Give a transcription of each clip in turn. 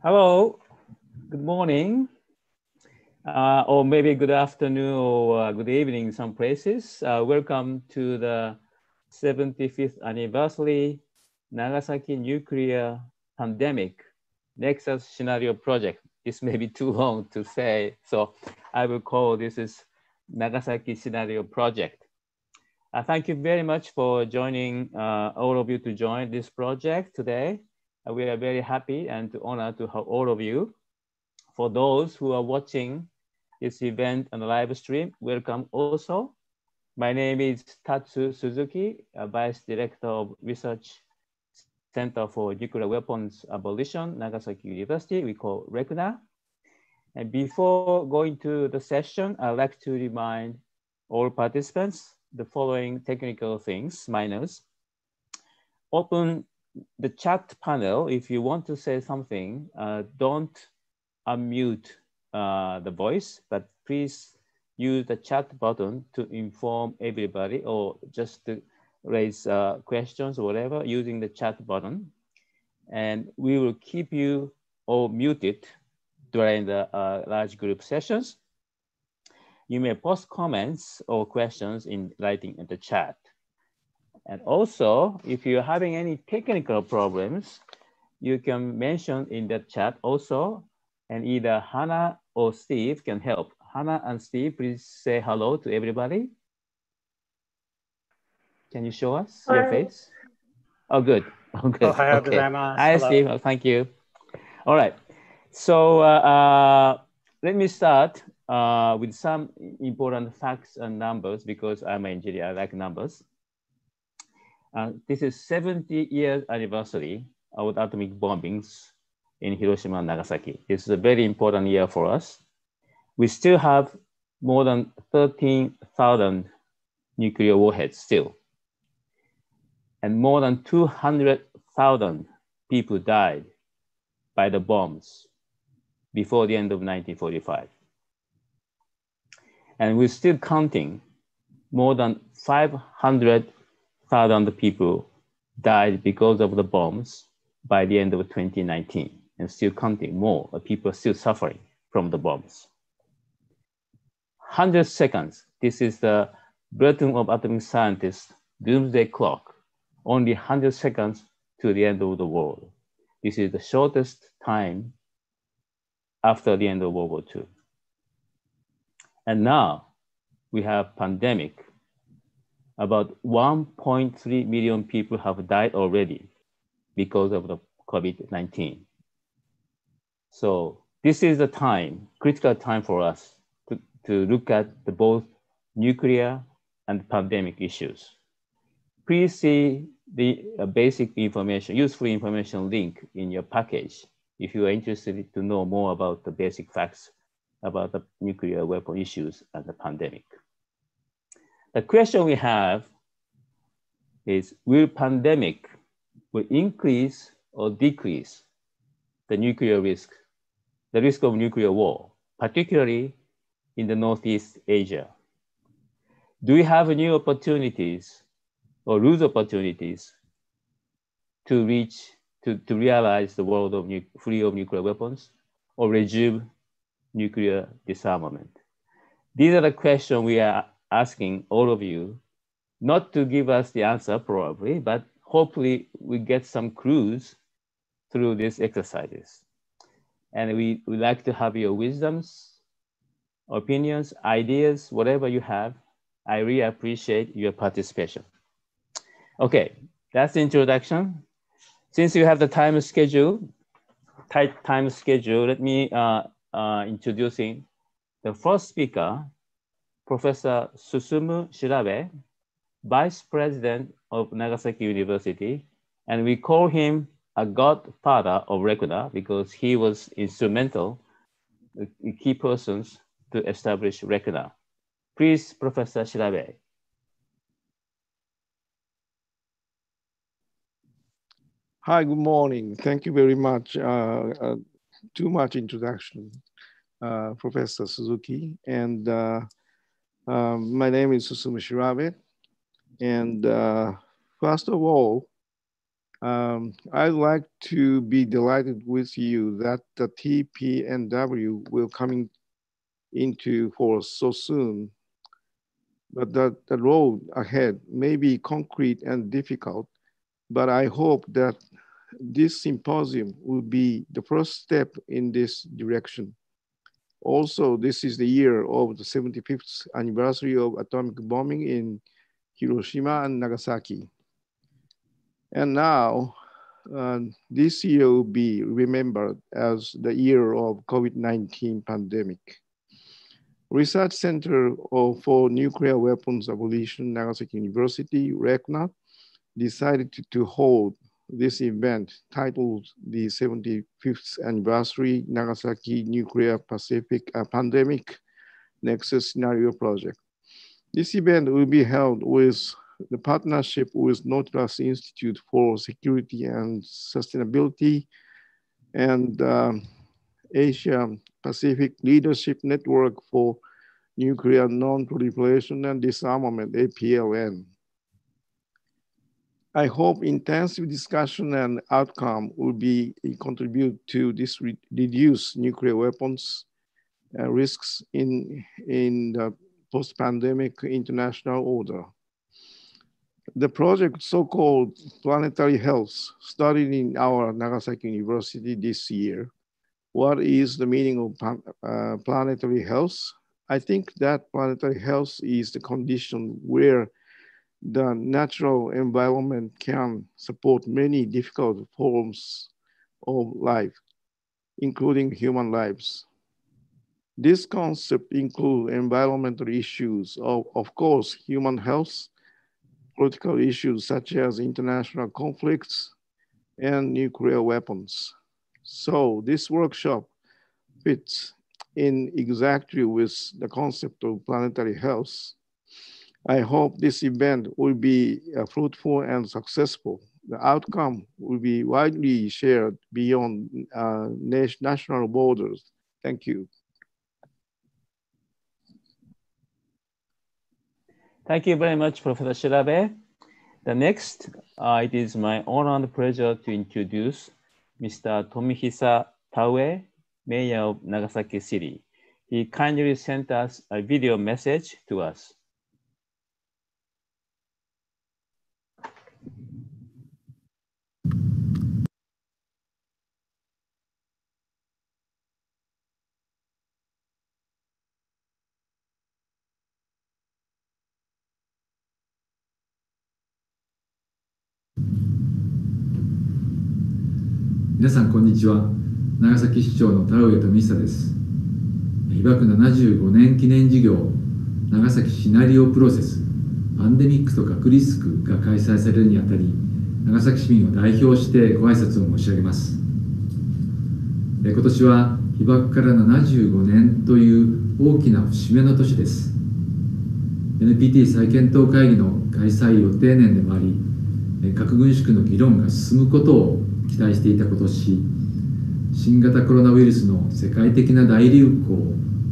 Hello, good morning, or maybe good afternoon or good evening in some places. Welcome to the 75th anniversary Nagasaki nuclear pandemic Nexus scenario project. This may be too long to say, so I will call this is Nagasaki scenario project. Thank you very much for joining, all of you to join this project today. We are very happy and honored to have all of you. For those who are watching this event on the live stream, welcome also. My name is Tatsu Suzuki, Vice Director of Research Center for Nuclear Weapons Abolition, Nagasaki University, we call RECNA. And before going to the session, I'd like to remind all participants the following technical things, minors. Open the chat panel. If you want to say something, don't unmute the voice, but please use the chat button to inform everybody or just to raise questions or whatever using the chat button. And we will keep you all muted during the large group sessions. You may post comments or questions in writing in the chat. And also, if you're having any technical problems, you can mention in the chat also, and either Hannah or Steve can help. Hannah and Steve, please say hello to everybody. Can you show us your face? Oh, good. Oh, good. Okay. Hi, Steve. Oh, thank you. All right. So let me start with some important facts and numbers because I'm an engineer. I like numbers. This is 70 years anniversary of atomic bombings in Hiroshima and Nagasaki. This is a very important year for us. We still have more than 13,000 nuclear warheads still. And more than 200,000 people died by the bombs before the end of 1945. And we're still counting. More than 500,000 people died because of the bombs by the end of 2019, and still counting more. People are still suffering from the bombs. 100 seconds. This is the Bulletin of Atomic Scientists doomsday clock. Only 100 seconds to the end of the world. This is the shortest time after the end of World War II. And now we have pandemic. About 1.3 million people have died already because of the COVID-19. So this is the time, critical time for us to look at both nuclear and pandemic issues. Please see the basic information, useful information link in your package if you are interested to know more about the basic facts about the nuclear weapon issues and the pandemic. The question we have is, will pandemic increase or decrease the nuclear risk, the risk of nuclear war, particularly in the Northeast Asia? Do we have new opportunities or lose opportunities to realize the world of free of nuclear weapons or resume nuclear disarmament? These are the questions we are asking all of you, not to give us the answer probably, but hopefully we get some clues through these exercises. And we would like to have your wisdoms, opinions, ideas, whatever you have. I really appreciate your participation. Okay, that's the introduction. Since you have the tight time schedule, let me introducing the first speaker, Professor Susumu Shirabe, Vice President of Nagasaki University, and we call him a godfather of RECNA because he was instrumental, key persons to establish RECNA. Please, Professor Shirabe. Hi, good morning. Thank you very much. Too much introduction, Professor Suzuki. And my name is Susumu Shirabe. And first of all, I'd like to be delighted with you that the TPNW will come into force so soon. But the road ahead may be concrete and difficult, but I hope that this symposium will be the first step in this direction. Also, this is the year of the 75th anniversary of atomic bombing in Hiroshima and Nagasaki. And now, this year will be remembered as the year of COVID-19 pandemic. Research Center for Nuclear Weapons Abolition, Nagasaki University, RECNA, decided to hold this event titled the 75th Anniversary Nagasaki Nuclear Pacific Pandemic Nexus Scenario Project. This event will be held with the partnership with Nautilus Institute for Security and Sustainability and Asia Pacific Leadership Network for Nuclear Non-Proliferation and Disarmament, APLN. I hope intensive discussion and outcome will be contribute to this reduce nuclear weapons risks in the post-pandemic international order. The project, so-called Planetary Health, started in our Nagasaki University this year. What is the meaning of planetary health? I think that planetary health is the condition where the natural environment can support many difficult forms of life, including human lives. This concept includes environmental issues, of course, human health, political issues such as international conflicts, and nuclear weapons. So this workshop fits in exactly with the concept of planetary health. I hope this event will be fruitful and successful. The outcome will be widely shared beyond national borders. Thank you. Thank you very much, Professor Shirabe. The next, it is my honor and pleasure to introduce Mr. Tomihisa Taue, Mayor of Nagasaki City. He kindly sent us a video message to us. 皆さんこんにちは。長崎市長の田上富久です。被爆75年記念事業長崎シナリオプロセスパンデミックと核リスクが開催されるにあたり、長崎市民を代表してご挨拶を申し上げます。今年は被爆から75年という大きな節目の年です。 NPT 再検討会議の開催予定年でもあり、核軍縮の議論が進むことを期待していた今年、新型コロナウイルスの世界的な大流行、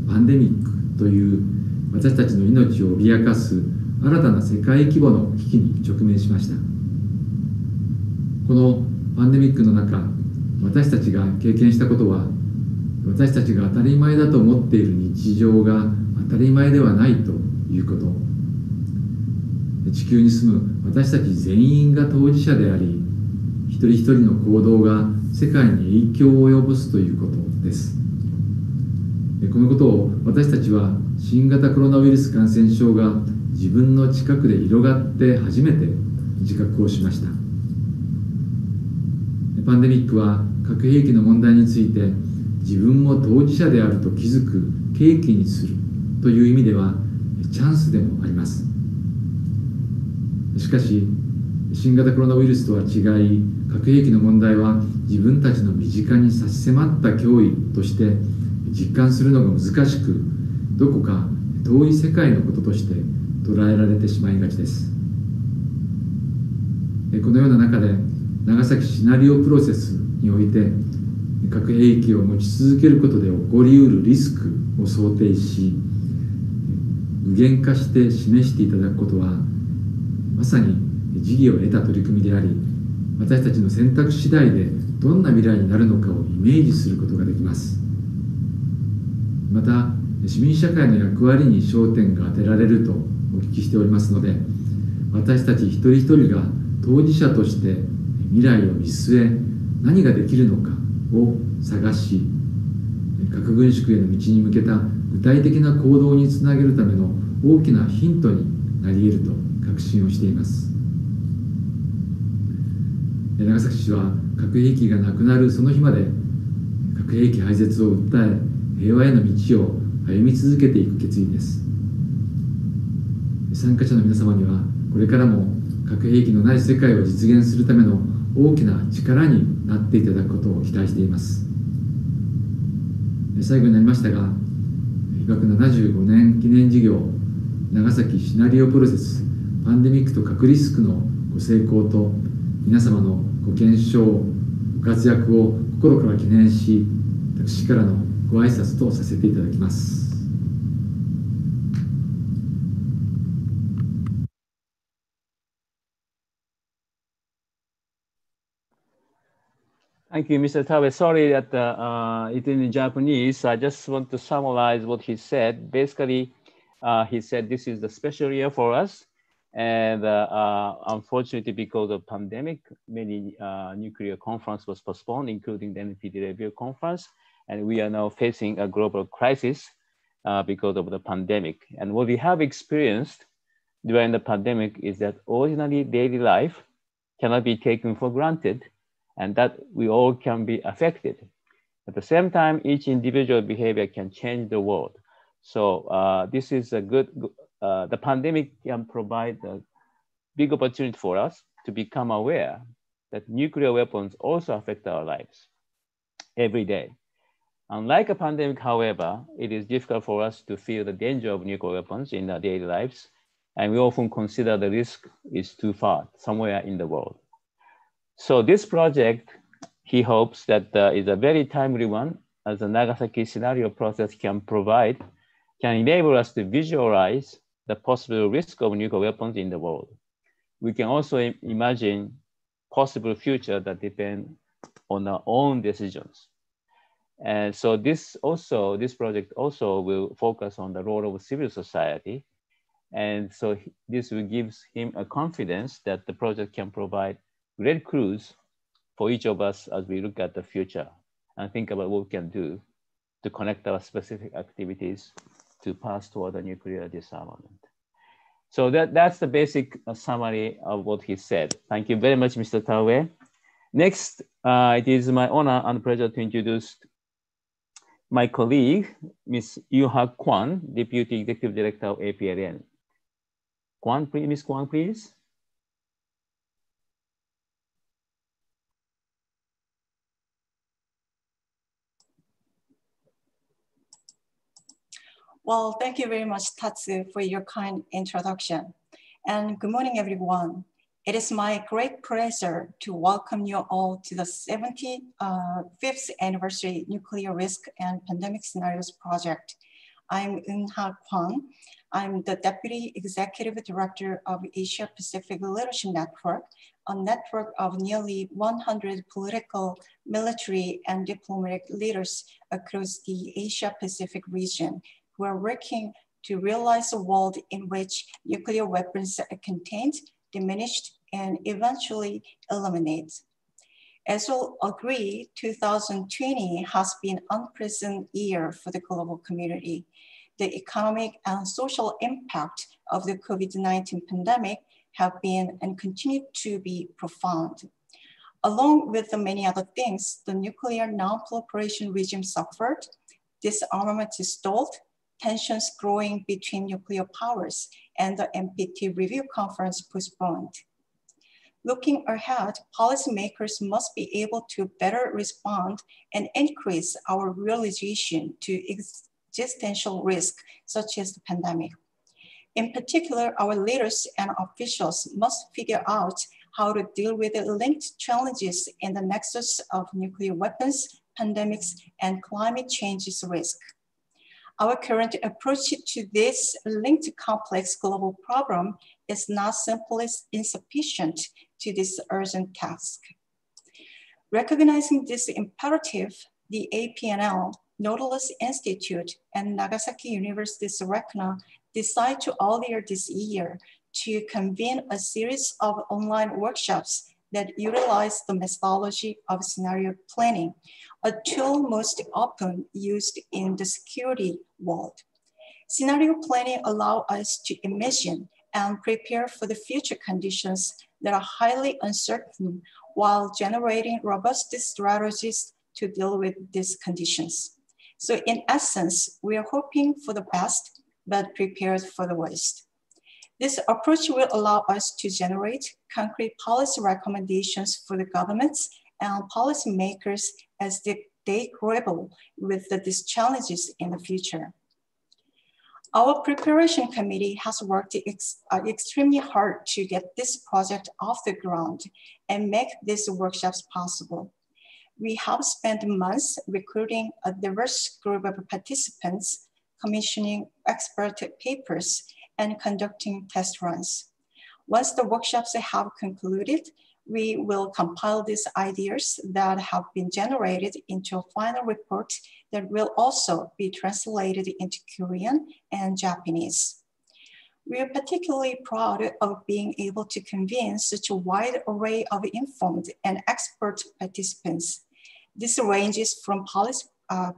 パンデミックという私たちの命を脅かす新たな世界規模の危機に直面しました。このパンデミックの中、私たちが経験したことは、私たちが当たり前だと思っている日常が当たり前ではないということ、地球に住む私たち全員が当事者であり、一人一人の行動が世界に影響を及ぼすということです。このことを私たちは新型コロナウイルス感染症が自分の近くで広がって初めて自覚をしました。パンデミックは核兵器の問題について自分も当事者であると気づく契機にするという意味ではチャンスでもあります。しかし新型コロナウイルスとは違い、核兵器の問題は自分たちの身近に差し迫った脅威として実感するのが難しく、どこか遠い世界のこととして捉えられてしまいがちです。このような中で長崎シナリオプロセスにおいて核兵器を持ち続けることで起こりうるリスクを想定し、具現化して示していただくことはまさに時宜を得た取り組みであり、私たちの選択次第でどんな未来になるのかをイメージすることができます。また市民社会の役割に焦点が当てられるとお聞きしておりますので、私たち一人一人が当事者として未来を見据え何ができるのかを探し、核軍縮への道に向けた具体的な行動につなげるための大きなヒントになり得ると確信をしています。長崎市は核兵器がなくなるその日まで核兵器廃絶を訴え、平和への道を歩み続けていく決意です。参加者の皆様にはこれからも核兵器のない世界を実現するための大きな力になっていただくことを期待しています。最後になりましたが、被爆75年記念事業長崎シナリオプロセスパンデミックと核リスクのご成功と皆様のご健勝ご活躍を心から記念し、私からのご挨拶とさせていただきます。Thank you, Mr. Tabe. Sorry that it's in Japanese. I just want to summarize what he said. Basically, he said this is the special year for us. And unfortunately, because of pandemic, many nuclear conference was postponed, including the NPT review conference. And we are now facing a global crisis because of the pandemic. And what we have experienced during the pandemic is that ordinary daily life cannot be taken for granted, and that we all can be affected. At the same time, each individual behavior can change the world. So this is a good, the pandemic can provide a big opportunity for us to become aware that nuclear weapons also affect our lives every day. Unlike a pandemic, however, it is difficult for us to feel the danger of nuclear weapons in our daily lives, and we often consider the risk is too far, somewhere in the world. So this project, he hopes that is a very timely one, as the Nagasaki scenario process can enable us to visualize the possible risk of nuclear weapons in the world. We can also imagine possible future that depend on our own decisions. And so this project also will focus on the role of civil society. And so this will give him a confidence that the project can provide great clues for each of us as we look at the future and think about what we can do to connect our specific activities to pass toward the nuclear disarmament. So that's the basic summary of what he said. Thank you very much, Mr. Taue. Next, it is my honor and pleasure to introduce my colleague, Ms. Yuha Kwan, Deputy Executive Director of APLN. Kwan, please, Ms. Kwan, please. Well, thank you very much, Tatsu, for your kind introduction. And good morning, everyone. It is my great pleasure to welcome you all to the 75th anniversary Nuclear Risk and Pandemic Scenarios Project. I'm Eun-ha Kwang. I'm the Deputy Executive Director of Asia Pacific Leadership Network, a network of nearly 100 political, military, and diplomatic leaders across the Asia Pacific region who are working to realize a world in which nuclear weapons are contained, diminished, and eventually eliminated. As we'll agree, 2020 has been an unprecedented year for the global community. The economic and social impact of the COVID-19 pandemic have been and continue to be profound. Along with the many other things, the nuclear non-proliferation regime suffered, disarmament stalled, tensions growing between nuclear powers, and the NPT review conference postponed. Looking ahead, policymakers must be able to better respond and increase our realization to existential risk, such as the pandemic. In particular, our leaders and officials must figure out how to deal with the linked challenges in the nexus of nuclear weapons, pandemics, and climate change's risk. Our current approach to this linked complex global problem is not simply insufficient to this urgent task. Recognizing this imperative, the APLN, Nautilus Institute, and Nagasaki University's RECNA decided to earlier this year to convene a series of online workshops that utilize the methodology of scenario planning, a tool most often used in the security world. Scenario planning allows us to imagine and prepare for the future conditions that are highly uncertain while generating robust strategies to deal with these conditions. So in essence, we are hoping for the best, but prepared for the worst. This approach will allow us to generate concrete policy recommendations for the governments and policymakers as they grapple with these challenges in the future. Our preparation committee has worked extremely hard to get this project off the ground and make these workshops possible. We have spent months recruiting a diverse group of participants, commissioning expert papers, and conducting test runs. Once the workshops have concluded, we will compile these ideas that have been generated into a final report that will also be translated into Korean and Japanese. We are particularly proud of being able to convene such a wide array of informed and expert participants. This ranges from policy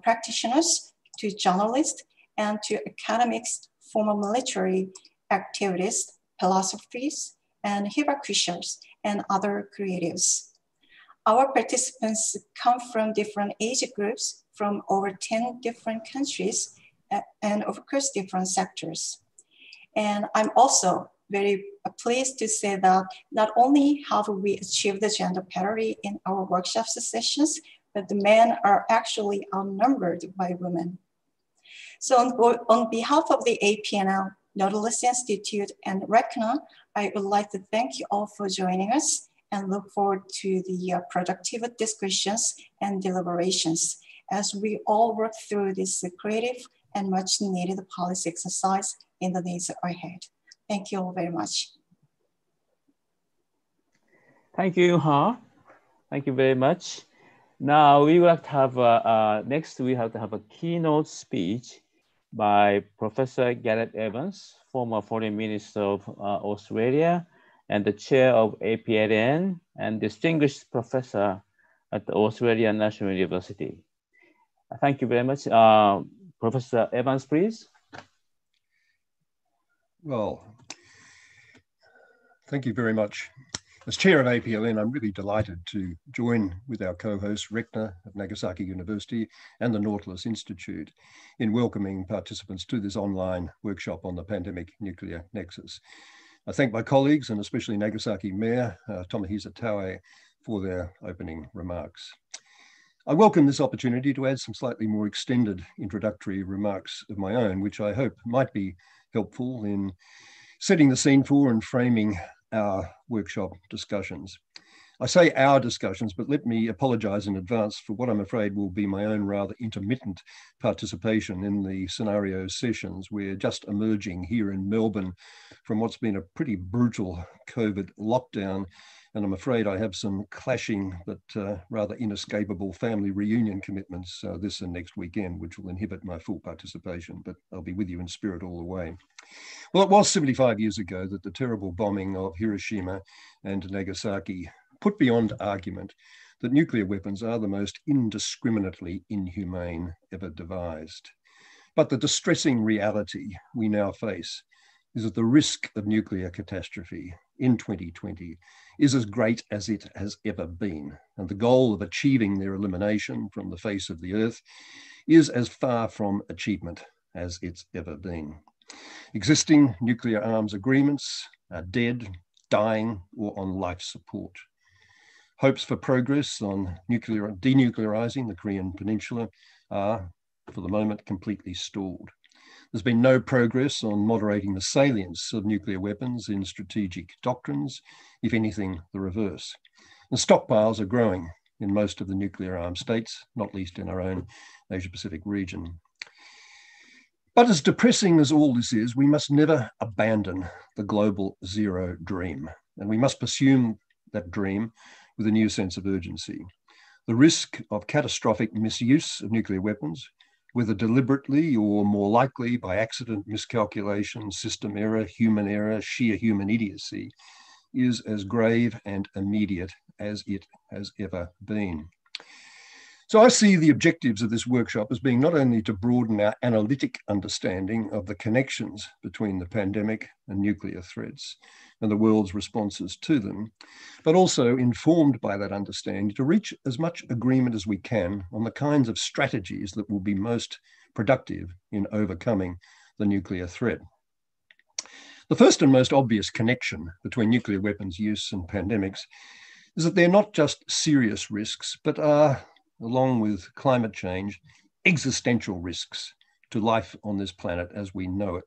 practitioners to journalists and to academics, former military activists, philosophers, and hierarchies, and other creatives. Our participants come from different age groups from over 10 different countries and of course different sectors. And I'm also very pleased to say that not only have we achieved the gender parity in our workshop sessions, but the men are actually outnumbered by women. So on behalf of the APLN, Nautilus Institute, and RECNA, I would like to thank you all for joining us and look forward to the productive discussions and deliberations as we all work through this creative and much needed policy exercise in the days ahead. Thank you all very much. Thank you, Ha. Thank you very much. Now we will have to have, next we have to have a keynote speech by Professor Gareth Evans, former Foreign Minister of Australia and the chair of APLN and distinguished professor at the Australian National University. Thank you very much. Professor Evans, please. Well, thank you very much. As chair of APLN, I'm really delighted to join with our co-hosts RECNA of Nagasaki University and the Nautilus Institute in welcoming participants to this online workshop on the pandemic nuclear nexus. I thank my colleagues and especially Nagasaki Mayor Tomohisa Taue for their opening remarks. I welcome this opportunity to add some slightly more extended introductory remarks of my own, which I hope might be helpful in setting the scene for and framing our workshop discussions. I say our discussions, but let me apologize in advance for what I'm afraid will be my own rather intermittent participation in the scenario sessions. We're just emerging here in Melbourne from what's been a pretty brutal COVID lockdown. And I'm afraid I have some clashing but rather inescapable family reunion commitments this and next weekend, which will inhibit my full participation, but I'll be with you in spirit all the way. Well, it was 75 years ago that the terrible bombing of Hiroshima and Nagasaki put beyond argument that nuclear weapons are the most indiscriminately inhumane ever devised. But the distressing reality we now face is that the risk of nuclear catastrophe in 2020 is as great as it has ever been, and the goal of achieving their elimination from the face of the earth is as far from achievement as it's ever been. Existing nuclear arms agreements are dead, dying, or on life support. Hopes for progress on denuclearizing the Korean Peninsula are, for the moment, completely stalled. There's been no progress on moderating the salience of nuclear weapons in strategic doctrines, if anything, the reverse. And stockpiles are growing in most of the nuclear armed states, not least in our own Asia-Pacific region. But as depressing as all this is, we must never abandon the global zero dream, and we must pursue that dream with a new sense of urgency. The risk of catastrophic misuse of nuclear weapons, whether deliberately or more likely by accident, miscalculation, system error, sheer human idiocy, is as grave and immediate as it has ever been. So I see the objectives of this workshop as being not only to broaden our analytic understanding of the connections between the pandemic and nuclear threats and the world's responses to them, but also informed by that understanding to reach as much agreement as we can on the kinds of strategies that will be most productive in overcoming the nuclear threat. The first and most obvious connection between nuclear weapons use and pandemics is that they're not just serious risks, but are, along with climate change, existential risks to life on this planet as we know it.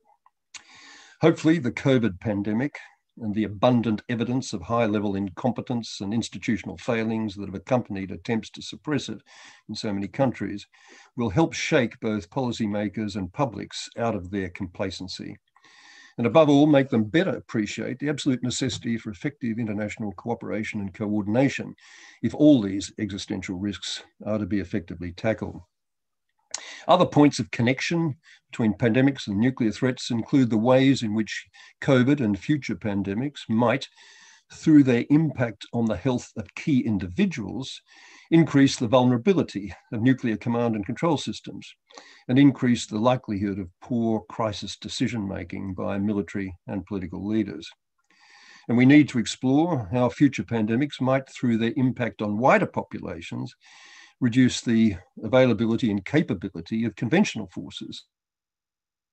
Hopefully, the COVID pandemic and the abundant evidence of high-level incompetence and institutional failings that have accompanied attempts to suppress it in so many countries will help shake both policymakers and publics out of their complacency. And above all, make them better appreciate the absolute necessity for effective international cooperation and coordination if all these existential risks are to be effectively tackled. Other points of connection between pandemics and nuclear threats include the ways in which COVID and future pandemics might, through their impact on the health of key individuals, increase the vulnerability of nuclear command and control systems and increase the likelihood of poor crisis decision-making by military and political leaders. And we need to explore how future pandemics might, through their impact on wider populations, reduce the availability and capability of conventional forces,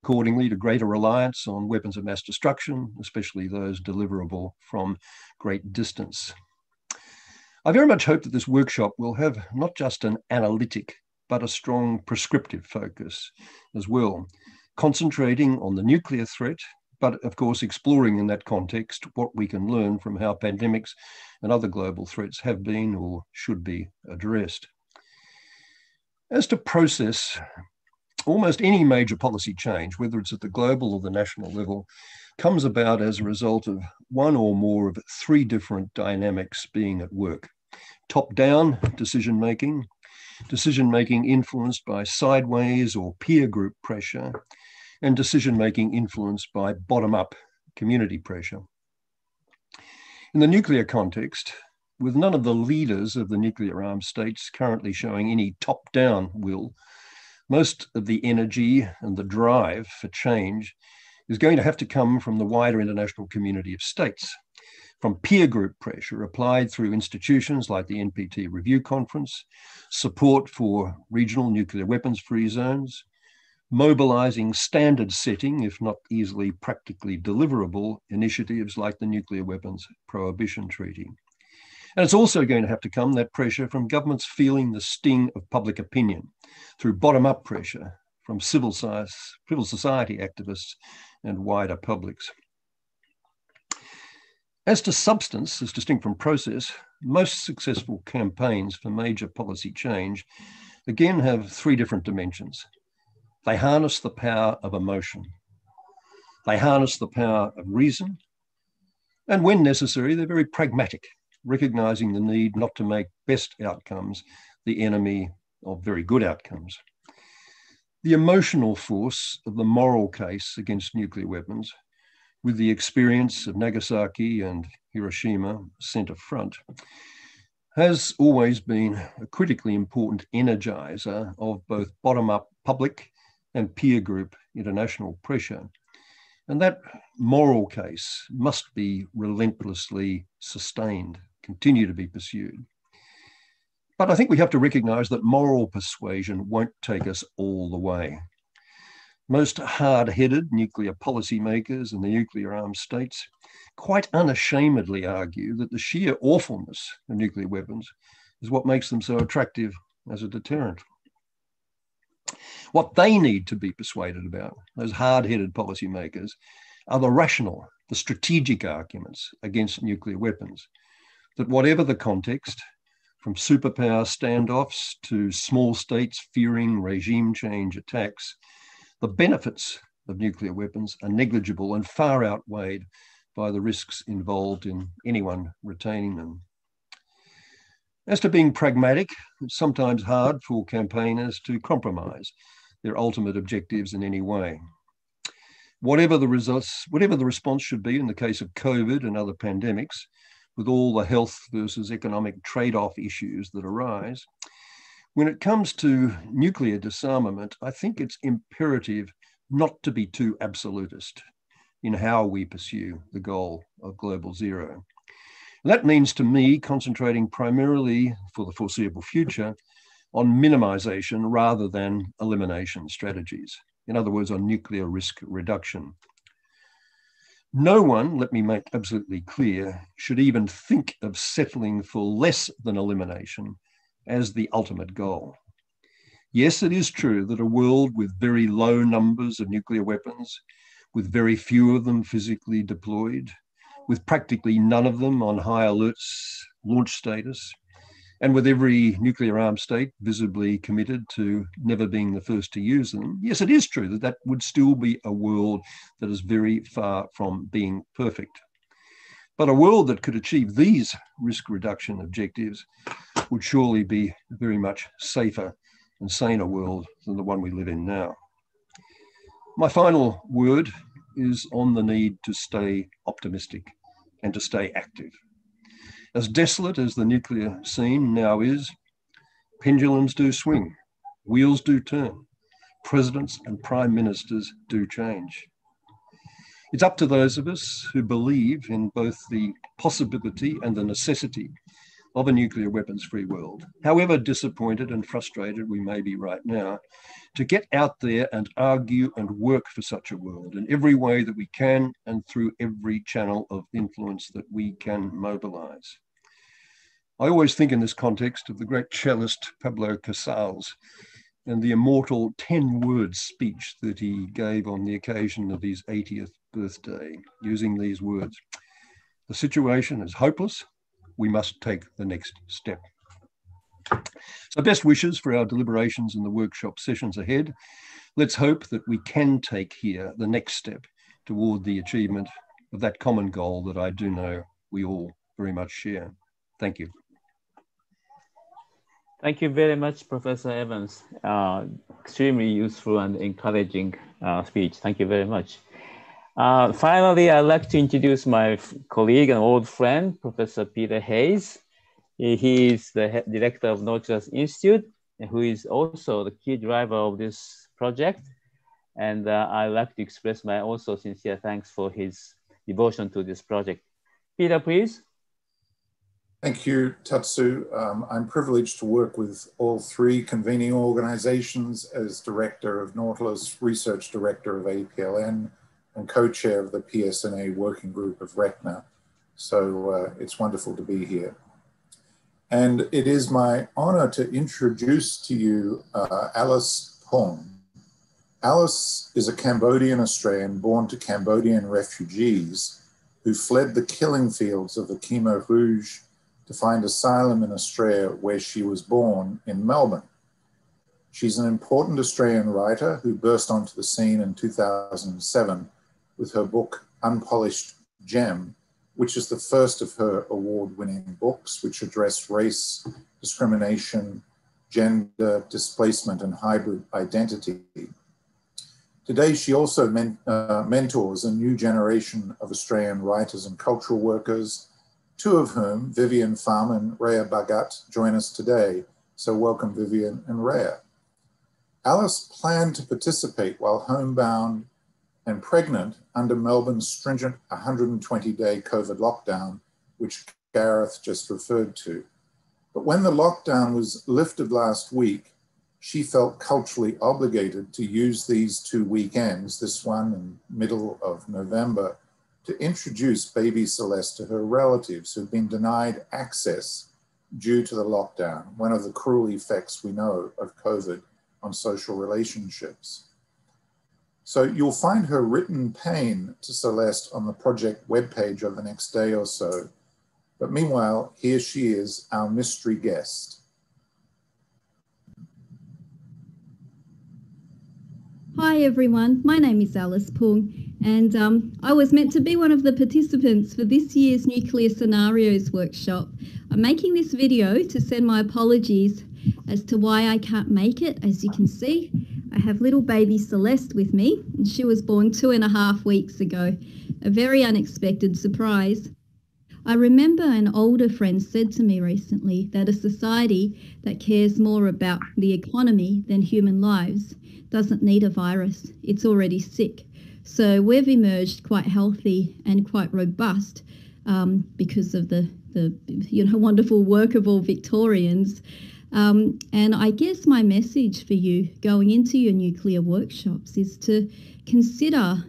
accordingly to greater reliance on weapons of mass destruction, especially those deliverable from great distance. I very much hope that this workshop will have not just an analytic, but a strong prescriptive focus as well, concentrating on the nuclear threat, but of course exploring in that context what we can learn from how pandemics and other global threats have been or should be addressed. As to process, almost any major policy change, whether it's at the global or the national level, comes about as a result of one or more of three different dynamics being at work. Top-down decision-making influenced by sideways or peer group pressure, and decision-making influenced by bottom-up community pressure. In the nuclear context, with none of the leaders of the nuclear armed states currently showing any top-down will, most of the energy and the drive for change is going to have to come from the wider international community of states, from peer group pressure applied through institutions like the NPT Review Conference, support for regional nuclear weapons-free zones, mobilizing standard setting, if not easily practically deliverable, initiatives like the Nuclear Weapons Prohibition Treaty. And it's also going to have to come, that pressure, from governments feeling the sting of public opinion through bottom-up pressure from civil society activists and wider publics. As to substance, as distinct from process, most successful campaigns for major policy change, again, have three different dimensions. They harness the power of emotion. They harness the power of reason. And when necessary, they're very pragmatic, recognizing the need not to make best outcomes the enemy of very good outcomes. The emotional force of the moral case against nuclear weapons, with the experience of Nagasaki and Hiroshima centre front, has always been a critically important energizer of both bottom-up public and peer group international pressure. And that moral case must be relentlessly sustained, continue to be pursued. But I think we have to recognise that moral persuasion won't take us all the way. Most hard-headed nuclear policymakers in the nuclear-armed states quite unashamedly argue that the sheer awfulness of nuclear weapons is what makes them so attractive as a deterrent. What they need to be persuaded about, those hard-headed policymakers, are the rational, the strategic arguments against nuclear weapons, that whatever the context, from superpower standoffs to small states fearing regime change attacks, the benefits of nuclear weapons are negligible and far outweighed by the risks involved in anyone retaining them. As to being pragmatic, it's sometimes hard for campaigners to compromise their ultimate objectives in any way. Whatever the response should be in the case of COVID and other pandemics, with all the health versus economic trade-off issues that arise, when it comes to nuclear disarmament, I think it's imperative not to be too absolutist in how we pursue the goal of global zero. And that means, to me, concentrating primarily for the foreseeable future on minimization rather than elimination strategies. In other words, on nuclear risk reduction. No one, let me make absolutely clear, should even think of settling for less than elimination as the ultimate goal. Yes, it is true that a world with very low numbers of nuclear weapons, with very few of them physically deployed, with practically none of them on high alerts launch status, and with every nuclear armed state visibly committed to never being the first to use them, yes, it is true that that would still be a world that is very far from being perfect. But a world that could achieve these risk reduction objectives would surely be a very much safer and saner world than the one we live in now. My final word is on the need to stay optimistic and to stay active. As desolate as the nuclear scene now is, pendulums do swing, wheels do turn, presidents and prime ministers do change. It's up to those of us who believe in both the possibility and the necessity of a nuclear weapons-free world, however disappointed and frustrated we may be right now, to get out there and argue and work for such a world in every way that we can and through every channel of influence that we can mobilize. I always think in this context of the great cellist Pablo Casals and the immortal 10-word speech that he gave on the occasion of his 80th birthday, using these words: "The situation is hopeless. We must take the next step." So best wishes for our deliberations in the workshop sessions ahead. Let's hope that we can take here the next step toward the achievement of that common goal that I do know we all very much share. Thank you. Thank you very much, Professor Evans. Extremely useful and encouraging speech. Thank you very much. Finally, I'd like to introduce my colleague and old friend, Professor Peter Hayes. He is the director of Nautilus Institute, who is also the key driver of this project. And I'd like to express my also sincere thanks for his devotion to this project. Peter, please. Thank you, Tatsu. I'm privileged to work with all three convening organizations as director of Nautilus, research director of APLN, and co-chair of the PSNA working group of RECNA. So it's wonderful to be here. And it is my honor to introduce to you Alice Pong. Alice is a Cambodian Australian born to Cambodian refugees who fled the killing fields of the Khmer Rouge to find asylum in Australia, where she was born in Melbourne. She's an important Australian writer who burst onto the scene in 2007 with her book Unpolished Gem, which is the first of her award-winning books, which address race, discrimination, gender, displacement, and hybrid identity. Today, she also mentors a new generation of Australian writers and cultural workers, two of whom, Vivian Pham and Rhea Bhagat, join us today. So welcome, Vivian and Rhea. Alice planned to participate while homebound and pregnant under Melbourne's stringent 120-day COVID lockdown, which Gareth just referred to. But when the lockdown was lifted last week, she felt culturally obligated to use these 2 weekends, this one in middle of November, to introduce baby Celeste to her relatives who've been denied access due to the lockdown, one of the cruel effects we know of COVID on social relationships. So you'll find her written pain to Celeste on the project webpage over the next day or so. But meanwhile, here she is, our mystery guest. Hi everyone, my name is Alice Pung, and I was meant to be one of the participants for this year's Nuclear Scenarios workshop. I'm making this video to send my apologies as to why I can't make it. As you can see, I have little baby Celeste with me, and she was born 2.5 weeks ago. A very unexpected surprise. I remember an older friend said to me recently that a society that cares more about the economy than human lives doesn't need a virus, it's already sick. So we've emerged quite healthy and quite robust because of the wonderful work of all Victorians. And I guess my message for you going into your nuclear workshops is to consider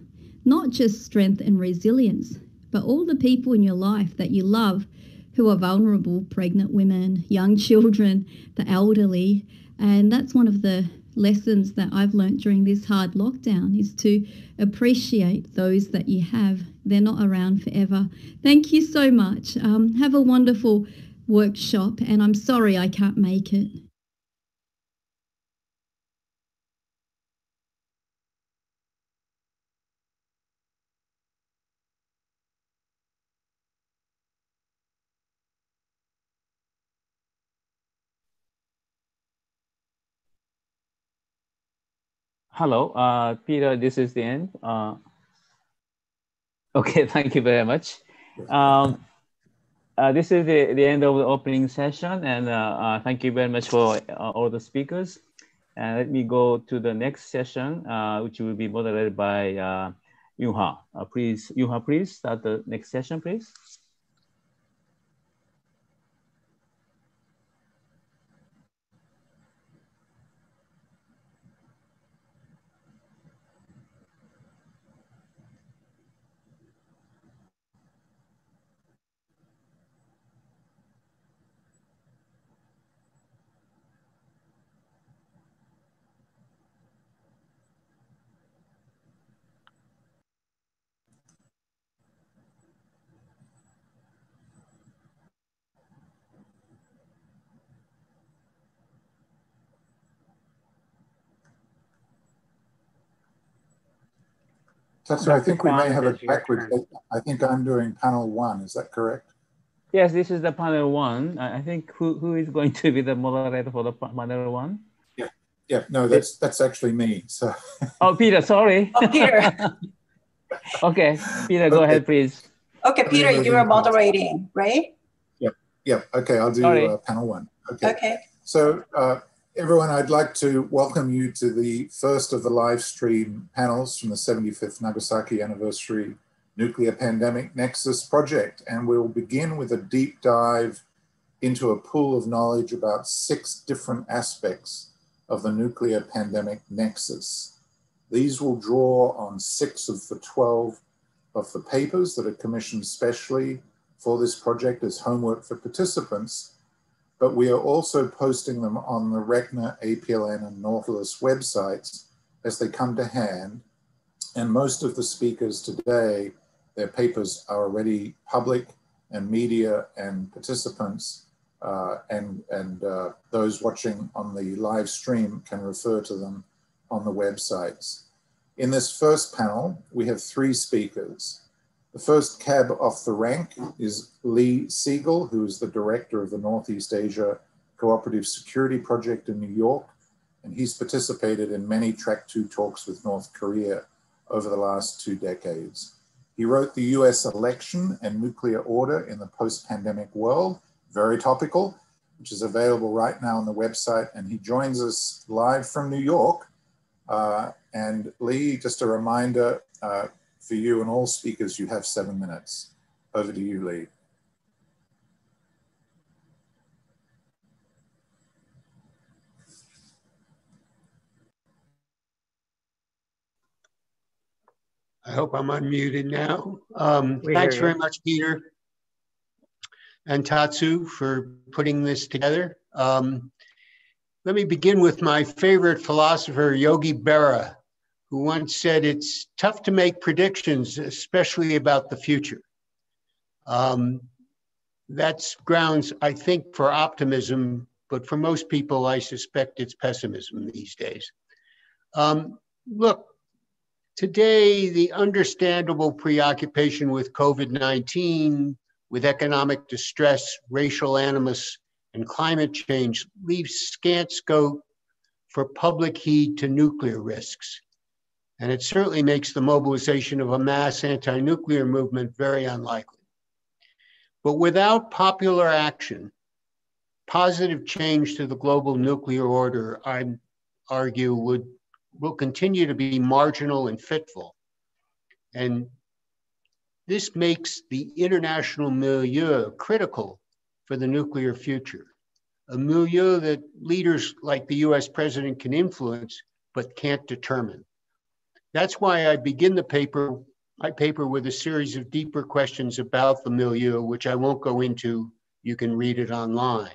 not just strength and resilience, but all the people in your life that you love who are vulnerable, pregnant women, young children, the elderly. And that's one of the lessons that I've learned during this hard lockdown, is to appreciate those that you have. They're not around forever. Thank you so much. Have a wonderful workshop, and I'm sorry I can't make it. Hello, Peter, this is the end. Okay, thank you very much. This is the end of the opening session, and thank you very much for all the speakers. And let me go to the next session, which will be moderated by Yuha. Please, Yuha, please start the next session, please. Tatsu, I think we may have it backwards. I think I'm doing panel 1. Is that correct? Yes, this is the panel 1. I think who is going to be the moderator for the panel 1? Yeah. No, that's actually me. So. Oh, Peter, sorry. Oh, Peter. Okay, Peter, go ahead, please. Okay, Peter, you are moderating, right? Yeah. Okay, I'll do panel 1. Okay. So everyone, I'd like to welcome you to the first of the live stream panels from the 75th Nagasaki anniversary Nuclear Pandemic Nexus project. And we'll begin with a deep dive into a pool of knowledge about 6 different aspects of the nuclear pandemic nexus. These will draw on 6 of the 12 of the papers that are commissioned specially for this project as homework for participants, but we are also posting them on the RECNA, APLN, and Nautilus websites as they come to hand. And most of the speakers today, their papers are already public and media and participants and those watching on the live stream can refer to them on the websites. In this first panel, we have 3 speakers. The first cab off the rank is Lee Siegel, who is the director of the Northeast Asia Cooperative Security Project in New York, and he's participated in many Track 2 talks with North Korea over the last 2 decades. He wrote The US Election and Nuclear Order in the Post-Pandemic World, very topical, which is available right now on the website, and he joins us live from New York. And Lee, just a reminder for you and all speakers, you have 7 minutes. Over to you, Lee. I hope I'm unmuted now. Thanks very much, Peter and Tatsu, for putting this together. Let me begin with my favorite philosopher, Yogi Berra, who once said, it's tough to make predictions, especially about the future. That's grounds, I think, for optimism, but for most people, I suspect it's pessimism these days. Look, today, the understandable preoccupation with COVID-19, with economic distress, racial animus, and climate change leaves scant scope for public heed to nuclear risks. And it certainly makes the mobilization of a mass anti-nuclear movement very unlikely. But without popular action, positive change to the global nuclear order, I argue, will continue to be marginal and fitful. And this makes the international milieu critical for the nuclear future, a milieu that leaders like the US president can influence, but can't determine. That's why I begin my paper with a series of deeper questions about the milieu, which I won't go into. You can read it online.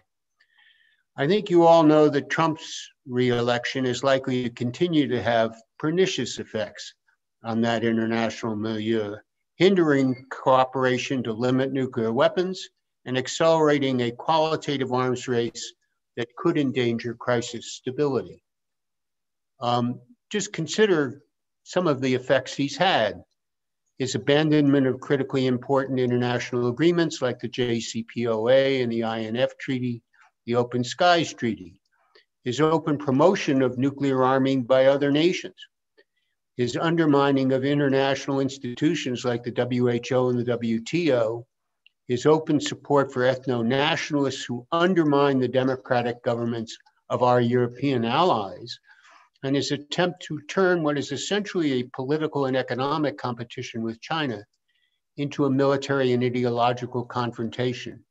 I think you all know that Trump's re-election is likely to continue to have pernicious effects on that international milieu, hindering cooperation to limit nuclear weapons and accelerating a qualitative arms race that could endanger crisis stability. Just consider some of the effects he's had. His abandonment of critically important international agreements like the JCPOA and the INF Treaty, the Open Skies Treaty, his open promotion of nuclear arming by other nations, his undermining of international institutions like the WHO and the WTO, his open support for ethno-nationalists who undermine the democratic governments of our European allies, and his attempt to turn what is essentially a political and economic competition with China into a military and ideological confrontation.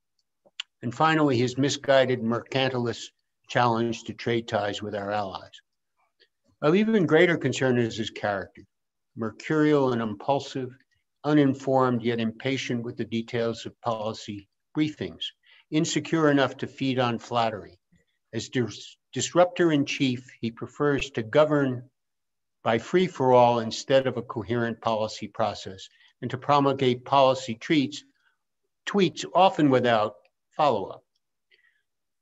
And finally, his misguided mercantilist challenge to trade ties with our allies. Of even greater concern is his character, mercurial and impulsive, uninformed yet impatient with the details of policy briefings, insecure enough to feed on flattery. As disruptor-in-chief, he prefers to govern by free-for-all instead of a coherent policy process, and to promulgate policy tweets often without follow-up.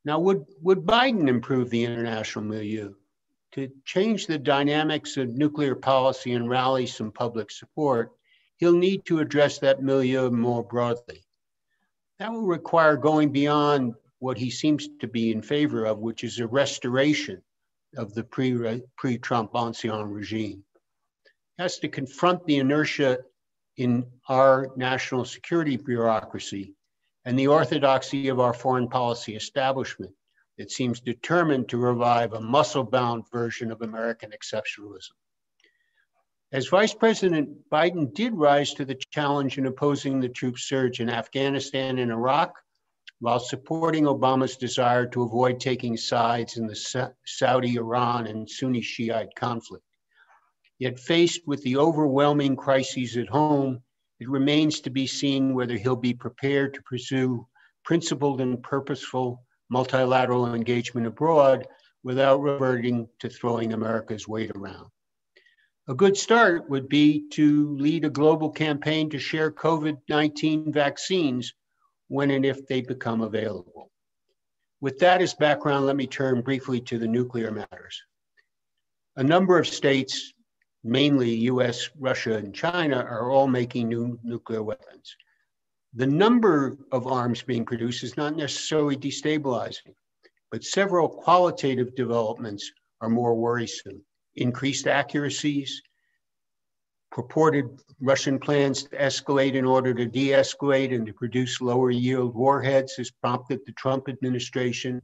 Now, would Biden improve the international milieu? To change the dynamics of nuclear policy and rally some public support, he'll need to address that milieu more broadly. That will require going beyond what he seems to be in favor of, which is a restoration of the pre-Trump ancien regime. He has to confront the inertia in our national security bureaucracy and the orthodoxy of our foreign policy establishment that seems determined to revive a muscle-bound version of American exceptionalism. As Vice President Biden did rise to the challenge in opposing the troop surge in Afghanistan and Iraq, while supporting Obama's desire to avoid taking sides in the Saudi, Iran, and Sunni Shiite conflict. Yet faced with the overwhelming crises at home, it remains to be seen whether he'll be prepared to pursue principled and purposeful multilateral engagement abroad without reverting to throwing America's weight around. A good start would be to lead a global campaign to share COVID-19 vaccines when and if they become available. With that as background, let me turn briefly to the nuclear matters. A number of states, mainly US, Russia, and China, are all making new nuclear weapons. The number of arms being produced is not necessarily destabilizing, but several qualitative developments are more worrisome. Increased accuracies, purported Russian plans to escalate in order to de-escalate and to produce lower yield warheads has prompted the Trump administration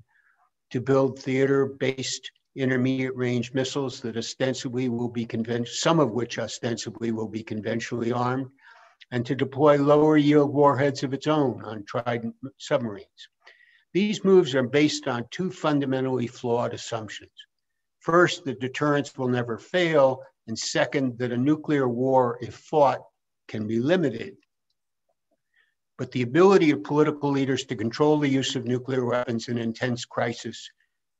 to build theater-based intermediate range missiles that ostensibly will be some of which ostensibly will be conventionally armed, and to deploy lower yield warheads of its own on Trident submarines. These moves are based on two fundamentally flawed assumptions. First, that deterrence will never fail, and second, that a nuclear war, if fought, can be limited. But the ability of political leaders to control the use of nuclear weapons in intense crisis,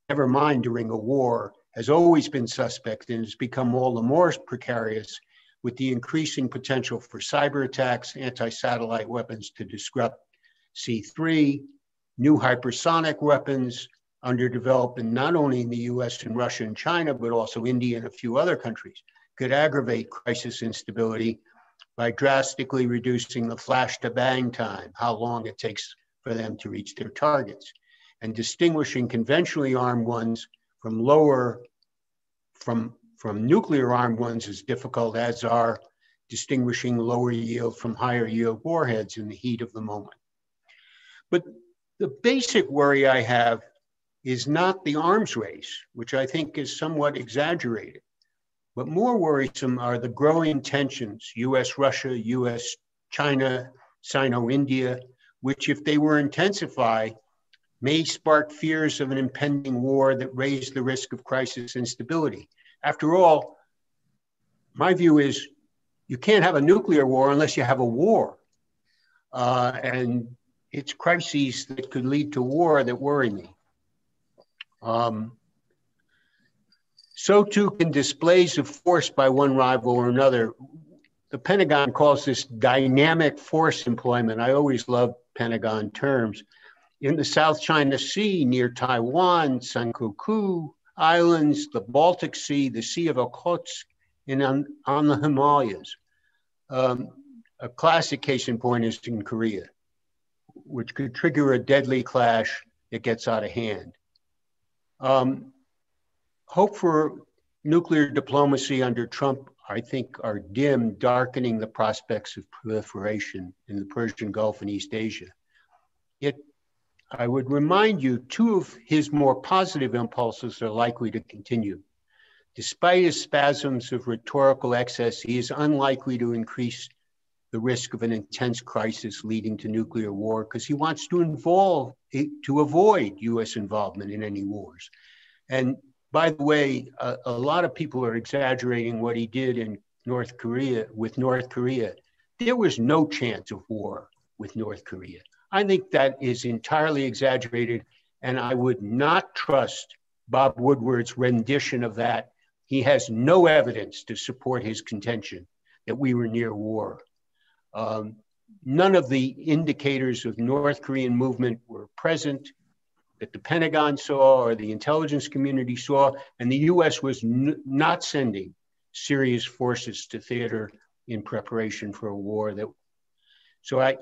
never mind during a war, has always been suspect and has become all the more precarious with the increasing potential for cyber attacks, anti-satellite weapons to disrupt C3, new hypersonic weapons under development not only in the US and Russia and China, but also India and a few other countries, could aggravate crisis instability by drastically reducing the flash to bang time, how long it takes for them to reach their targets, and distinguishing conventionally armed ones from nuclear armed ones is difficult, as are distinguishing lower yield from higher yield warheads in the heat of the moment. But the basic worry I have is not the arms race, which I think is somewhat exaggerated, but more worrisome are the growing tensions, US-Russia, US-China, Sino-India, which if they were intensified, may spark fears of an impending war that raise the risk of crisis instability. After all, my view is you can't have a nuclear war unless you have a war. And it's crises that could lead to war that worry me. So too can displays of force by one rival or another. The Pentagon calls this dynamic force employment. I always love Pentagon terms. In the South China Sea, near Taiwan, Senkaku Islands, the Baltic Sea, the Sea of Okhotsk, and on the Himalayas. A classic case in point is in Korea, which could trigger a deadly clash that gets out of hand. Hope for nuclear diplomacy under Trump, I think, are dim, darkening the prospects of proliferation in the Persian Gulf and East Asia. Yet, I would remind you, two of his more positive impulses are likely to continue. Despite his spasms of rhetorical excess, he is unlikely to increase the risk of an intense crisis leading to nuclear war because he wants to avoid US involvement in any wars. And by the way, a lot of people are exaggerating what he did in North Korea. There was no chance of war with North Korea. I think that is entirely exaggerated, and I would not trust Bob Woodward's rendition of that. He has no evidence to support his contention that we were near war. None of the indicators of North Korean movement were present that the Pentagon saw or the intelligence community saw, and the US was not sending serious forces to theater in preparation for a war. So I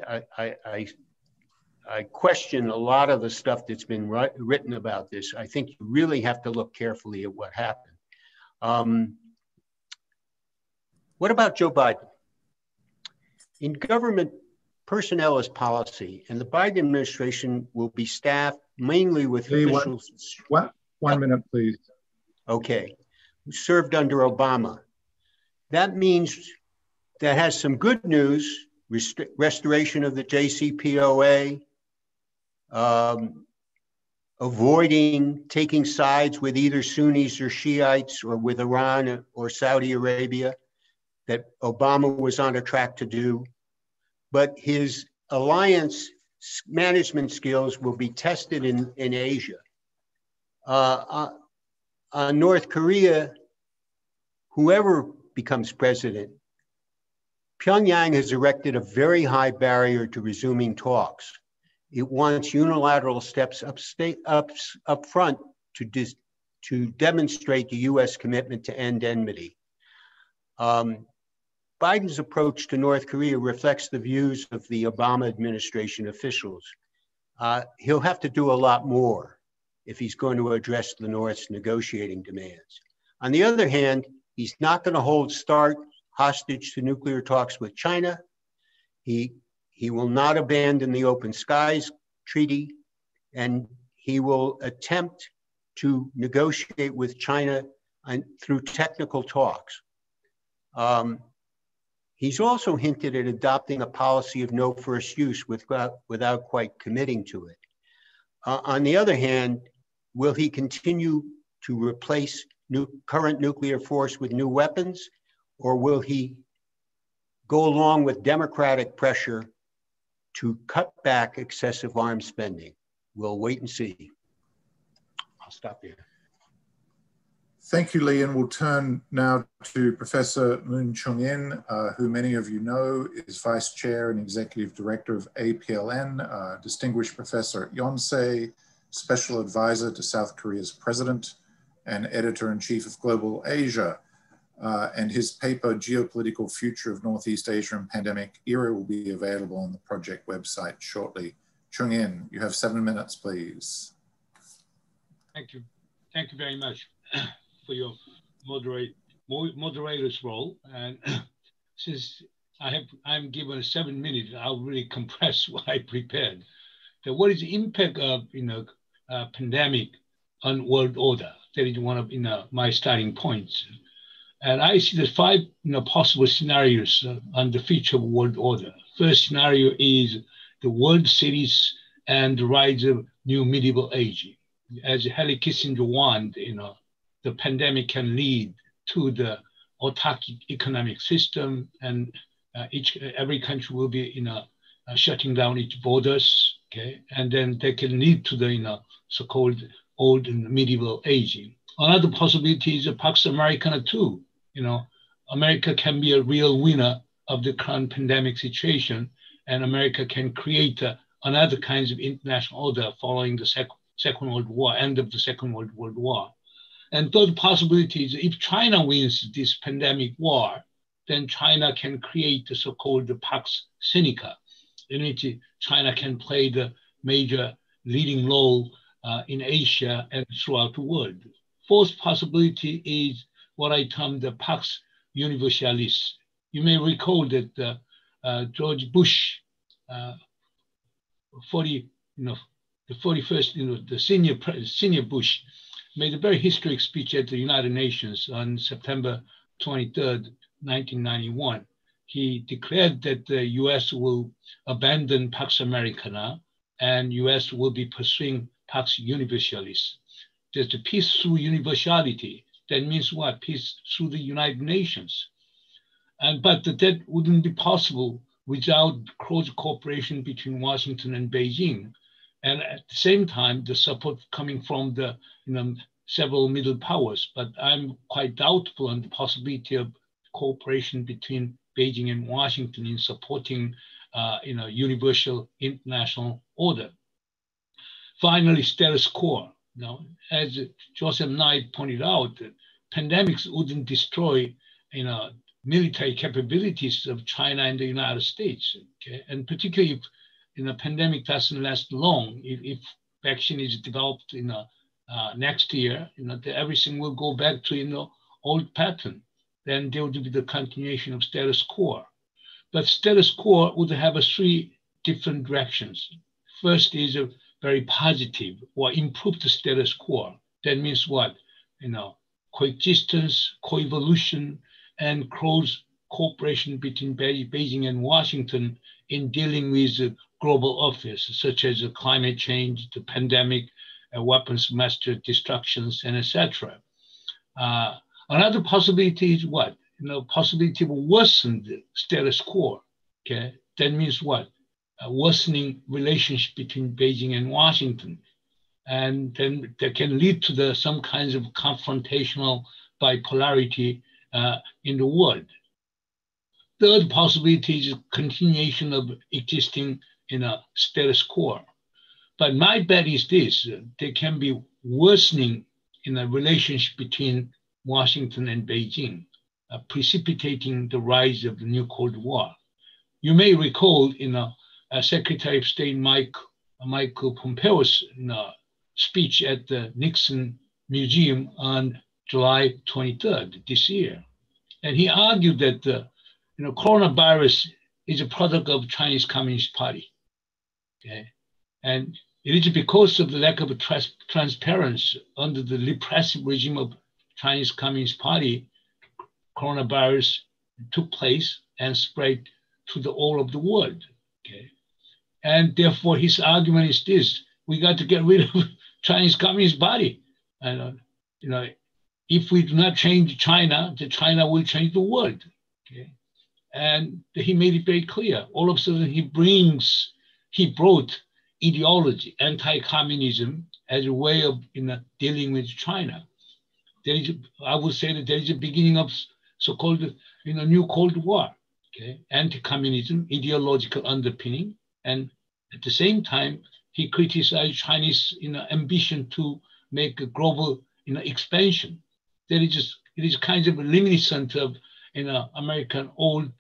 question a lot of the stuff that's been written about this. I think you really have to look carefully at what happened. What about Joe Biden? In government, personnel is policy, and the Biden administration will be staffed mainly with officials. One minute, please. Okay, who served under Obama. That means that has some good news, restoration of the JCPOA, avoiding taking sides with either Sunnis or Shiites or with Iran or Saudi Arabia that Obama was on a track to do. But his alliance management skills will be tested in Asia. North Korea, whoever becomes president, Pyongyang has erected a very high barrier to resuming talks. It wants unilateral steps up front to demonstrate the US commitment to end enmity. Biden's approach to North Korea reflects the views of the Obama administration officials. He'll have to do a lot more if he's going to address the North's negotiating demands. On the other hand, he's not going to hold START hostage to nuclear talks with China. He will not abandon the Open Skies Treaty, and he will attempt to negotiate with China through technical talks. He's also hinted at adopting a policy of no first use without quite committing to it. On the other hand, will he continue to replace current nuclear force with new weapons, or will he go along with democratic pressure to cut back excessive arms spending? We'll wait and see. I'll stop here. Thank you, Lee, and we'll turn now to Professor Moon Chung-in, who many of you know is Vice Chair and Executive Director of APLN, Distinguished Professor at Yonsei, Special Advisor to South Korea's President, and Editor-in-Chief of Global Asia. And his paper, Geopolitical Future of Northeast Asia and Pandemic Era, will be available on the project website shortly. Chung-in, you have 7 minutes, please. Thank you. Thank you very much for your moderator's role. And since I'm given 7 minutes, I'll really compress what I prepared. So what is the impact of pandemic on world order? That is one of my starting points. And I see the 5 possible scenarios on the future of world order. First scenario is the world cities and the rise of new medieval age. As Henry Kissinger warned, the pandemic can lead to the autarkic economic system, and every country will be shutting down its borders, okay? And then they can lead to the so-called old and medieval aging. Another possibility is a Pax Americana too. America can be a real winner of the current pandemic situation, and America can create another kinds of international order following the Second World War, end of the Second World War. And third possibility is if China wins this pandemic war, then China can create the so-called Pax Sinica, in which China can play the major leading role in Asia and throughout the world. Fourth possibility is what I term the Pax Universalis. You may recall that George Bush, the 41st, the senior Bush, made a very historic speech at the United Nations on September 23rd, 1991. He declared that the US will abandon Pax Americana and US will be pursuing Pax Universalis. There's a peace through universality. That means what? Peace through the United Nations. But that wouldn't be possible without close cooperation between Washington and Beijing. And at the same time, the support coming from the several middle powers. But I'm quite doubtful on the possibility of cooperation between Beijing and Washington in supporting universal international order. Finally, status quo. Now, as Joseph Knight pointed out, pandemics wouldn't destroy military capabilities of China and the United States. Okay? And particularly if a pandemic doesn't last long, if vaccine is developed next year, everything will go back to old pattern. Then there would be the continuation of status quo. But status quo would have 3 different directions. First is a very positive or improved status quo. That means what? Coexistence, coevolution, and close cooperation between Beijing and Washington in dealing with global affairs, such as climate change, the pandemic, weapons of mass destructions, and etc. Another possibility is what? Possibility of worsened status quo. Okay, that means what? A worsening relationship between Beijing and Washington, and then that can lead to some kinds of confrontational bipolarity in the world. Third possibility is continuation of existing status quo. But my bet is this, there can be worsening in the relationship between Washington and Beijing, precipitating the rise of the new Cold War. You may recall Secretary of State Michael Pompeo's speech at the Nixon Museum on July 23rd this year. And he argued that coronavirus is a product of Chinese Communist Party. Okay? And it is because of the lack of transparency under the repressive regime of Chinese Communist Party, coronavirus took place and spread to all of the world. Okay? And therefore, his argument is this: we got to get rid of Chinese Communist Party. And if we do not change China, then China will change the world. Okay? And he made it very clear. All of a sudden, he brought ideology, anti-communism, as a way of dealing with China. I would say that there is a beginning of so-called new Cold War. Okay? Anti-communism, ideological underpinning, and at the same time, he criticized Chinese ambition to make a global expansion. It is kind of reminiscent of American old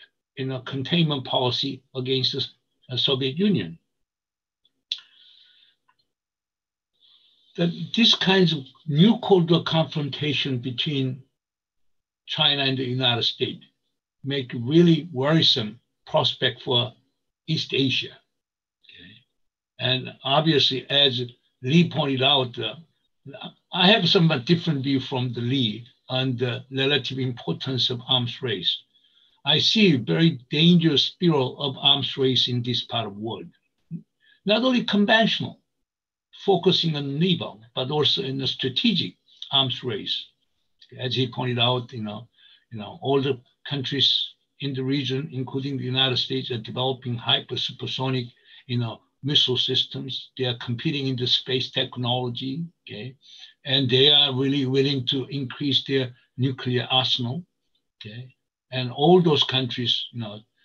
containment policy against the Soviet Union. That this kinds of new Cold War confrontation between China and the United States make a really worrisome prospect for East Asia. Okay? And obviously, as Lee pointed out, I have somewhat different view from the Lee on the relative importance of arms race. I see a very dangerous spiral of arms race in this part of the world. Not only conventional, focusing on naval, but also in the strategic arms race. As he pointed out, all the countries in the region, including the United States, are developing hyper supersonic, missile systems. They are competing in the space technology, okay? And they are really willing to increase their nuclear arsenal, okay? And all those countries,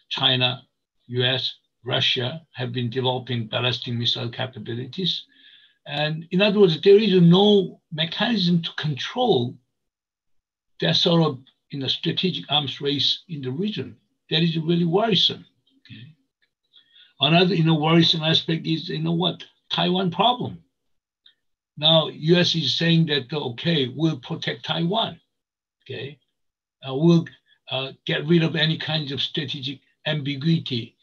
China, US, Russia, have been developing ballistic missile capabilities. And in other words, there is no mechanism to control that sort of strategic arms race in the region. That is really worrisome. Okay? Another worrisome aspect is Taiwan problem. Now, US is saying that okay, we'll protect Taiwan. Okay, we'll get rid of any kinds of strategic ambiguity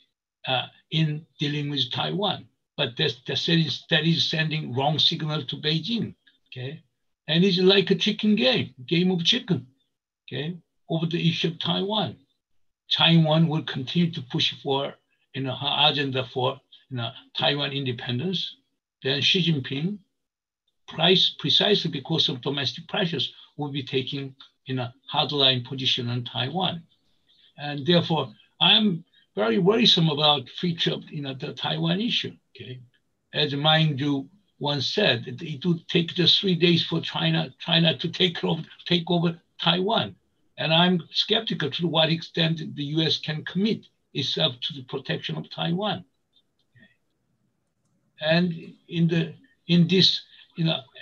in dealing with Taiwan. But that is sending wrong signal to Beijing, okay? And it's like a chicken game of chicken, okay? Over the issue of Taiwan. Taiwan will continue to push for her agenda for Taiwan independence. Then Xi Jinping, precisely because of domestic pressures, will be taking a hardline position on Taiwan. And therefore, I'm very worrisome about future of the Taiwan issue. Okay, as Mind You once said, it would take just 3 days for China to take over Taiwan, and I'm skeptical to what extent the U.S. can commit itself to the protection of Taiwan. Okay. And in this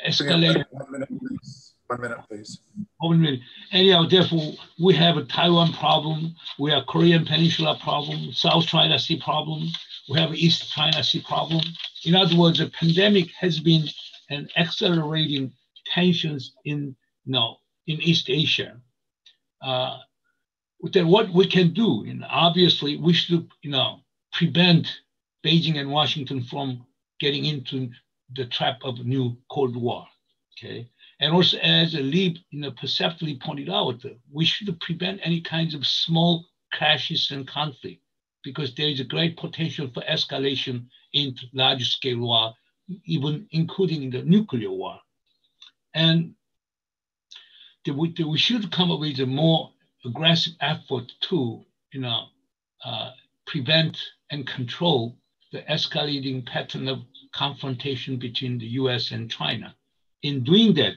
escalating. 1 minute, please. 1 minute, please. 1 minute. Anyhow, therefore, we have a Taiwan problem, we have Korean Peninsula problem, South China Sea problem, we have East China Sea problem. In other words, the pandemic has been an accelerating tensions in East Asia. Then what we can do, obviously, we should prevent Beijing and Washington from getting into the trap of a new Cold War. Okay. And also, as Lee perceptively pointed out, we should prevent any kinds of small crashes and conflict, because there is a great potential for escalation into large-scale war, even including the nuclear war. And we should come up with a more aggressive effort to prevent and control the escalating pattern of confrontation between the US and China. In doing that,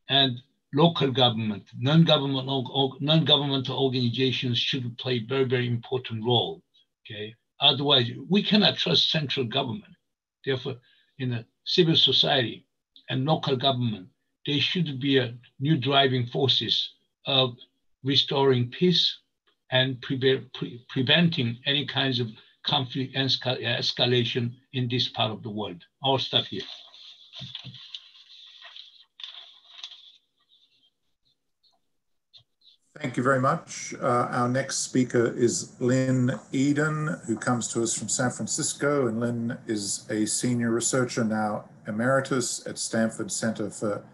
and local government, non-governmental organizations should play a very, very important role. Okay. Otherwise, we cannot trust central government. Therefore, in the civil society and local government, they should be a new driving forces of restoring peace and preventing any kinds of conflict and escalation in this part of the world. I'll stop here. Thank you very much. Our next speaker is Lynn Eden, who comes to us from San Francisco. And Lynn is a senior researcher, now emeritus at Stanford Center for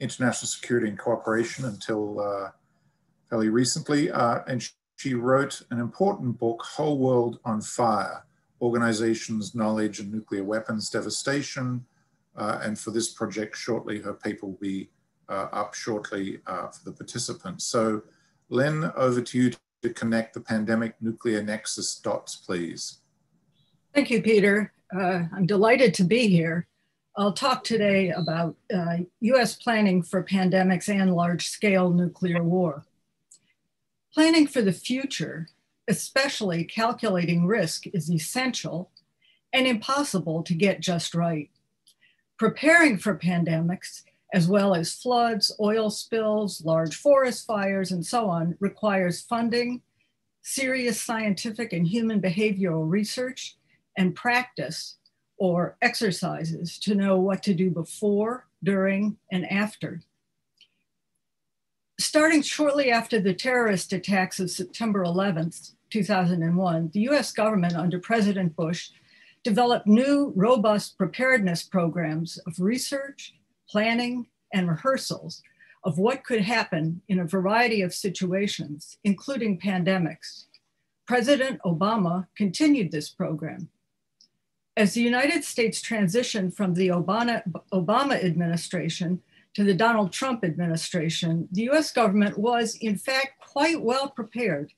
International Security and Cooperation until fairly recently. And she wrote an important book, Whole World on Fire, Organizations, Knowledge, and Nuclear Weapons Devastation. And for this project shortly, her paper will be up shortly for the participants. So Lynn, over to you to connect the pandemic nuclear nexus dots, please. Thank you, Peter. I'm delighted to be here. I'll talk today about US planning for pandemics and large-scale nuclear war. Planning for the future, especially calculating risk, is essential and impossible to get just right. Preparing for pandemics, as well as floods, oil spills, large forest fires, and so on, requires funding, serious scientific and human behavioral research, and practice or exercises to know what to do before, during, and after. Starting shortly after the terrorist attacks of September 11th, 2001, the US government under President Bush developed new, robust preparedness programs of research, planning, and rehearsals of what could happen in a variety of situations, including pandemics. President Obama continued this program. As the United States transitioned from the Obama administration to the Donald Trump administration, the US government was in fact quite well prepared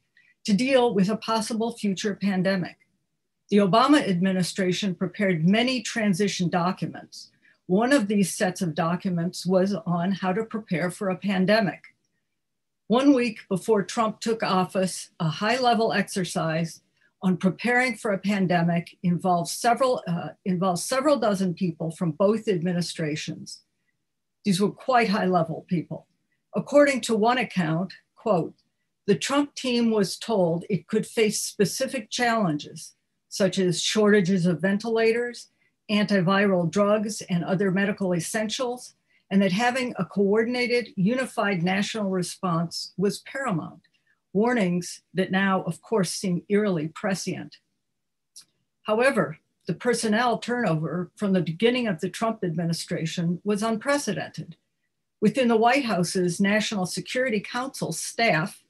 to deal with a possible future pandemic. The Obama administration prepared many transition documents. One of these sets of documents was on how to prepare for a pandemic. 1 week before Trump took office, a high-level exercise on preparing for a pandemic involved several dozen people from both administrations. These were quite high-level people. According to one account, quote, the Trump team was told it could face specific challenges, such as shortages of ventilators, antiviral drugs, and other medical essentials, and that having a coordinated, unified national response was paramount. Warnings that now, of course, seem eerily prescient. However, the personnel turnover from the beginning of the Trump administration was unprecedented. Within the White House's National Security Council staff,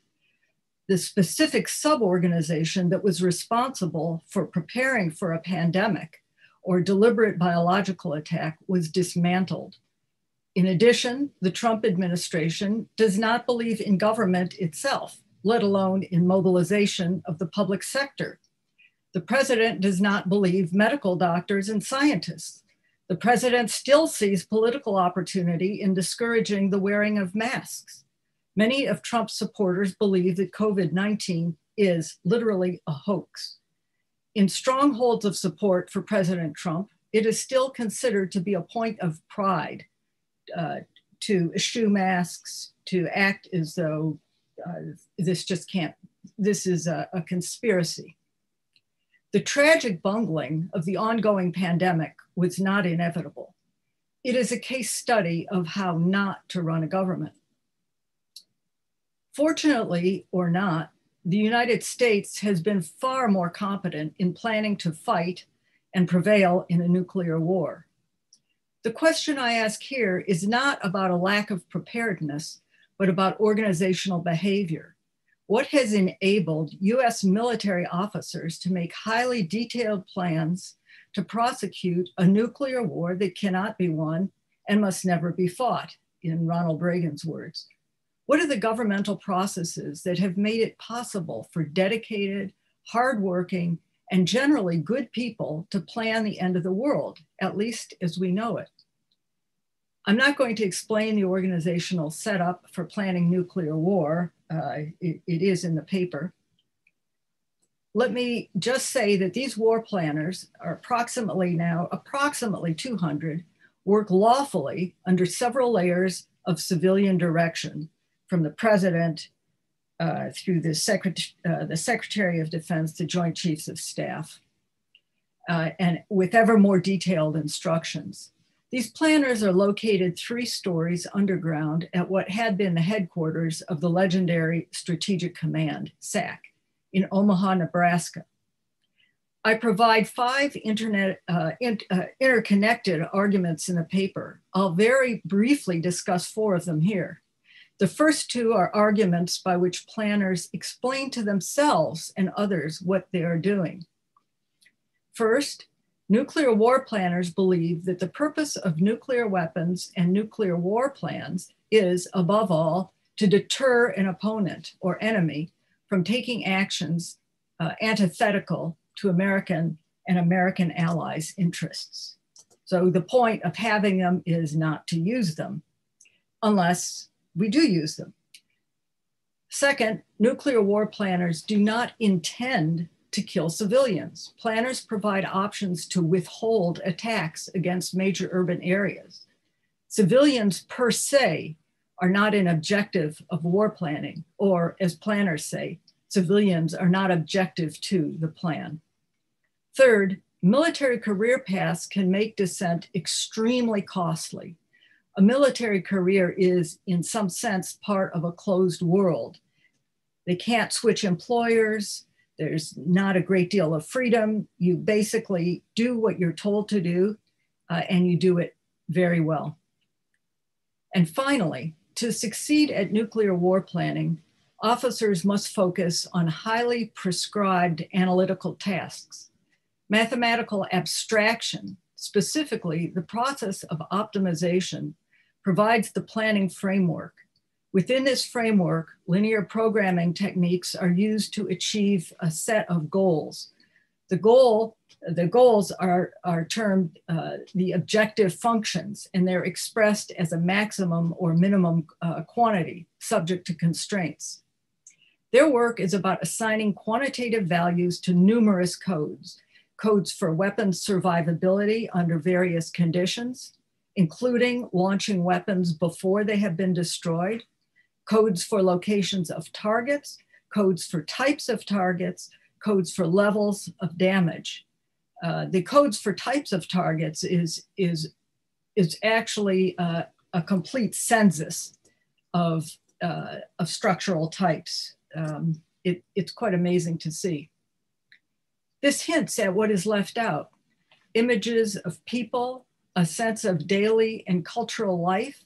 the specific sub-organization that was responsible for preparing for a pandemic or deliberate biological attack was dismantled. In addition, the Trump administration does not believe in government itself, let alone in mobilization of the public sector. The president does not believe medical doctors and scientists. The president still sees political opportunity in discouraging the wearing of masks. Many of Trump's supporters believe that COVID-19 is literally a hoax. In strongholds of support for President Trump, it is still considered to be a point of pride to eschew masks, to act as though this is a conspiracy. The tragic bungling of the ongoing pandemic was not inevitable. It is a case study of how not to run a government. Fortunately or not, the United States has been far more competent in planning to fight and prevail in a nuclear war. The question I ask here is not about a lack of preparedness, but about organizational behavior. What has enabled US military officers to make highly detailed plans to prosecute a nuclear war that cannot be won and must never be fought, in Ronald Reagan's words? What are the governmental processes that have made it possible for dedicated, hardworking, and generally good people to plan the end of the world, at least as we know it? I'm not going to explain the organizational setup for planning nuclear war. It is in the paper. let me just say that these war planners are approximately 200, work lawfully under several layers of civilian direction, from the president through the Secretary of Defense, the Joint Chiefs of Staff, and with ever more detailed instructions. These planners are located 3 stories underground at what had been the headquarters of the legendary Strategic Command, SAC, in Omaha, Nebraska. I provide 5 interconnected arguments in the paper. I'll very briefly discuss 4 of them here. The first 2 are arguments by which planners explain to themselves and others what they are doing. First, nuclear war planners believe that the purpose of nuclear weapons and nuclear war plans is, above all, to deter an opponent or enemy from taking actions antithetical to American and American allies' interests. So the point of having them is not to use them, unless we do use them. Second, nuclear war planners do not intend to kill civilians. Planners provide options to withhold attacks against major urban areas. Civilians per se are not an objective of war planning, or as planners say, civilians are not objective to the plan. Third, military career paths can make dissent extremely costly. A military career is, in some sense, part of a closed world. They can't switch employers. There's not a great deal of freedom. You basically do what you're told to do, and you do it very well. And finally, to succeed at nuclear war planning, officers must focus on highly prescribed analytical tasks. Mathematical abstraction, specifically the process of optimization, provides the planning framework. Within this framework, linear programming techniques are used to achieve a set of goals. The goals are termed the objective functions, and they're expressed as a maximum or minimum quantity subject to constraints. Their work is about assigning quantitative values to numerous codes. Codes for weapons survivability under various conditions, including launching weapons before they have been destroyed, codes for locations of targets, codes for types of targets, codes for levels of damage. The codes for types of targets is actually a complete census of structural types. It's quite amazing to see. This hints at what is left out: images of people, a sense of daily and cultural life,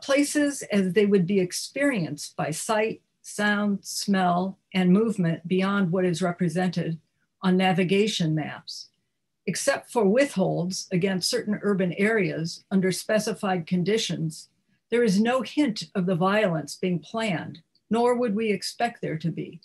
places as they would be experienced by sight, sound, smell, and movement beyond what is represented on navigation maps. Except for withholds against certain urban areas under specified conditions, there is no hint of the violence being planned, nor would we expect there to be.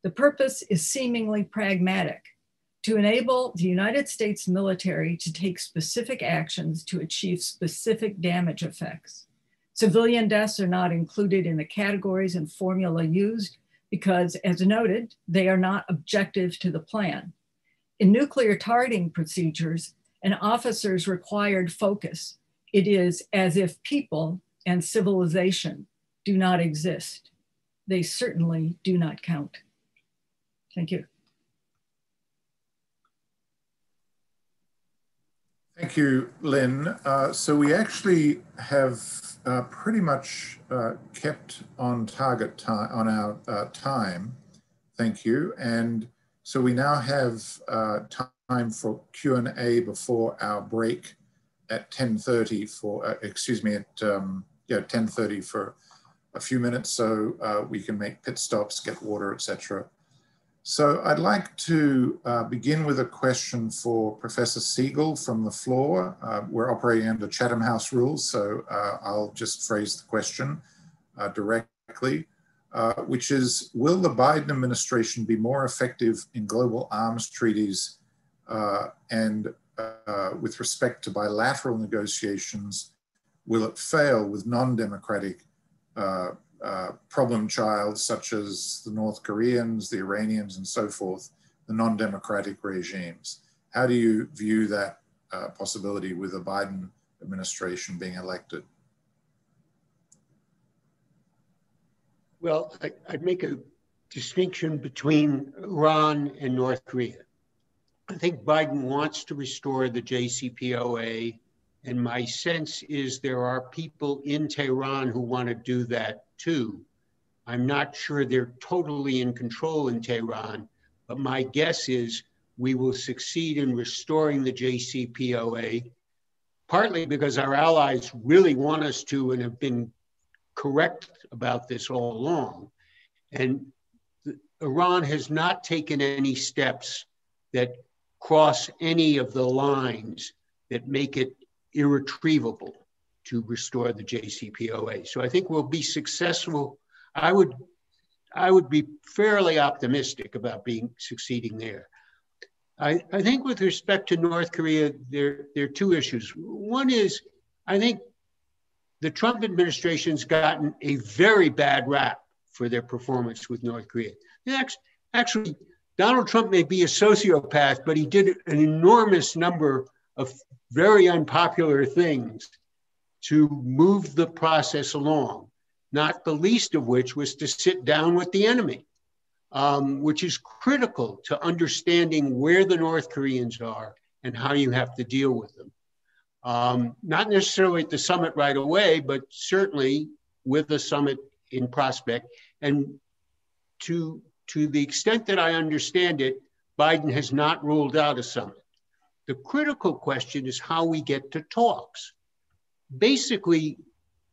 The purpose is seemingly pragmatic: to enable the United States military to take specific actions to achieve specific damage effects. Civilian deaths are not included in the categories and formula used because, as noted, they are not objective to the plan. In nuclear targeting procedures, an officer's required focus, it is as if people and civilization do not exist. They certainly do not count. Thank you. Thank you, Lynn. So we actually have pretty much kept on target time on our time. Thank you. And so we now have time for Q&A before our break at 10:30 for, excuse me, at 10:30 for a few minutes, so we can make pit stops, get water, etc. So I'd like to begin with a question for Professor Siegel from the floor. We're operating under Chatham House rules, so I'll just phrase the question directly, which is, will the Biden administration be more effective in global arms treaties and with respect to bilateral negotiations? Will it fail with non-democratic problem child, such as the North Koreans, the Iranians, and so forth, the non-democratic regimes. How do you view that possibility with the Biden administration being elected? Well, I'd make a distinction between Iran and North Korea. I think Biden wants to restore the JCPOA, and my sense is there are people in Tehran who want to do that too. I'm not sure they're totally in control in Tehran, but my guess is we will succeed in restoring the JCPOA, partly because our allies really want us to and have been correct about this all along. And Iran has not taken any steps that cross any of the lines that make it irretrievable to restore the JCPOA. So I think we'll be successful. I would be fairly optimistic about succeeding there. I think with respect to North Korea, there are two issues. One is, I think the Trump administration's gotten a very bad rap for their performance with North Korea. Actually, Donald Trump may be a sociopath, but he did an enormous number of very unpopular things to move the process along, not the least of which was to sit down with the enemy, which is critical to understanding where the North Koreans are and how you have to deal with them. Not necessarily at the summit right away, but certainly with the summit in prospect. And to the extent that I understand it, Biden has not ruled out a summit. The critical question is how we get to talks. Basically,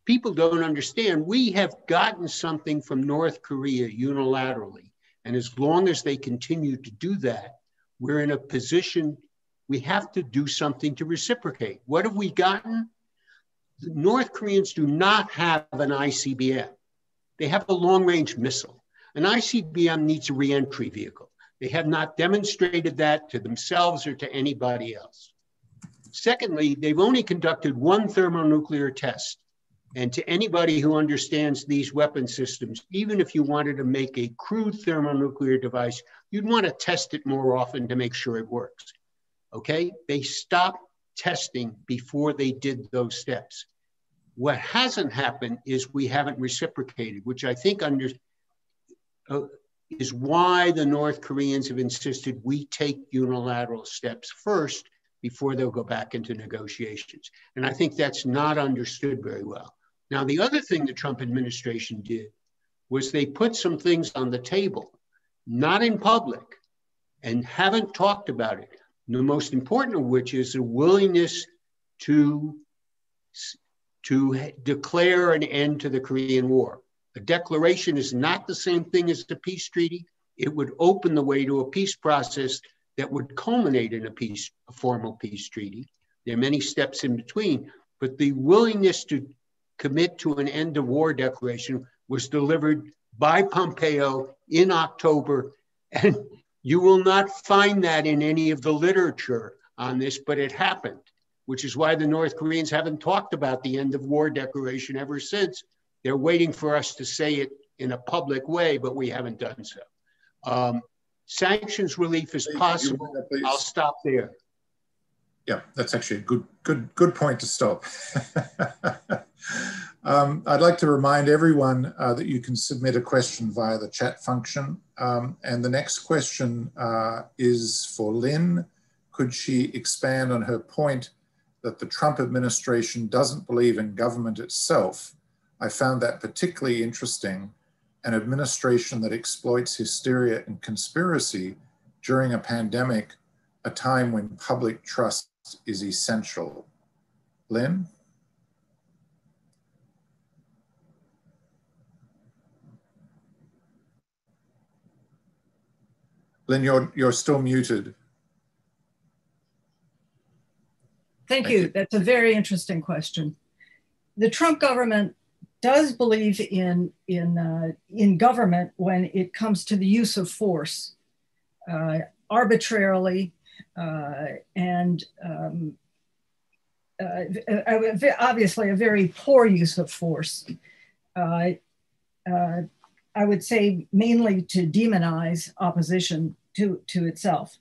people don't understand. We have gotten something from North Korea unilaterally. And as long as they continue to do that, we're in a position we have to do something to reciprocate. What have we gotten? The North Koreans do not have an ICBM. They have a long-range missile. An ICBM needs a re-entry vehicle. They have not demonstrated that to themselves or to anybody else. Secondly, they've only conducted one thermonuclear test. And to anybody who understands these weapon systems, even if you wanted to make a crude thermonuclear device, you'd want to test it more often to make sure it works. Okay? They stopped testing before they did those steps. What hasn't happened is we haven't reciprocated, which I think is why the North Koreans have insisted we take unilateral steps first before they'll go back into negotiations. And I think that's not understood very well. Now, the other thing the Trump administration did was they put some things on the table, not in public, and haven't talked about it. The most important of which is a willingness to declare an end to the Korean War. A declaration is not the same thing as the peace treaty. It would open the way to a peace process that would culminate in a formal peace treaty. There are many steps in between, but the willingness to commit to an end of war declaration was delivered by Pompeo in October. And you will not find that in any of the literature on this, but it happened, which is why the North Koreans haven't talked about the end of war declaration ever since. They're waiting for us to say it in a public way, but we haven't done so. Sanctions relief is possible. I'll stop there. Yeah, that's actually a good point to stop. I'd like to remind everyone that you can submit a question via the chat function. And the next question is for Lynn. Could she expand on her point that the Trump administration doesn't believe in government itself? I found that particularly interesting. An administration that exploits hysteria and conspiracy during a pandemic, a time when public trust is essential. Lynn? Lynn, you're still muted. Thank you. That's a very interesting question. The Trump government does believe in government when it comes to the use of force, arbitrarily, and obviously a very poor use of force. I would say mainly to demonize opposition to itself.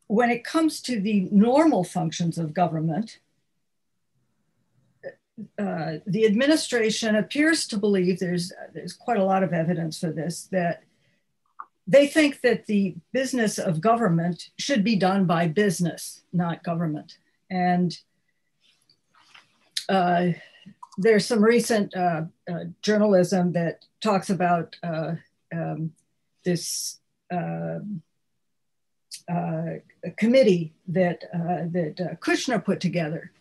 When it comes to the normal functions of government, the administration appears to believe, there's quite a lot of evidence for this, that they think that the business of government should be done by business, not government. And there's some recent journalism that talks about this committee that Kushner put together.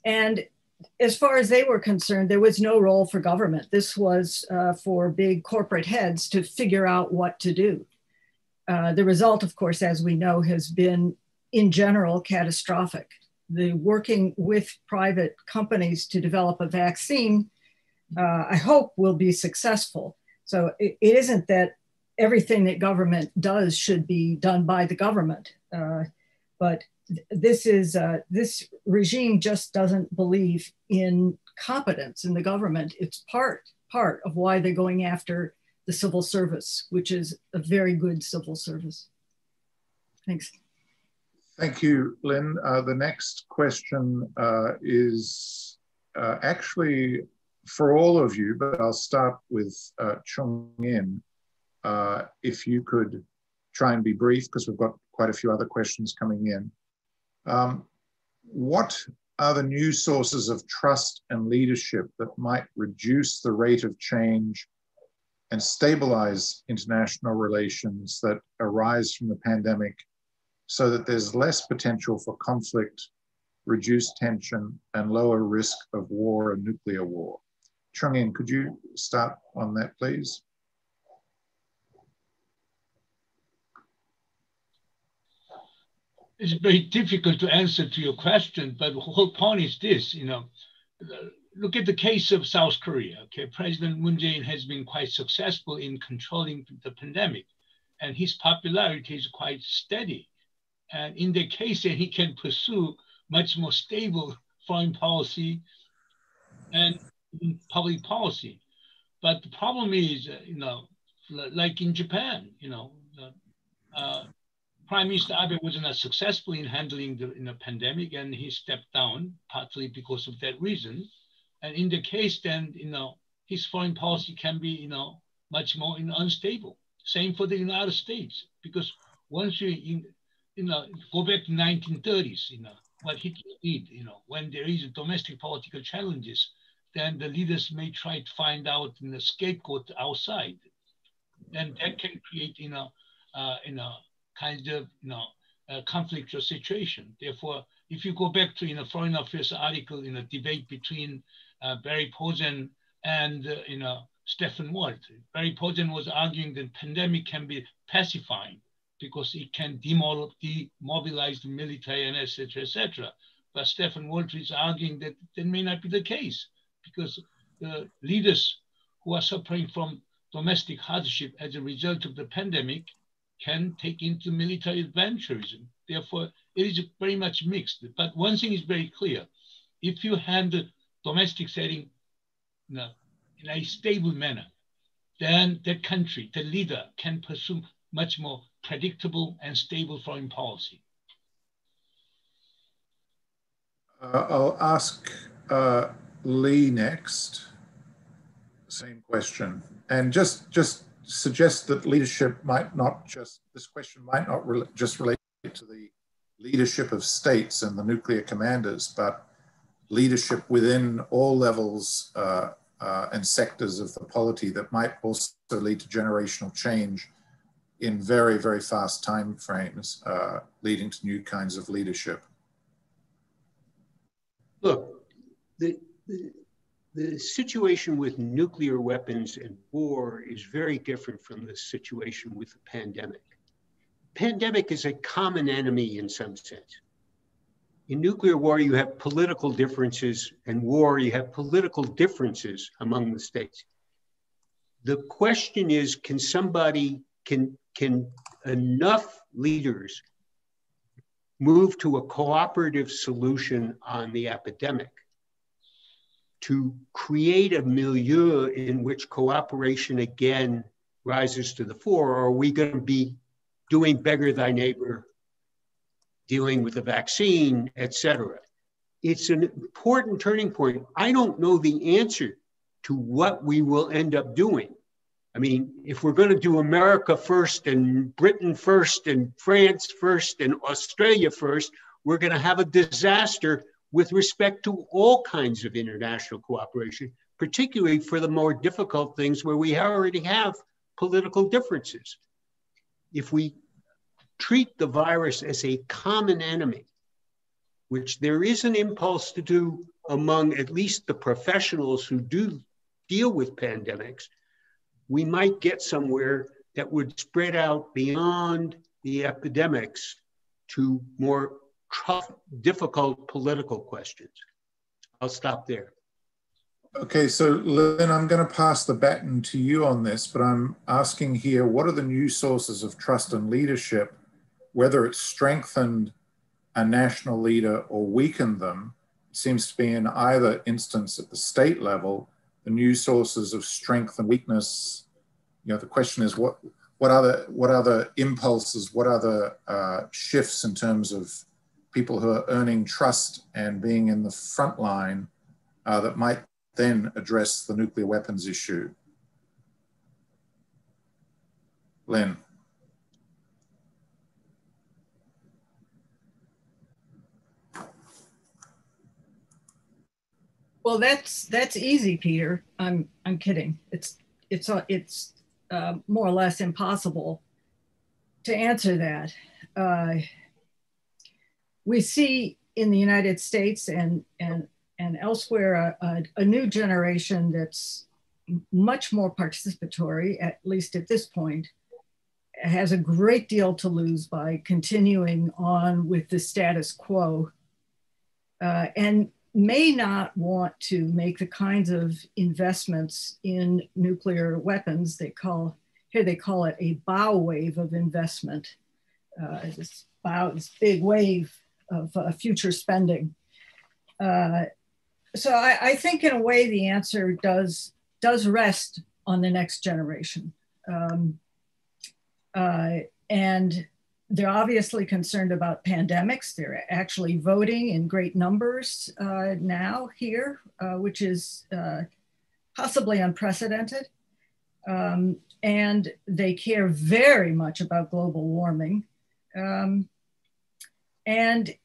And as far as they were concerned, there was no role for government. This was for big corporate heads to figure out what to do. The result, of course, as we know, has been in general catastrophic. The working with private companies to develop a vaccine, I hope, will be successful. So it isn't that everything that government does should be done by the government, but this regime just doesn't believe in competence in the government. It's part of why they're going after the civil service, which is a very good civil service. Thanks. Thank you, Lynn. The next question is actually for all of you, but I'll start with Chung-In. If you could try and be brief, because we've got quite a few other questions coming in. What are the new sources of trust and leadership that might reduce the rate of change and stabilize international relations that arise from the pandemic so that there's less potential for conflict, reduced tension, and lower risk of war and nuclear war? Chung-In, could you start on that, please? It's very difficult to answer to your question, but the whole point is this, look at the case of South Korea. Okay, President Moon Jae-in has been quite successful in controlling the pandemic, and his popularity is quite steady. And in the case that he can pursue much more stable foreign policy and public policy. But the problem is, like in Japan, Prime Minister Abe was not successful in handling the pandemic, and he stepped down partly because of that reason. And in the case, then, his foreign policy can be, much more unstable. Same for the United States, because once you, go back to 1930s, what Hitler did, when there is domestic political challenges, then the leaders may try to find out a scapegoat outside, and that can create, kind of, conflictual situation. Therefore, if you go back to, Foreign Affairs article in a debate between Barry Posen and, Stephen Walt, Barry Posen was arguing that pandemic can be pacifying because it can demobilize the military and et cetera. But Stephen Walt is arguing that that may not be the case because the leaders who are suffering from domestic hardship as a result of the pandemic can take into military adventurism. Therefore, it is very much mixed. But one thing is very clear. If you handle domestic setting in a stable manner, then the country, the leader, can pursue much more predictable and stable foreign policy. I'll ask Lee next. Same question. And just suggest that leadership might not just, this question might not just relate to the leadership of states and the nuclear commanders, but leadership within all levels and sectors of the polity that might also lead to generational change in very, very fast time frames, leading to new kinds of leadership. Look, the situation with nuclear weapons and war is very different from the situation with the pandemic. Pandemic is a common enemy in some sense. In nuclear war, you have political differences, and war, you have political differences among the states. The question is, can enough leaders move to a cooperative solution on the epidemic to create a milieu in which cooperation again rises to the fore, or are we going to be doing beggar thy neighbor, dealing with the vaccine, et cetera? It's an important turning point. I don't know the answer to what we will end up doing. I mean, if we're going to do America first and Britain first and France first and Australia first, we're going to have a disaster with respect to all kinds of international cooperation, particularly for the more difficult things where we already have political differences. If we treat the virus as a common enemy, which there is an impulse to do among at least the professionals who do deal with pandemics, we might get somewhere that would spread out beyond the epidemics to more tough, difficult political questions. I'll stop there. Okay, so Lynn, I'm going to pass the baton to you on this, but I'm asking here, what are the new sources of trust and leadership, whether it's strengthened a national leader or weakened them? It seems to be in either instance at the state level, the new sources of strength and weakness. You know, the question is what other impulses, what other shifts in terms of people who are earning trust and being in the front line that might then address the nuclear weapons issue? Lynn. Well, that's easy, Peter. I'm kidding. It's more or less impossible to answer that. We see in the United States and elsewhere a new generation that's much more participatory, at least at this point, has a great deal to lose by continuing on with the status quo, and may not want to make the kinds of investments in nuclear weapons they call it a bow wave of investment, this big wave of future spending. So I think in a way the answer does rest on the next generation. And they're obviously concerned about pandemics. They're actually voting in great numbers now here, which is possibly unprecedented. And they care very much about global warming. And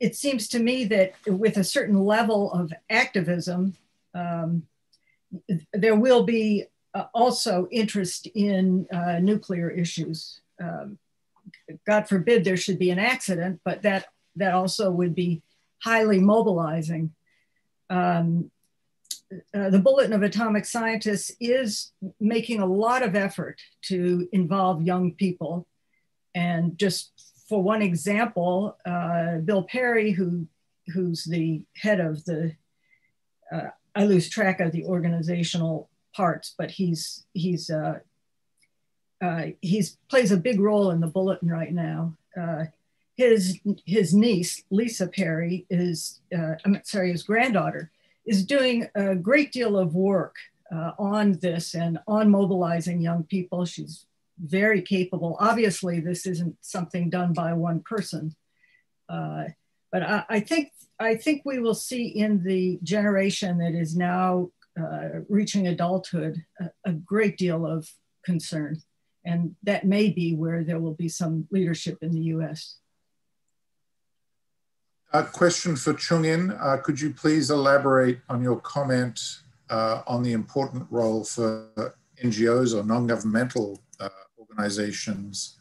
it seems to me that with a certain level of activism, there will be also interest in nuclear issues. God forbid there should be an accident, but that also would be highly mobilizing. The Bulletin of Atomic Scientists is making a lot of effort to involve young people. And just for one example, Bill Perry, who's the head of the, I lose track of the organizational parts, but he plays a big role in the Bulletin right now. His niece, Lisa Perry, his granddaughter, is doing a great deal of work on this and on mobilizing young people. She's very capable. Obviously, this isn't something done by one person, but I think we will see in the generation that is now reaching adulthood a great deal of concern. And that may be where there will be some leadership in the US. A question for Chung-In. Could you please elaborate on your comment on the important role for NGOs or non-governmental organizations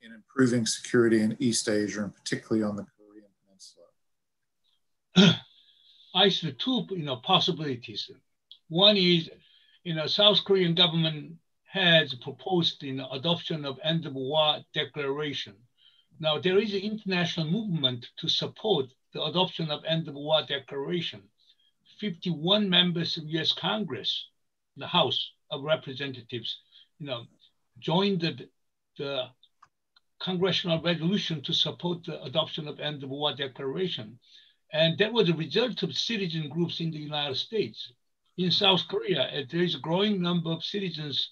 in improving security in East Asia and particularly on the Korean Peninsula? I see two possibilities. One is, South Korean government has proposed adoption of end of war declaration. Now there is an international movement to support the adoption of end of war declaration. 51 members of US Congress, the House of Representatives, joined the congressional resolution to support the adoption of end of war declaration. And that was a result of citizen groups in the United States. In South Korea, there is a growing number of citizens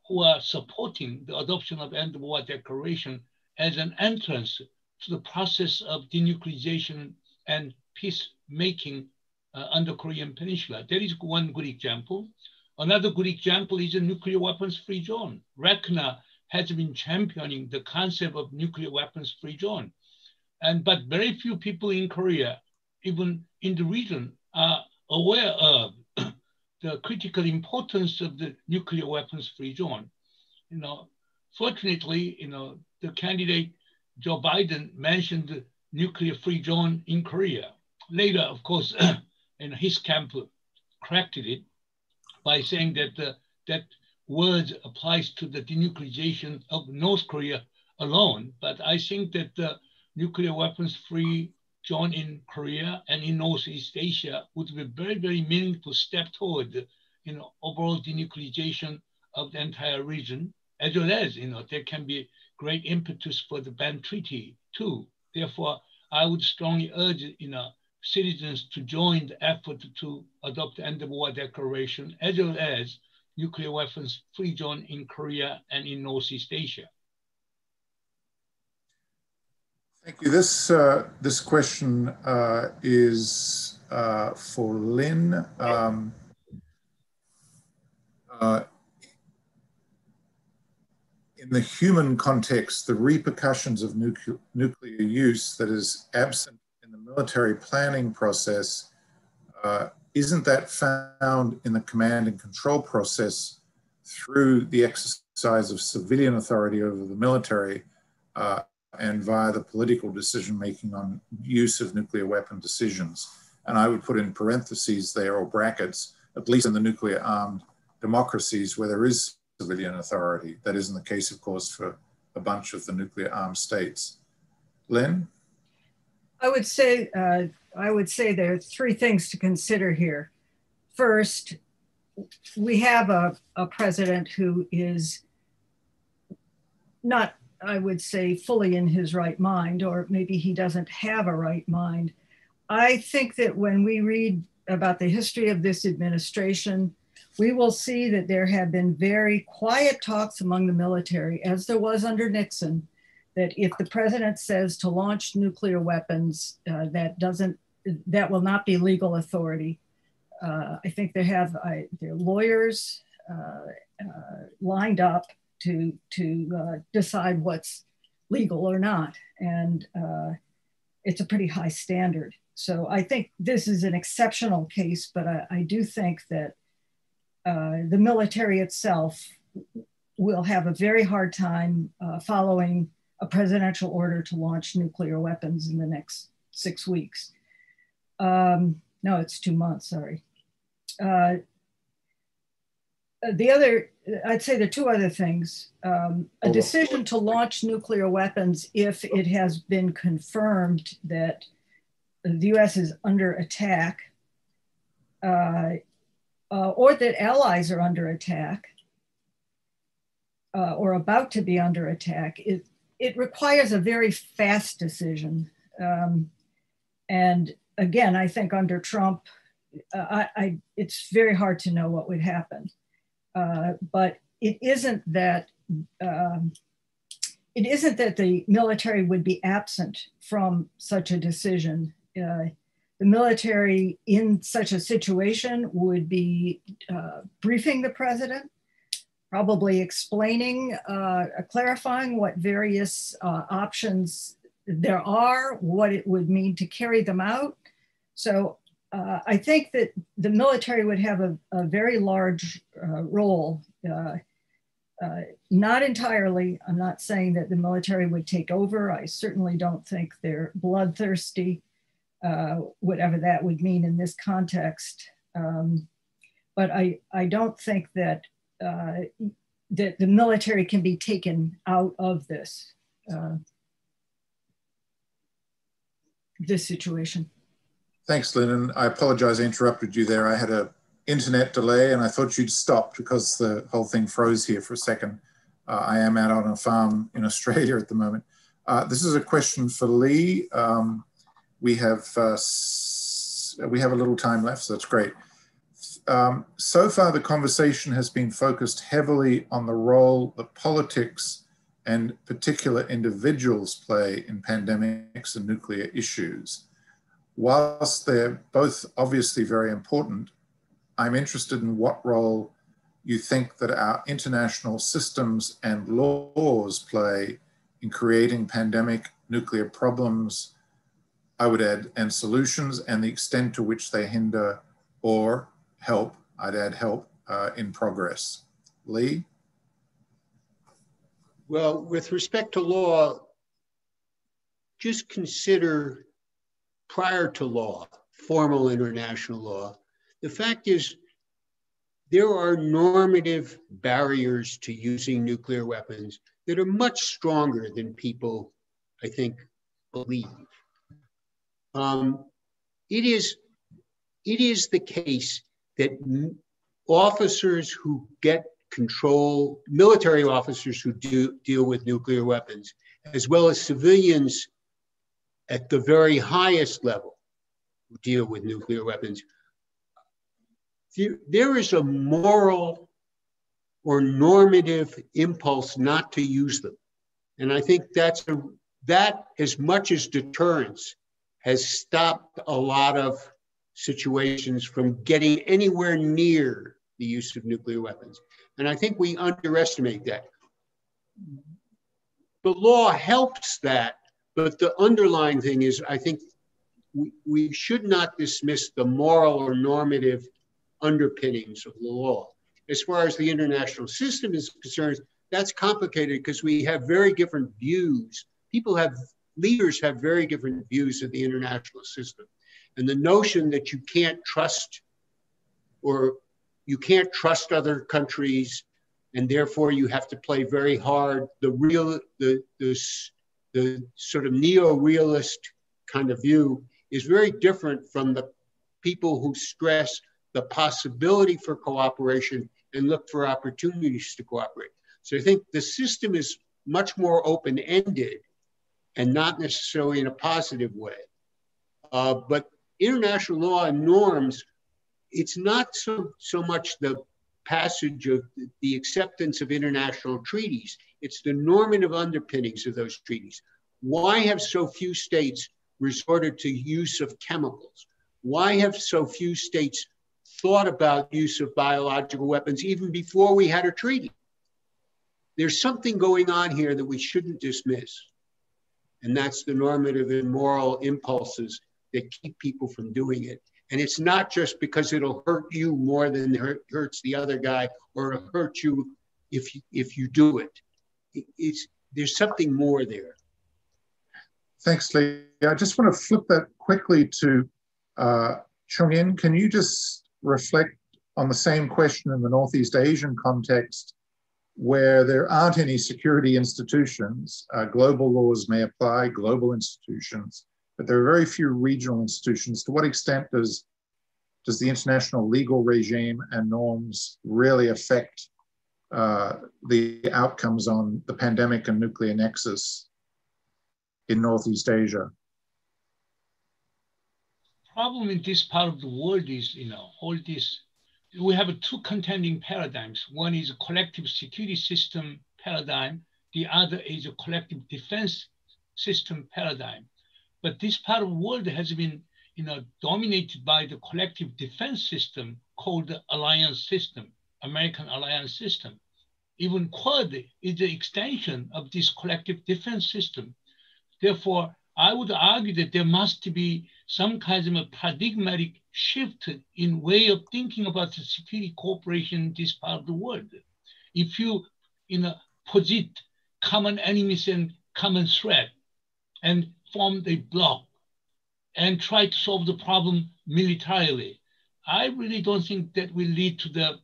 who are supporting the adoption of end-of-war declaration as an entrance to the process of denuclearization and peacemaking on the Korean Peninsula. That is one good example. Another good example is a nuclear weapons-free zone. RECNA has been championing the concept of nuclear weapons-free zone. But very few people in Korea, even in the region, are aware of the critical importance of the nuclear weapons-free zone. Fortunately, the candidate Joe Biden mentioned the nuclear-free zone in Korea. Later, of course, his camp corrected it by saying that that word applies to the denuclearization of North Korea alone. But I think that the nuclear weapons-free zone in Korea and in Northeast Asia would be a very, very meaningful step toward overall denuclearization of the entire region, as well as there can be great impetus for the ban treaty too. Therefore, I would strongly urge citizens to join the effort to adopt the end-of-war declaration, as well as nuclear weapons-free zone in Korea and in Northeast Asia. Thank you. This question is for Lynn. In the human context, the repercussions of nuclear use that is absent in the military planning process, isn't that found in the command and control process through the exercise of civilian authority over the military and via the political decision-making on use of nuclear weapon decisions? And I would put in parentheses there, or brackets, at least in the nuclear-armed democracies where there is civilian authority. That isn't the case, of course, for a bunch of the nuclear-armed states. Lynn? I would say there are three things to consider here. First, we have a president who is not, I would say, fully in his right mind, or maybe he doesn't have a right mind. I think that when we read about the history of this administration, we will see that there have been very quiet talks among the military, as there was under Nixon, that if the president says to launch nuclear weapons, that will not be legal authority. I think they have their lawyers lined up to decide what's legal or not. And it's a pretty high standard. So I think this is an exceptional case, but I do think that the military itself will have a very hard time following a presidential order to launch nuclear weapons in the next 6 weeks. No, it's 2 months, sorry. I'd say there are two other things. A decision to launch nuclear weapons if it has been confirmed that the US is under attack, or that allies are under attack, or about to be under attack, it requires a very fast decision. And again, I think under Trump, it's very hard to know what would happen. But it isn't that the military would be absent from such a decision. The military in such a situation would be briefing the president, probably explaining, clarifying what various options there are, what it would mean to carry them out. So I think that the military would have a very large role. Not entirely, I'm not saying that the military would take over. I certainly don't think they're bloodthirsty, whatever that would mean in this context. But I don't think that that the military can be taken out of this situation. Thanks, Lynn. And I apologize I interrupted you there. I had an internet delay and I thought you'd stopped because the whole thing froze here for a second. I am out on a farm in Australia at the moment. This is a question for Lee. we have a little time left, so that's great. So far, the conversation has been focused heavily on the role that politics and particular individuals play in pandemics and nuclear issues. Whilst they're both obviously very important, I'm interested in what role you think that our international systems and laws play in creating pandemic nuclear problems, I would add, and solutions, and the extent to which they hinder or help, I'd add help, in progress. Lee? Well, with respect to law, just consider prior to law, formal international law, the fact is there are normative barriers to using nuclear weapons that are much stronger than people, I think, believe. It is the case that officers who get control, military officers who deal with nuclear weapons, as well as civilians at the very highest level who deal with nuclear weapons, there is a moral or normative impulse not to use them. And I think that as much as deterrence has stopped a lot of situations from getting anywhere near the use of nuclear weapons. And I think we underestimate that. The law helps that, but the underlying thing is, I think we should not dismiss the moral or normative underpinnings of the law. As far as the international system is concerned, that's complicated because we have very different views. Leaders have very different views of the international system. And the notion that you can't trust other countries, and therefore you have to play very hard, the sort of neo-realist kind of view is very different from the people who stress the possibility for cooperation and look for opportunities to cooperate. So I think the system is much more open-ended and not necessarily in a positive way. But international law and norms, it's not so much the passage of the acceptance of international treaties, it's the normative underpinnings of those treaties. Why have so few states resorted to use of chemicals? Why have so few states thought about use of biological weapons even before we had a treaty? There's something going on here that we shouldn't dismiss. And that's the normative and moral impulses that keep people from doing it. And it's not just because it'll hurt you more than it hurts the other guy, or it'll hurt you if you do it. There's something more there. Thanks, Lee. I just want to flip that quickly to Chung-In. Can you just reflect on the same question in the Northeast Asian context, where there aren't any security institutions? Global laws may apply, global institutions, but there are very few regional institutions. To what extent does the international legal regime and norms really affect the outcomes on the pandemic and nuclear nexus in Northeast Asia? Problem in this part of the world is, all this, we have two contending paradigms. One is a collective security system paradigm. The other is a collective defense system paradigm. But this part of the world has been, dominated by the collective defense system called the alliance system, American alliance system. Even Quad is the extension of this collective defense system. Therefore, I would argue that there must be some kind of a paradigmatic shift in way of thinking about the security cooperation in this part of the world. If you posit common enemies and common threat and form a bloc and try to solve the problem militarily, I really don't think that will lead to the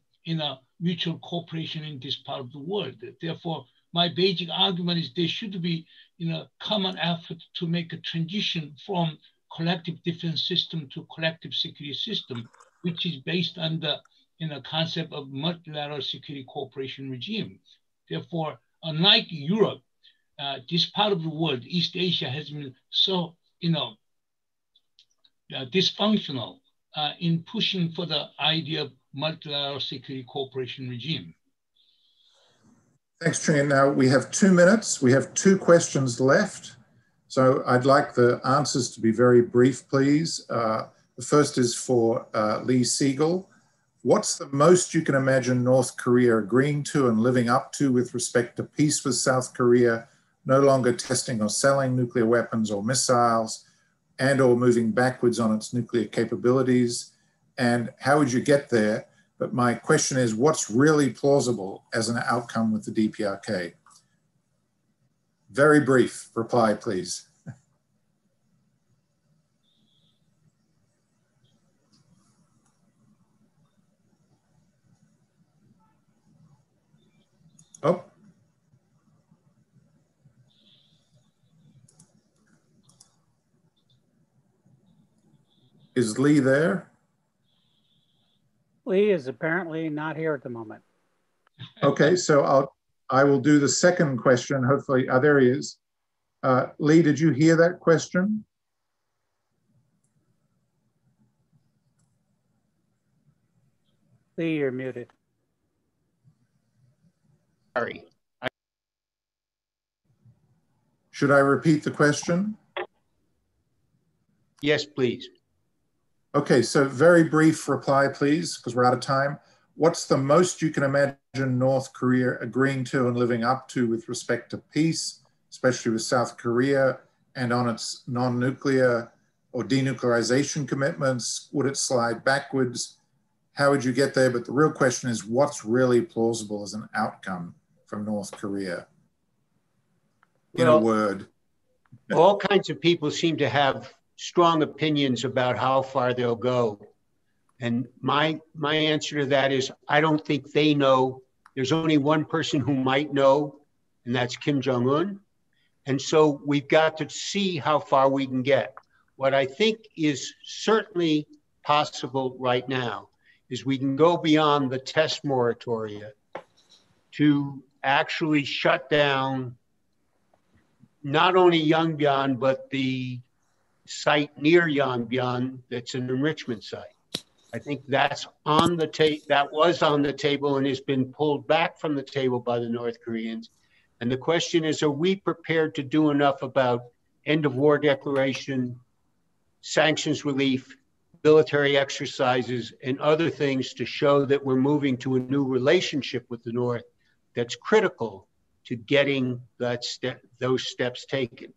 mutual cooperation in this part of the world. Therefore, my basic argument is there should be common effort to make a transition from collective defense system to collective security system, which is based on the concept of multilateral security cooperation regime. Therefore, unlike Europe, this part of the world, East Asia, has been so dysfunctional in pushing for the idea of multilateral security cooperation regime. Thanks, Trin. Now we have 2 minutes. We have 2 questions left. So I'd like the answers to be very brief, please. The first is for Lee Siegel. What's the most you can imagine North Korea agreeing to and living up to with respect to peace with South Korea, no longer testing or selling nuclear weapons or missiles, and or moving backwards on its nuclear capabilities? And how would you get there? But my question is, what's really plausible as an outcome with the DPRK? Very brief reply, please. Oh. Is Lee there? Lee is apparently not here at the moment. Okay, so I will do the second question. Hopefully, there he is. Lee, did you hear that question? Lee, you're muted. Sorry. Should I repeat the question? Yes, please. Okay, so very brief reply, please, because we're out of time. What's the most you can imagine North Korea agreeing to and living up to with respect to peace, especially with South Korea, and on its non-nuclear or denuclearization commitments? Would it slide backwards? How would you get there? But the real question is, what's really plausible as an outcome from North Korea? In a word. All kinds of people seem to have strong opinions about how far they'll go. And my answer to that is, I don't think they know. There's only one person who might know, and that's Kim Jong-un. And so we've got to see how far we can get. What I think is certainly possible right now is we can go beyond the test moratoria to actually shut down not only Yongbyon, but the site near Yongbyon that's an enrichment site. I think that's on the that was on the table and has been pulled back from the table by the North Koreans. And the question is, are we prepared to do enough about end of war declaration, sanctions relief, military exercises, and other things to show that we're moving to a new relationship with the North that's critical to getting those steps taken.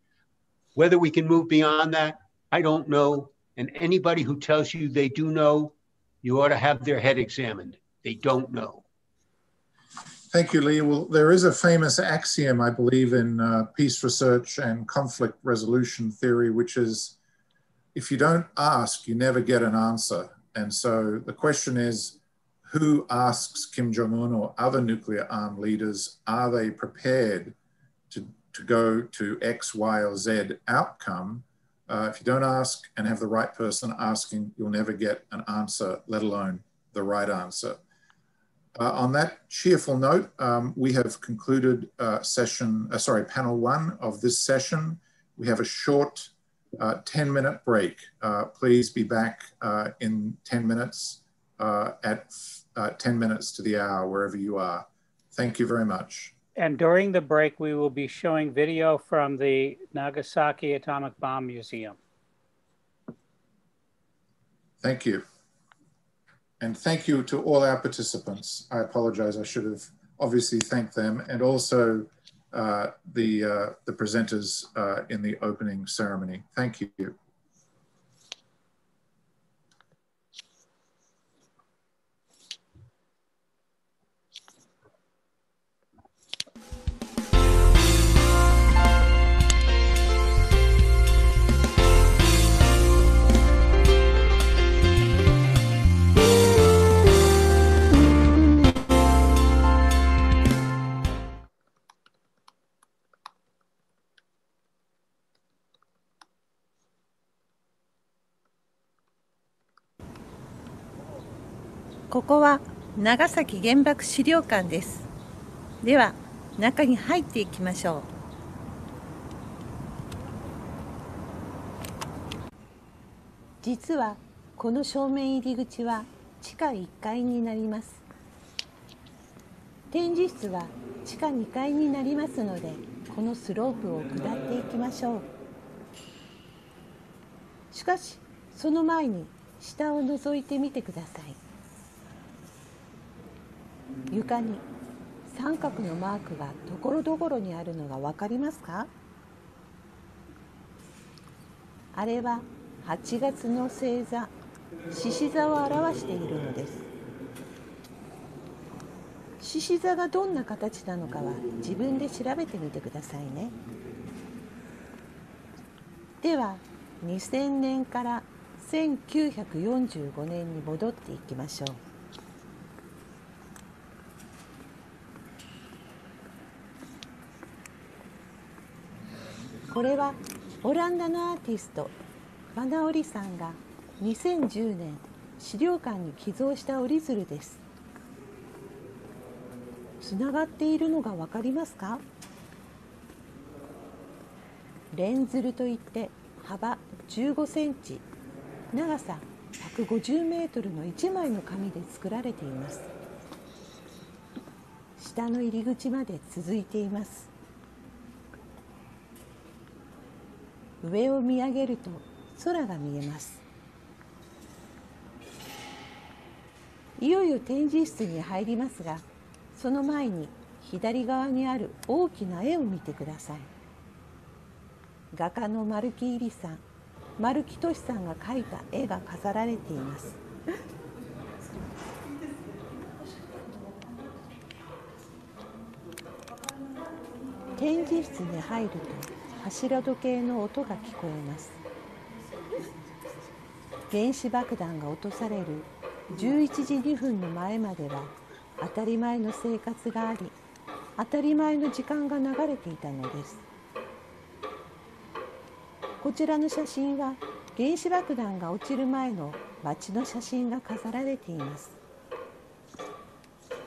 Whether we can move beyond that, I don't know. And anybody who tells you they do know, you ought to have their head examined. They don't know. Thank you, Lee. Well, there is a famous axiom, I believe, in peace research and conflict resolution theory, which is, if you don't ask, you never get an answer. And so the question is, who asks Kim Jong-un or other nuclear armed leaders, are they prepared to go to X, Y, or Z outcome? If you don't ask and have the right person asking, you'll never get an answer, let alone the right answer. On that cheerful note, we have concluded panel 1 of this session. We have a short 10-minute break. Please be back in 10 minutes at 10 minutes to the hour, wherever you are. Thank you very much. And during the break, we will be showing video from the Nagasaki Atomic Bomb Museum. Thank you. And thank you to all our participants. I apologize, I should have obviously thanked them, and also the presenters in the opening ceremony. Thank you.ここは長崎原爆資料館です。では中に入っていきましょう。実はこの正面入り口は地下1階になります。展示室は地下2階になりますので、このスロープを下っていきましょう。しかしその前に下を覗いてみてください。床に三角のマークがところどころにあるのが分かりますか？あれは8月の星座、獅子座を表しているのです。獅子座がどんな形なのかは自分で調べてみてくださいね。では2000年から1945年に戻っていきましょう。これはオランダのアーティストバナオリさんが2010年資料館に寄贈した折り鶴です。つながっているのが分かりますか？連鶴といって幅15センチ、長さ150メートルの1枚の紙で作られています。下の入り口まで続いています。上を見上げると空が見えます。いよいよ展示室に入りますが、その前に左側にある大きな絵を見てください。画家の丸木入さん、丸木俊さんが描いた絵が飾られています。展示室に入ると柱時計の音が聞こえます。原子爆弾が落とされる11時2分の前までは当たり前の生活があり、当たり前の時間が流れていたのです。こちらの写真は原子爆弾が落ちる前の街の写真が飾られています。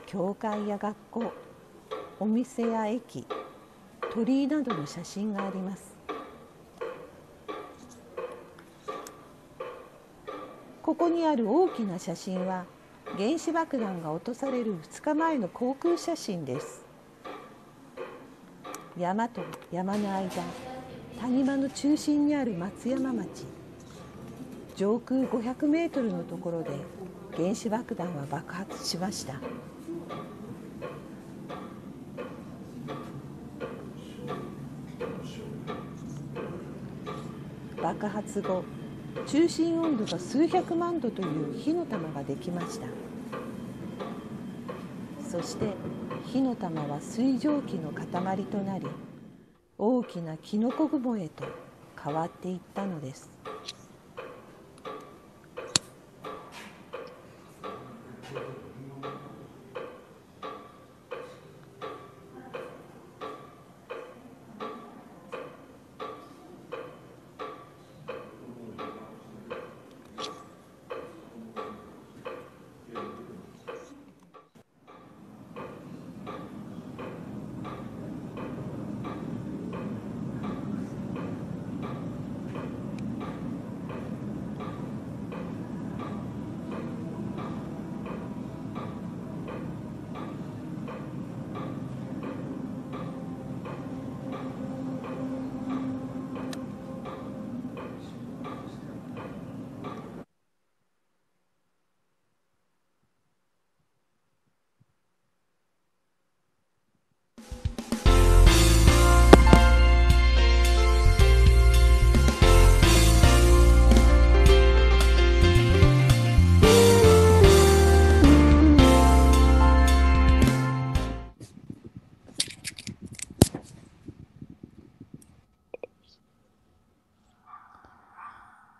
教会や学校、お店や駅、鳥居などの写真があります。ここにある大きな写真は原子爆弾が落とされる2日前の航空写真です。山と山の間、谷間の中心にある松山町、上空500メートルのところで原子爆弾は爆発しました。爆発後、中心温度が数百万度という火の玉ができました。そして火の玉は水蒸気の塊となり、大きなキノコ雲へと変わっていったのです。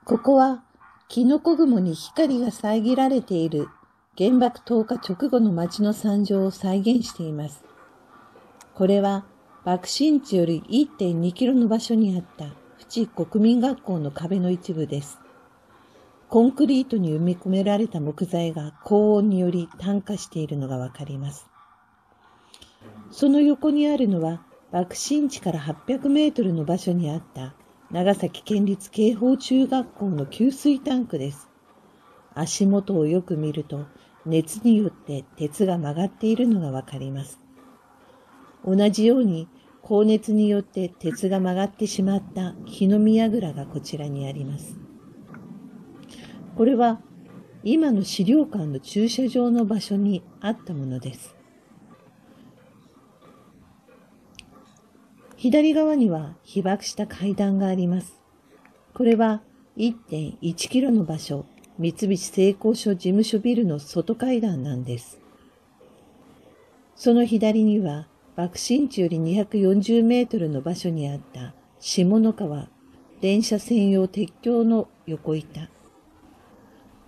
ここはキノコ雲に光が遮られている原爆投下直後の街の惨状を再現しています。これは爆心地より 1.2 キロの場所にあった淵国民学校の壁の一部です。コンクリートに埋め込められた木材が高温により炭化しているのがわかります。その横にあるのは爆心地から800メートルの場所にあった長崎県立警報中学校の給水タンクです。足元をよく見ると、熱によって鉄が曲がっているのがわかります。同じように、高熱によって鉄が曲がってしまった火の見櫓がこちらにあります。これは、今の資料館の駐車場の場所にあったものです。左側には被爆した階段があります。これは 1.1 キロの場所、三菱製鋼所事務所ビルの外階段なんです。その左には爆心地より240メートルの場所にあった下野川電車専用鉄橋の横板。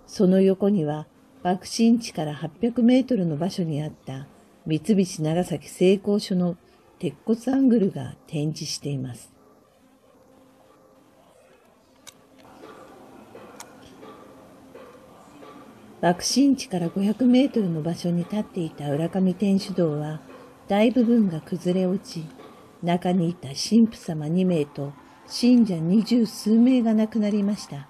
その横には爆心地から800メートルの場所にあった三菱長崎製鋼所の鉄骨アングルが展示しています。爆心地から500メートルの場所に立っていた浦上天主堂は大部分が崩れ落ち、中にいた神父様2名と信者20数名が亡くなりました。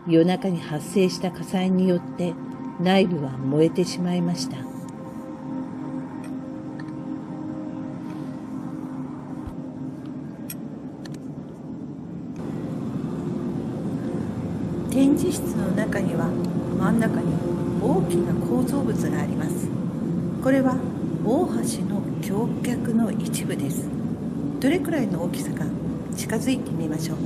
夜中に発生した火災によって内部は燃えてしまいました。展示室の中には真ん中に大きな構造物があります。これは大橋の橋脚の一部です。どれくらいの大きさか近づいてみましょう。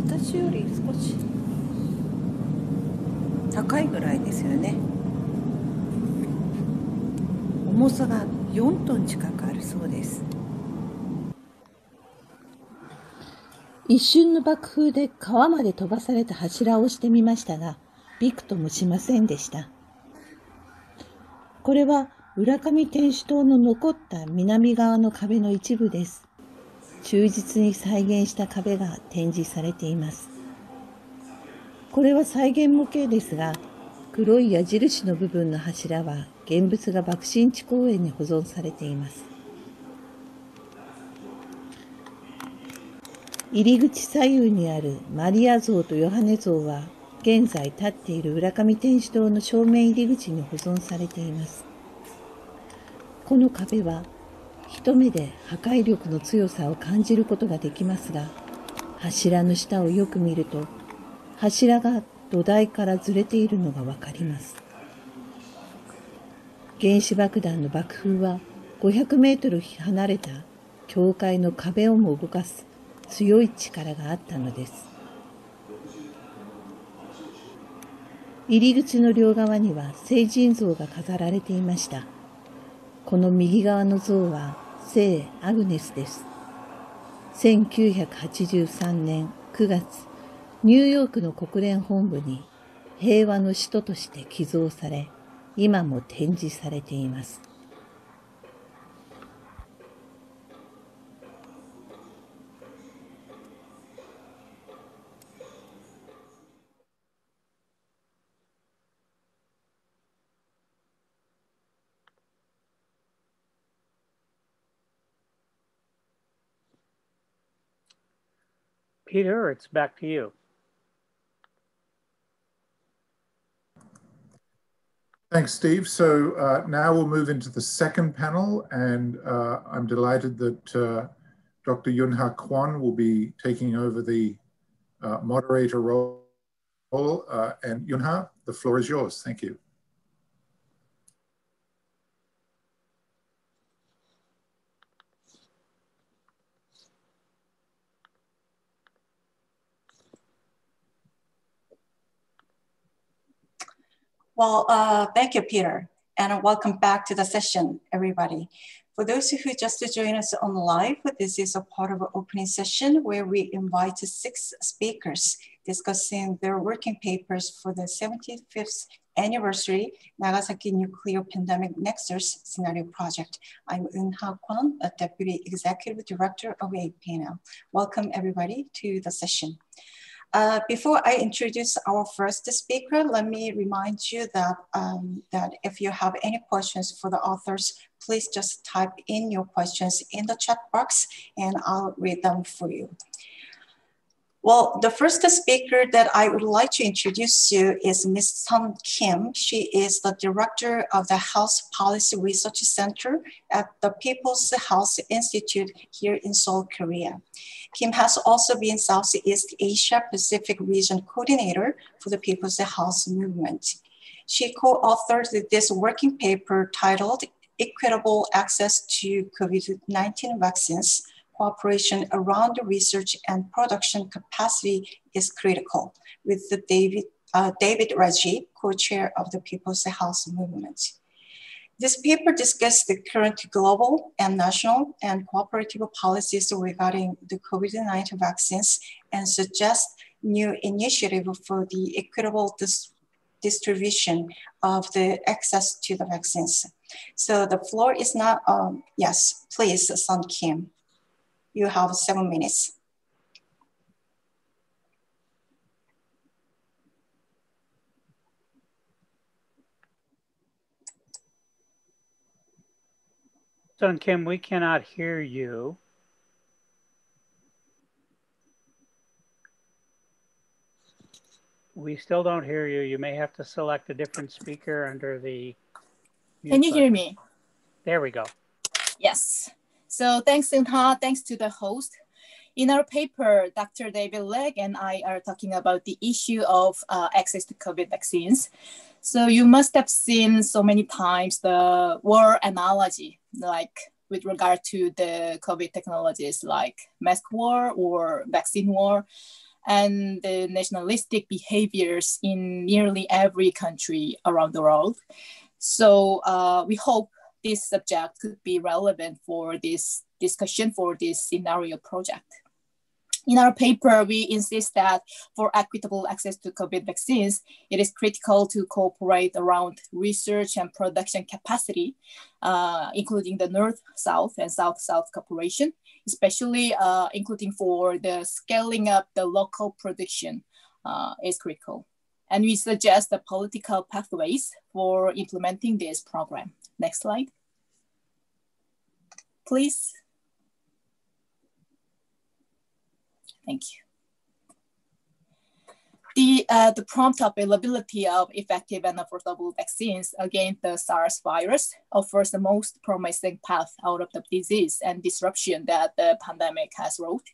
私より少し高いぐらいですよね。重さが4トン近くあるそうです。一瞬の爆風で川まで飛ばされた柱を押してみましたが、びくともしませんでした。これは浦上天主塔の残った南側の壁の一部です。忠実に再現した壁が展示されています。これは再現模型ですが、黒い矢印の部分の柱は現物が爆心地公園に保存されています。入り口左右にあるマリア像とヨハネ像は、現在立っている浦上天主堂の正面入り口に保存されています。この壁は、一目で破壊力の強さを感じることができますが、柱の下をよく見ると、柱が土台からずれているのがわかります。原子爆弾の爆風は500メートル離れた教会の壁をも動かす強い力があったのです。入り口の両側には聖人像が飾られていました。この右側の像は聖アグネスです。1983年9月、ニューヨークの国連本部に平和の使徒として寄贈され、今も展示されています。Peter, it's back to you. Thanks, Steve. So now we'll move into the second panel, and I'm delighted that Dr. Yunha Kwon will be taking over the moderator role. And Yunha, the floor is yours. Thank you. Well, thank you, Peter, and welcome back to the session, everybody. For those who just joined us on live, this is a part of an opening session where we invite 6 speakers discussing their working papers for the 75th anniversary Nagasaki Nuclear Pandemic Nexus Scenario Project. I'm Eun-ha Kwon, a Deputy Executive Director of APLN. Welcome everybody to the session. Before I introduce our first speaker, let me remind you that, that if you have any questions for the authors, please just type in your questions in the chat box and I'll read them for you. Well, the first speaker that I would like to introduce you is Ms. Sun Kim. She is the director of the Health Policy Research Center at the People's Health Institute here in Seoul, Korea. Kim has also been Southeast Asia Pacific Region Coordinator for the People's Health Movement. She co-authored this working paper titled Equitable Access to COVID-19 Vaccines. Cooperation around the research and production capacity is critical, with the David Raji, co-chair of the People's Health Movement. This paper discussed the current global and national and cooperative policies regarding the COVID-19 vaccines and suggests new initiative for the equitable distribution of the access to the vaccines. So the floor is now, yes, please, Sun Kim. You have 7 minutes. Sun Kim, we cannot hear you. We still don't hear you. You may have to select a different speaker under the... Can you hear me? There we go. Yes. So thanks, Eun-ha. Thanks to the host. In our paper, Dr. David Legg and I are talking about the issue of access to COVID vaccines. So you must have seen so many times the war analogy, like with regard to the COVID technologies like mask war or vaccine war, and the nationalistic behaviors in nearly every country around the world. So we hope this subject could be relevant for this discussion for this scenario project. In our paper, we insist that for equitable access to COVID vaccines, it is critical to cooperate around research and production capacity, including the North-South and South-South cooperation, especially including for the scaling up the local production is critical. And we suggest the political pathways for implementing this program. Next slide, please. Thank you. The prompt availability of effective and affordable vaccines against the SARS virus offers the most promising path out of the disease and disruption that the pandemic has wrought.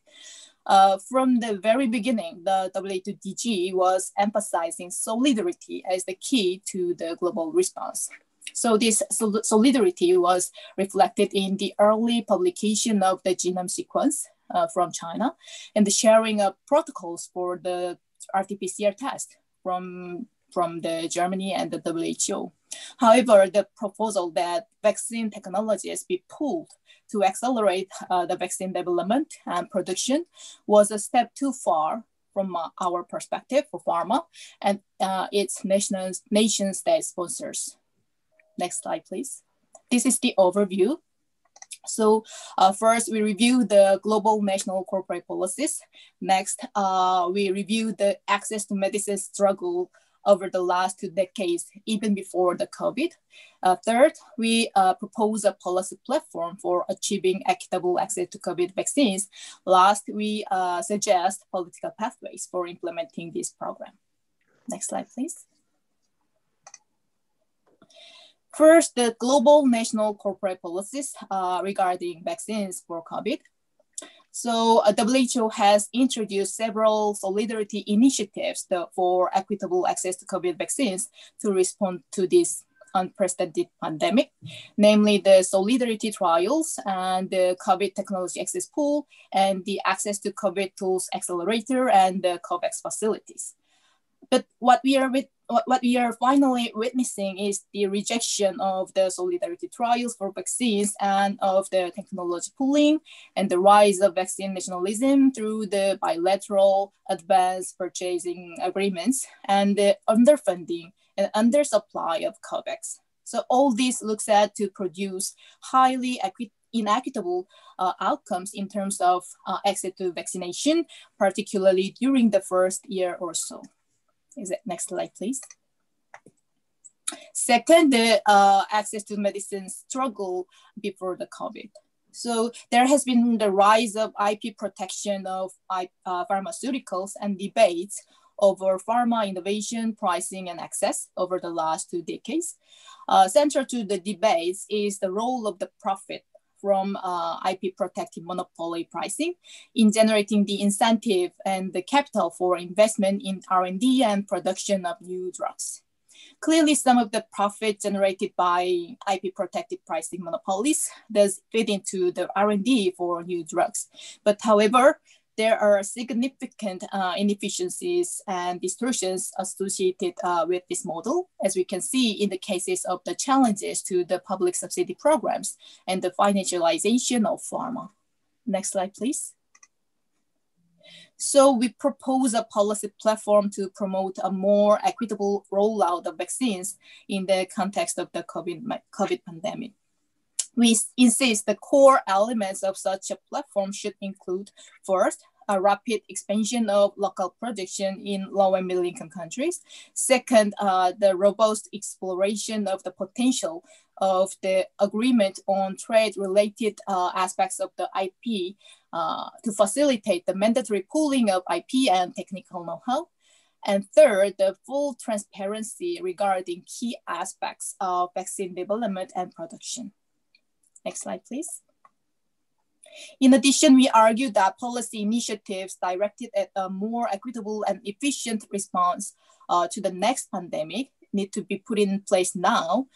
From the very beginning, the WTDG was emphasizing solidarity as the key to the global response. So this solidarity was reflected in the early publication of the genome sequence from China and the sharing of protocols for the RT-PCR test from the Germany and the WHO. However, the proposal that vaccine technologies be pooled to accelerate the vaccine development and production was a step too far from our perspective for pharma and its nation-state sponsors. Next slide, please. This is the overview. So first, we review the global national corporate policies. Next, we review the access to medicine struggle over the last 2 decades, even before the COVID. Third, we propose a policy platform for achieving equitable access to COVID vaccines. Last, we suggest political pathways for implementing this program. Next slide, please. First, the global national corporate policies regarding vaccines for COVID. So WHO has introduced several solidarity initiatives for equitable access to COVID vaccines to respond to this unprecedented pandemic, namely the solidarity trials and the COVID technology access pool and the access to COVID tools accelerator and the COVAX facilities. But what we are what we are finally witnessing is the rejection of the solidarity trials for vaccines and of the technology pooling and the rise of vaccine nationalism through the bilateral advance purchasing agreements and the underfunding and undersupply of COVAX. So all this looks at to produce highly inequitable outcomes in terms of access to vaccination, particularly during the first year or so. Next slide, please. Second, the access to medicine struggle before the COVID. So there has been the rise of IP protection of pharmaceuticals and debates over pharma innovation, pricing, and access over the last 2 decades. Central to the debates is the role of the profit from IP protected monopoly pricing in generating the incentive and the capital for investment in R&D and production of new drugs. Clearly, some of the profit generated by IP protected pricing monopolies does fit into the R&D for new drugs. But however, there are significant inefficiencies and distortions associated with this model, as we can see in the cases of the challenges to the public subsidy programs and the financialization of pharma. Next slide, please. So we propose a policy platform to promote a more equitable rollout of vaccines in the context of the COVID pandemic. We insist the core elements of such a platform should include, first, a rapid expansion of local production in low and middle income countries. Second, the robust exploration of the potential of the agreement on trade-related aspects of the IP to facilitate the mandatory pooling of IP and technical know-how. And third, the full transparency regarding key aspects of vaccine development and production. Next slide, please. In addition, we argue that policy initiatives directed at a more equitable and efficient response to the next pandemic need to be put in place now,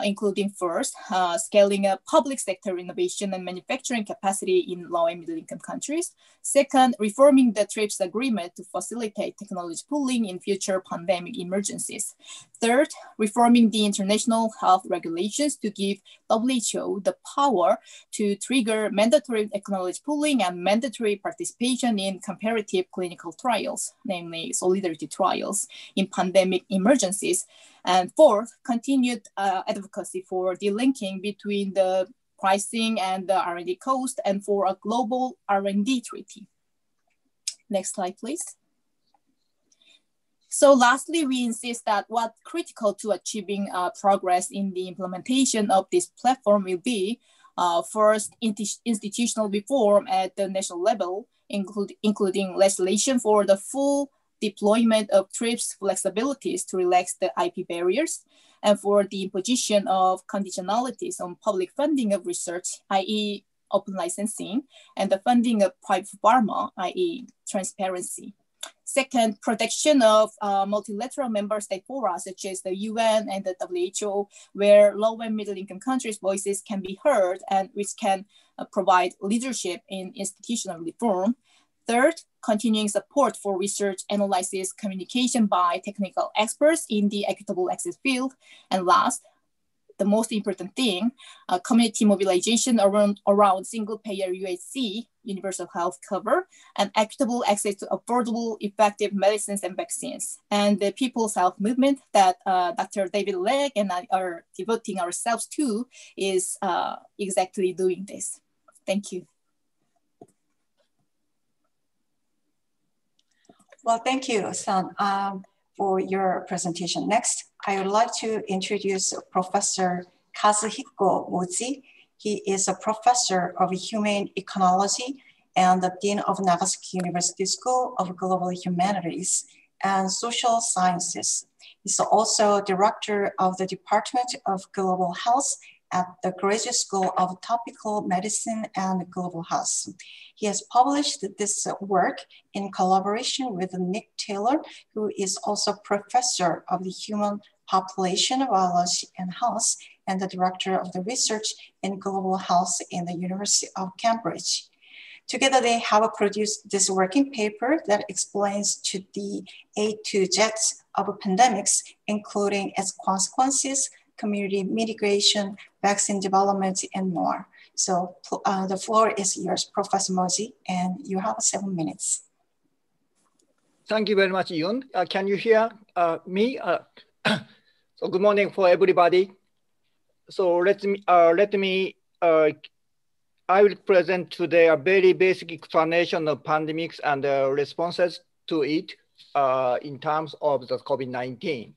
including first, scaling up public sector innovation and manufacturing capacity in low and middle income countries. Second, reforming the TRIPS agreement to facilitate technology pooling in future pandemic emergencies. Third, reforming the international health regulations to give WHO the power to trigger mandatory technology pooling and mandatory participation in comparative clinical trials, namely solidarity trials in pandemic emergencies. And fourth, continued advocacy for the linking between the pricing and the R&D cost and for a global R&D treaty. Next slide, please. So lastly, we insist that what's critical to achieving progress in the implementation of this platform will be first, institutional reform at the national level, including legislation for the full deployment of TRIPS flexibilities to relax the IP barriers, and for the imposition of conditionalities on public funding of research, i.e. open licensing, and the funding of private pharma, i.e. transparency. Second, protection of multilateral member state fora, such as the UN and the WHO, where low and middle income countries' voices can be heard and which can provide leadership in institutional reform. Third, continuing support for research, analysis, communication by technical experts in the equitable access field. And last, the most important thing, community mobilization around single-payer UHC, universal health cover, and equitable access to affordable, effective medicines and vaccines. And the People's Health Movement that Dr. David Legg and I are devoting ourselves to is exactly doing this. Thank you. Well, thank you, San, for your presentation. Next, I would like to introduce Professor Kazuhiko Uzi. He is a professor of human ecology and the Dean of Nagasaki University School of Global Humanities and Social Sciences. He's also director of the Department of Global Health at the Graduate School of Tropical Medicine and Global Health. He has published this work in collaboration with Nick Taylor, who is also professor of the Human Population Biology and Health and the director of the research in global health in the University of Cambridge. Together, they have produced this working paper that explains to the A to Z of pandemics, including its consequences, community mitigation, vaccine development, and more. So the floor is yours, Professor Mosey, and you have 7 minutes. Thank you very much, Yoon. Can you hear me? So good morning for everybody. So let me I will present today a very basic explanation of pandemics and responses to it in terms of the COVID-19.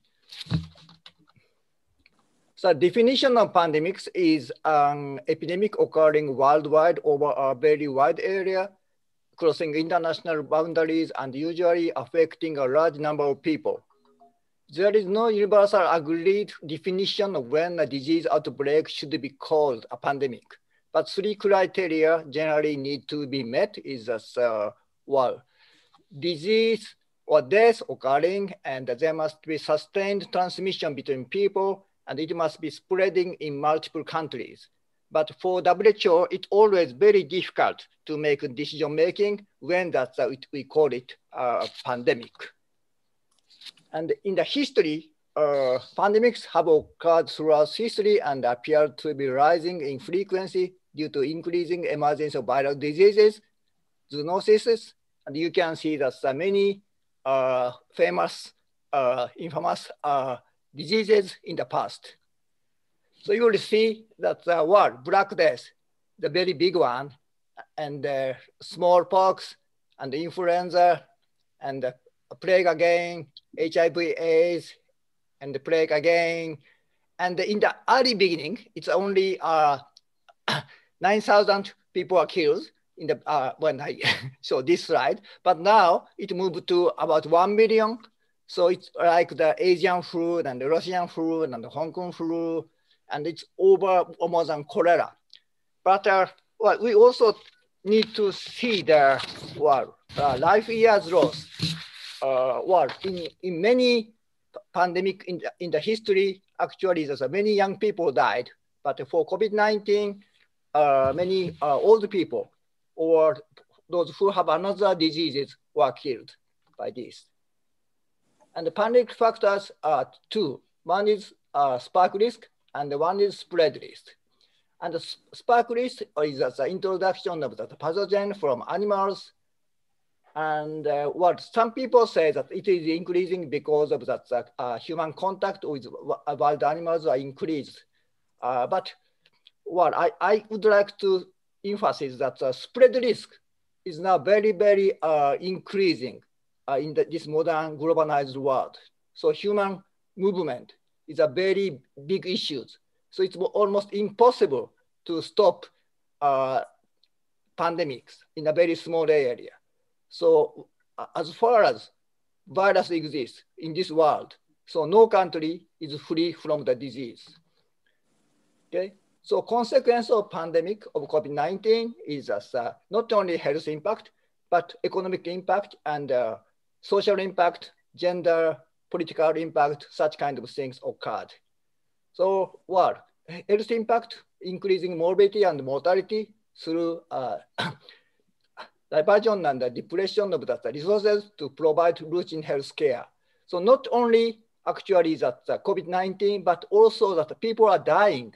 So definition of pandemics is an epidemic occurring worldwide over a very wide area, crossing international boundaries and usually affecting a large number of people. There is no universal agreed definition of when a disease outbreak should be called a pandemic, but 3 criteria generally need to be met is disease or death occurring, and there must be sustained transmission between people, and it must be spreading in multiple countries. But for WHO, it's always very difficult to make decision-making when we call it a pandemic. And in the history, pandemics have occurred throughout history and appear to be rising in frequency due to increasing emergence of viral diseases, zoonoses, and you can see that many famous, infamous diseases in the past. So you will see that Black Death, the very big one, and smallpox, and influenza, and plague again, HIV/AIDS, and the plague again. And in the early beginning, it's only 9,000 people are killed in the when I show this slide. But now it moved to about 1 million. So it's like the Asian flu and the Russian flu and the Hong Kong flu, and it's over more than cholera. But we also need to see the life years lost. In many pandemic in the history, actually there's many young people died. But for COVID-19, many old people or those who have another diseases were killed by this. And the pandemic factors are 2. One is spark risk, and one is spread risk. And the spark risk is the introduction of the pathogen from animals. And what some people say that it is increasing because of that human contact with wild animals are increased. But what I would like to emphasize that spread risk is now very, very increasing in this modern globalized world. So human movement is a very big issue. So it's almost impossible to stop pandemics in a very small area. So as far as virus exists in this world, so no country is free from the disease. Okay, so consequence of pandemic of COVID-19 is not only health impact, but economic impact and social impact, gender, political impact, such kind of things occurred. So health impact, increasing morbidity and mortality through diversion and the depletion of the resources to provide routine health care. So not only actually that COVID-19, but also that people are dying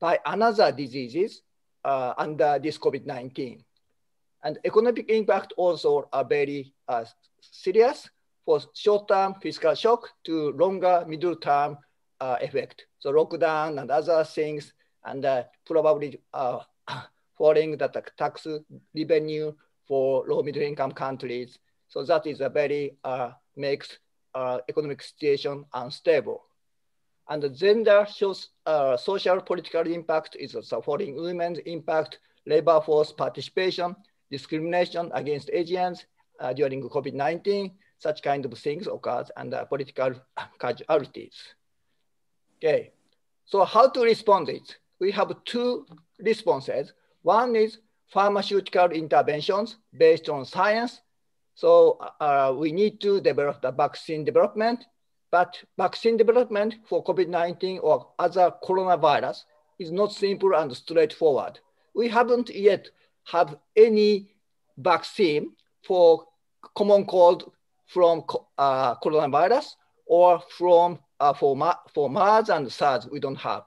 by another diseases under this COVID-19. And economic impact also are very serious for short-term fiscal shock to longer middle-term effect. So lockdown and other things, and probably falling the tax revenue for low middle income countries. So that is a very, makes economic situation unstable. And the gender shows social political impact is supporting women's impact, labor force participation, discrimination against Asians during COVID-19, such kind of things occurs, and political casualties. Okay, so how to respond to it? We have 2 responses. One is pharmaceutical interventions based on science. So we need to develop the vaccine development, but vaccine development for COVID-19 or other coronavirus is not simple and straightforward. We haven't yet have any vaccine for common cold from coronavirus or for MERS and SARS, we don't have.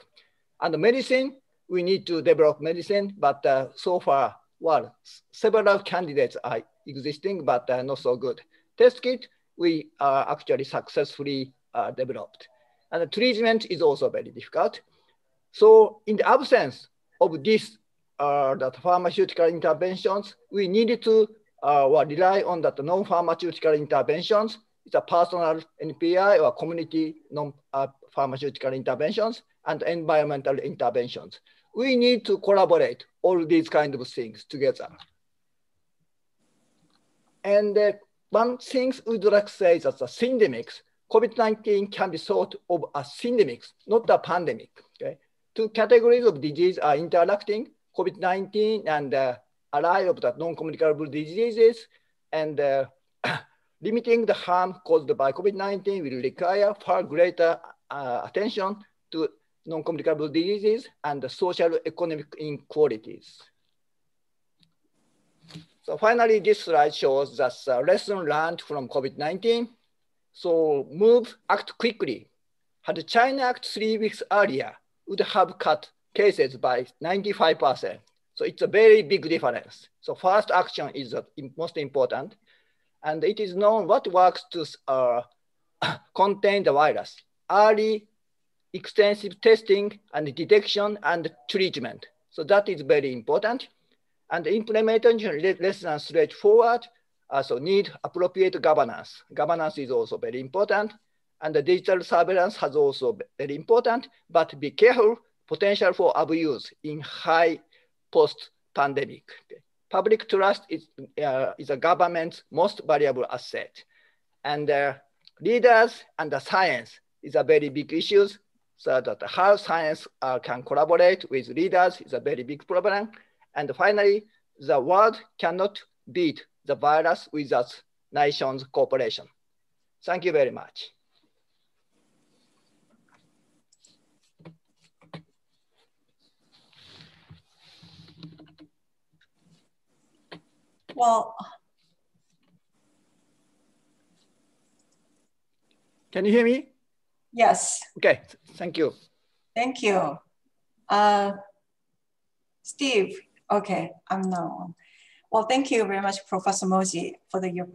And the medicine, we need to develop medicine, but so far, well, several candidates are existing, but not so good. Test kit, we actually successfully developed. And the treatment is also very difficult. So in the absence of this, that pharmaceutical interventions, we needed to rely on that non-pharmaceutical interventions. It's a personal NPI or community non-pharmaceutical interventions and environmental interventions. We need to collaborate all these kind of things together. And one thing we'd like to say is that the syndemics, COVID-19 can be thought of as syndemics, not a pandemic. Okay? Two categories of disease are interacting, COVID-19 and array of the non-communicable diseases, and limiting the harm caused by COVID-19 will require far greater attention to non-communicable diseases and the social economic inequalities. So finally, this slide shows that lesson learned from COVID-19. So move, act quickly. Had China acted 3 weeks earlier, would have cut cases by 95%. So it's a very big difference. So fast action is the most important. And it is known what works to contain the virus. Early, extensive testing and detection and treatment. So that is very important. And the implementation less than straightforward. So need appropriate governance. Governance is also very important. And the digital surveillance has also very important, but be careful, potential for abuse in high post-pandemic. Okay. Public trust is a government's most valuable asset. And leaders and the science is a very big issue. So that how science can collaborate with leaders is a very big problem. And finally, the world cannot beat the virus without nations' cooperation. Thank you very much. Well, can you hear me? Yes. Okay, thank you. Thank you. Steve, okay, I'm now. Well, thank you very much, Professor Moji, for your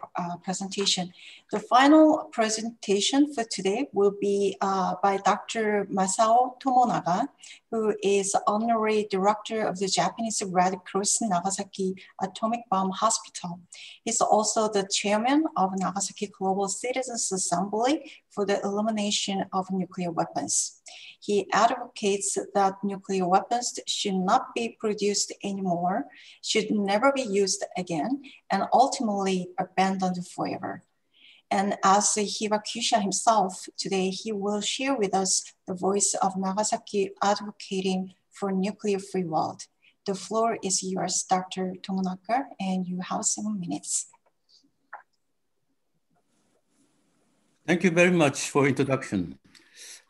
presentation. The final presentation for today will be by Dr. Masao Tomonaga, who is Honorary Director of the Japanese Red Cross Nagasaki Atomic Bomb Hospital. He's also the Chairman of Nagasaki Global Citizens Assembly for the Elimination of Nuclear Weapons. He advocates that nuclear weapons should not be produced anymore, should never be used again, and ultimately abandoned forever. And as Hibakusha himself, today he will share with us the voice of Nagasaki advocating for a nuclear-free world. The floor is yours, Dr. Tomonaga, and you have 7 minutes. Thank you very much for introduction.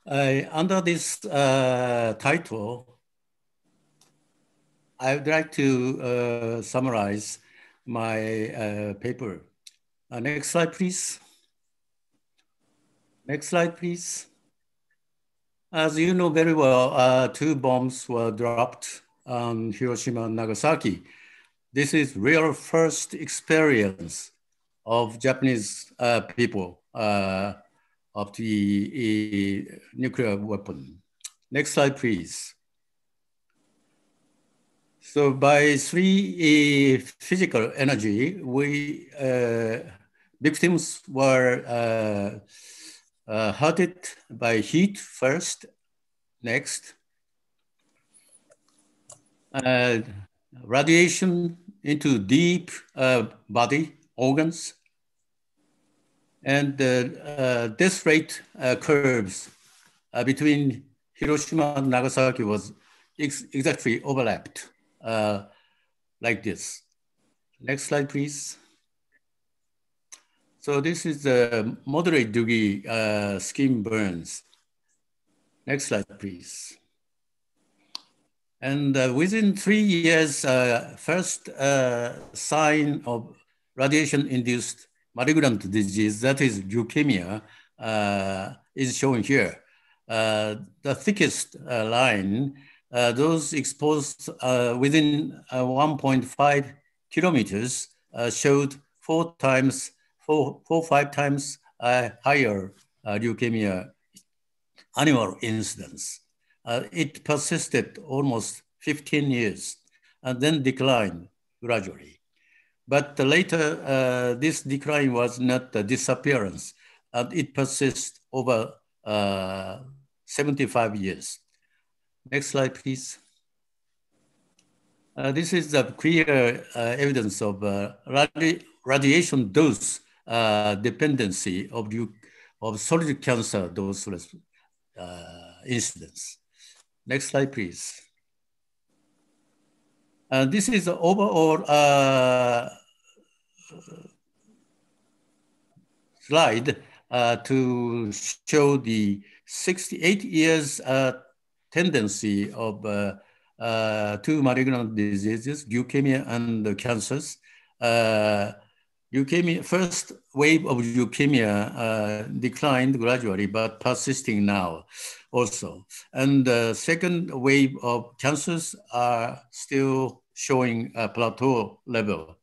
Under this title, I would like to summarize my paper. Next slide, please. Next slide, please. As you know very well, 2 bombs were dropped on Hiroshima and Nagasaki. This is real first experience of Japanese people of the nuclear weapon. Next slide, please. So by 3 physical energy, victims were hurted by heat first, next. Radiation into deep body organs. And the death rate curves between Hiroshima and Nagasaki was exactly overlapped like this. Next slide, please. So this is the moderate degree skin burns. Next slide, please. And within 3 years, first sign of radiation-induced malignant disease, that is leukemia, is shown here. The thickest line, those exposed within 1.5 kilometers showed 4 or 5 times higher leukemia annual incidence. It persisted almost 15 years and then declined gradually. But later, this decline was not a disappearance, and it persists over 75 years. Next slide, please. This is the clear evidence of radiation dose dependency of solid cancer dose incidence. Next slide, please. This is the overall slide to show the 68 years tendency of 2 malignant diseases, leukemia and cancers. Leukemia, first wave of leukemia declined gradually, but persisting now also. And the second wave of cancers are still showing a plateau level.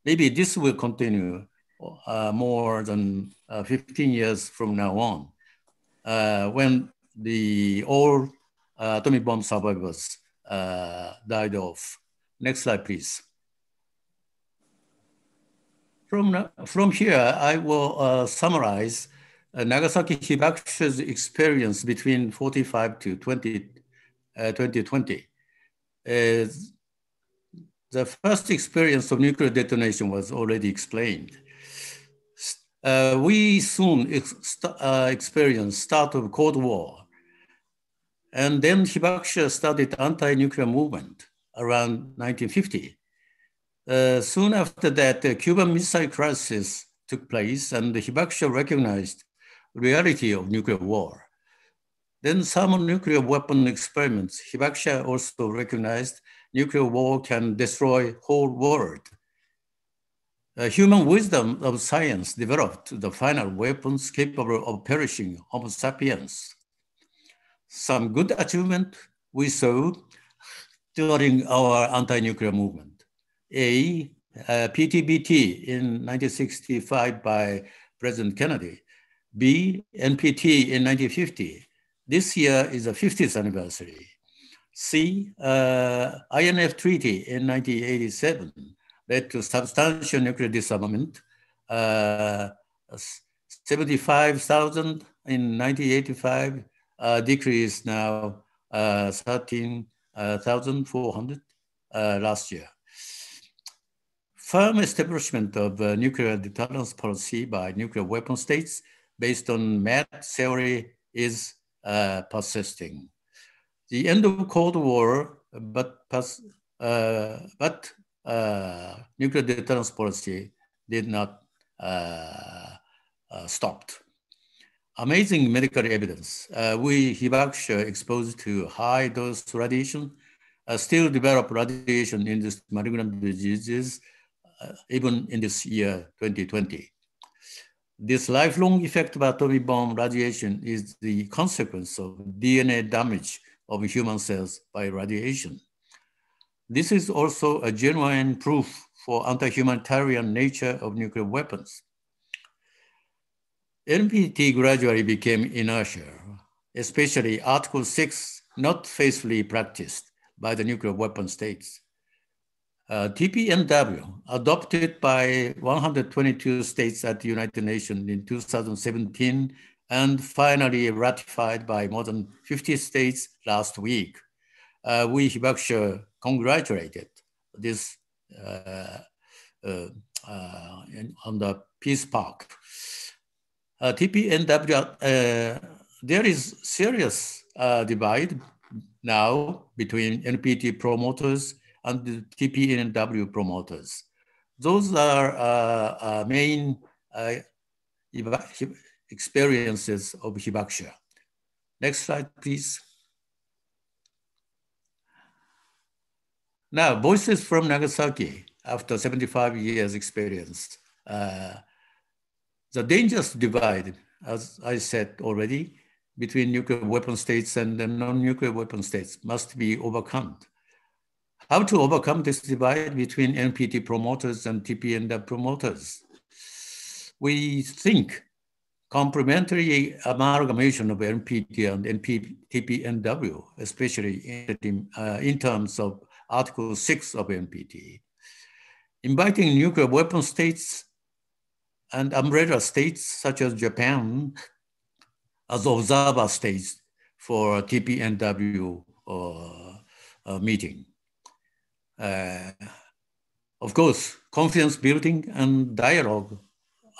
Maybe this will continue more than 15 years from now on, when all atomic bomb survivors died off. Next slide, please. From here, I will summarize Nagasaki Hibakusha's experience between 45 to 2020. The first experience of nuclear detonation was already explained. We soon experienced start of Cold War. And then Hibakusha started anti-nuclear movement around 1950. Soon after that, the Cuban Missile Crisis took place, and Hibakusha recognized the reality of nuclear war. Then thermonuclear weapon experiments, Hibakusha also recognized nuclear war can destroy whole world. Human wisdom of science developed the final weapons capable of perishing Homo sapiens. Some good achievement we saw during our anti-nuclear movement. A, PTBT in 1965 by President Kennedy. B, NPT in 1950. This year is the 50th anniversary. C, INF Treaty in 1987 led to substantial nuclear disarmament. 75,000 in 1985, decreased now 13,400 last year. Firm establishment of nuclear deterrence policy by nuclear weapon states based on MAD theory is persisting. The end of Cold War, but nuclear deterrence policy did not stop. Amazing medical evidence. We Hibakusha exposed to high dose radiation still develop radiation-induced malignant diseases even in this year 2020. This lifelong effect of atomic bomb radiation is the consequence of DNA damage of human cells by radiation. This is also a genuine proof for anti-humanitarian nature of nuclear weapons. NPT gradually became inertia, especially Article 6 not faithfully practiced by the nuclear weapon states. TPNW, adopted by 122 states at the United Nations in 2017 and finally ratified by more than 50 states last week. We Hibakusha congratulated this on the Peace Park. TPNW, there is serious divide now between NPT promoters and the TPNW promoters. Those are main experiences of Hibakusha. Next slide, please. Now, voices from Nagasaki after 75 years experience. The dangerous divide, as I said already, between nuclear weapon states and the non-nuclear weapon states must be overcome. How to overcome this divide between NPT promoters and TPNW promoters? We think complementary amalgamation of NPT and TPNW, especially in terms of Article 6 of NPT, inviting nuclear weapon states and umbrella states such as Japan as observer states for TPNW meeting. Of course, confidence building and dialogue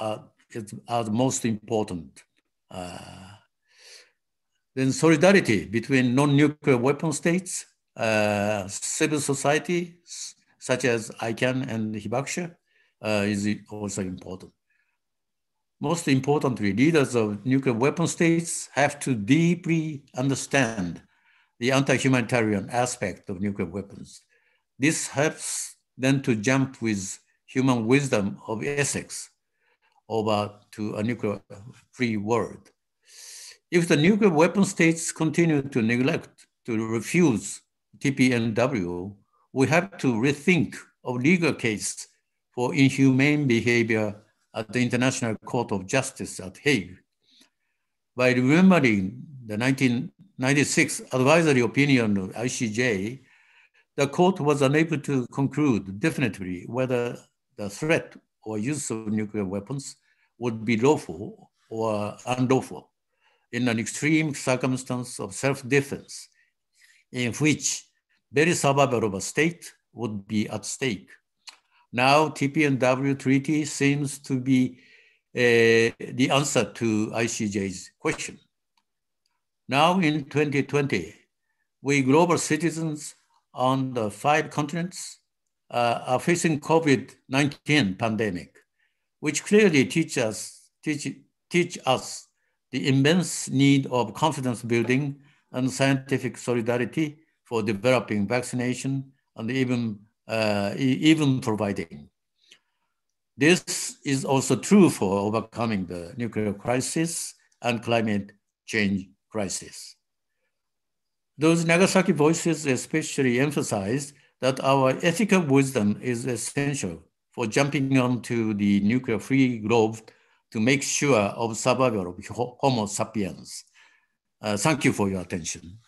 are the most important. Then solidarity between non-nuclear weapon states, civil society, such as ICANN and Hibakusha, is also important. Most importantly, leaders of nuclear weapon states have to deeply understand the anti-humanitarian aspect of nuclear weapons. This helps them to jump with human wisdom of ethics over to a nuclear-free world. If the nuclear weapon states continue to neglect, to refuse TPNW, we have to rethink of legal case for inhumane behavior at the International Court of Justice at Hague. By remembering the 1996 advisory opinion of ICJ, the court was unable to conclude definitely whether the threat or use of nuclear weapons would be lawful or unlawful in an extreme circumstance of self-defense in which very survival of a state would be at stake. Now, TPNW treaty seems to be the answer to ICJ's question. Now in 2020, we global citizens on the 5 continents are facing COVID-19 pandemic, which clearly teach us the immense need of confidence building and scientific solidarity for developing vaccination and even providing. This is also true for overcoming the nuclear crisis and climate change crisis. Those Nagasaki voices especially emphasize that our ethical wisdom is essential for jumping onto the nuclear-free globe to make sure of survival of Homo sapiens. Thank you for your attention.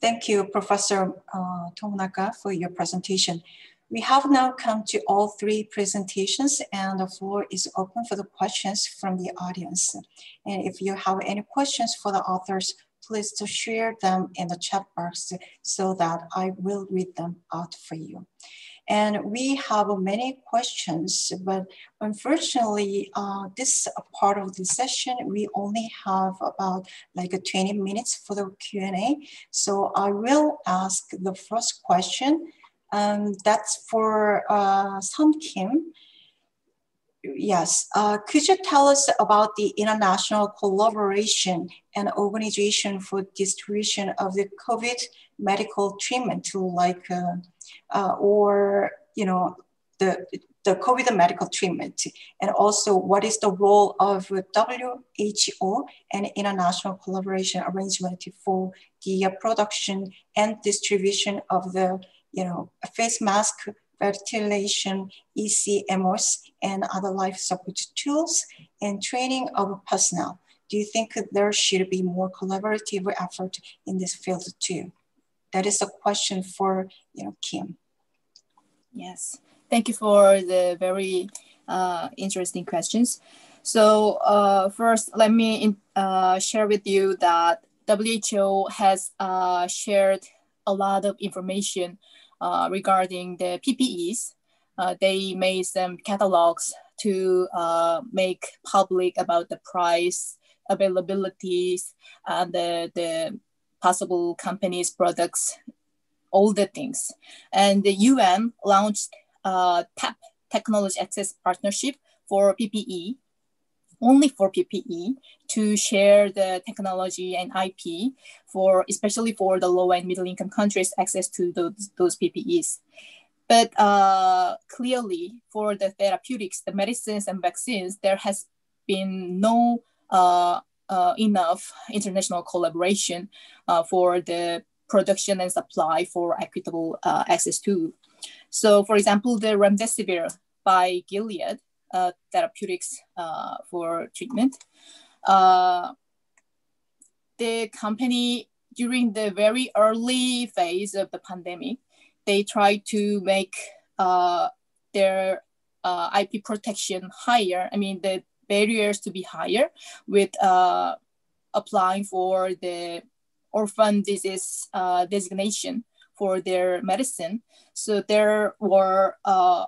Thank you, Professor Tomonaka, for your presentation. We have now come to all 3 presentations, and the floor is open for the questions from the audience. And if you have any questions for the authors, please to share them in the chat box so that I will read them out for you. And we have many questions, but unfortunately, this part of the session, we only have about like 20 minutes for the Q&A. So I will ask the first question. That's for Sun Kim. Yes, could you tell us about the international collaboration and organization for distribution of the COVID medical treatment to like, or, you know, the COVID medical treatment, and also what is the role of WHO and international collaboration arrangement for the production and distribution of the, you know, face mask, ventilation, ECMOs, and other life support tools, and training of personnel. Do you think there should be more collaborative effort in this field too? That is a question for, you know, Kim. Yes, thank you for the very interesting questions. So first, let me share with you that WHO has shared a lot of information regarding the PPEs. They made some catalogs to make public about the price, availabilities, and the possible companies' products, all the things. And the UN launched TAP technology access partnership for PPE, only for PPE, to share the technology and IP for, especially for the low and middle income countries, access to those PPEs. But clearly for the therapeutics, the medicines and vaccines, there has been no enough international collaboration for the production and supply for equitable access to. So for example, the remdesivir by Gilead, therapeutics for treatment. The company, during the very early phase of the pandemic, they tried to make their IP protection higher. I mean, the barriers to be higher with applying for the orphan disease designation for their medicine. So there were a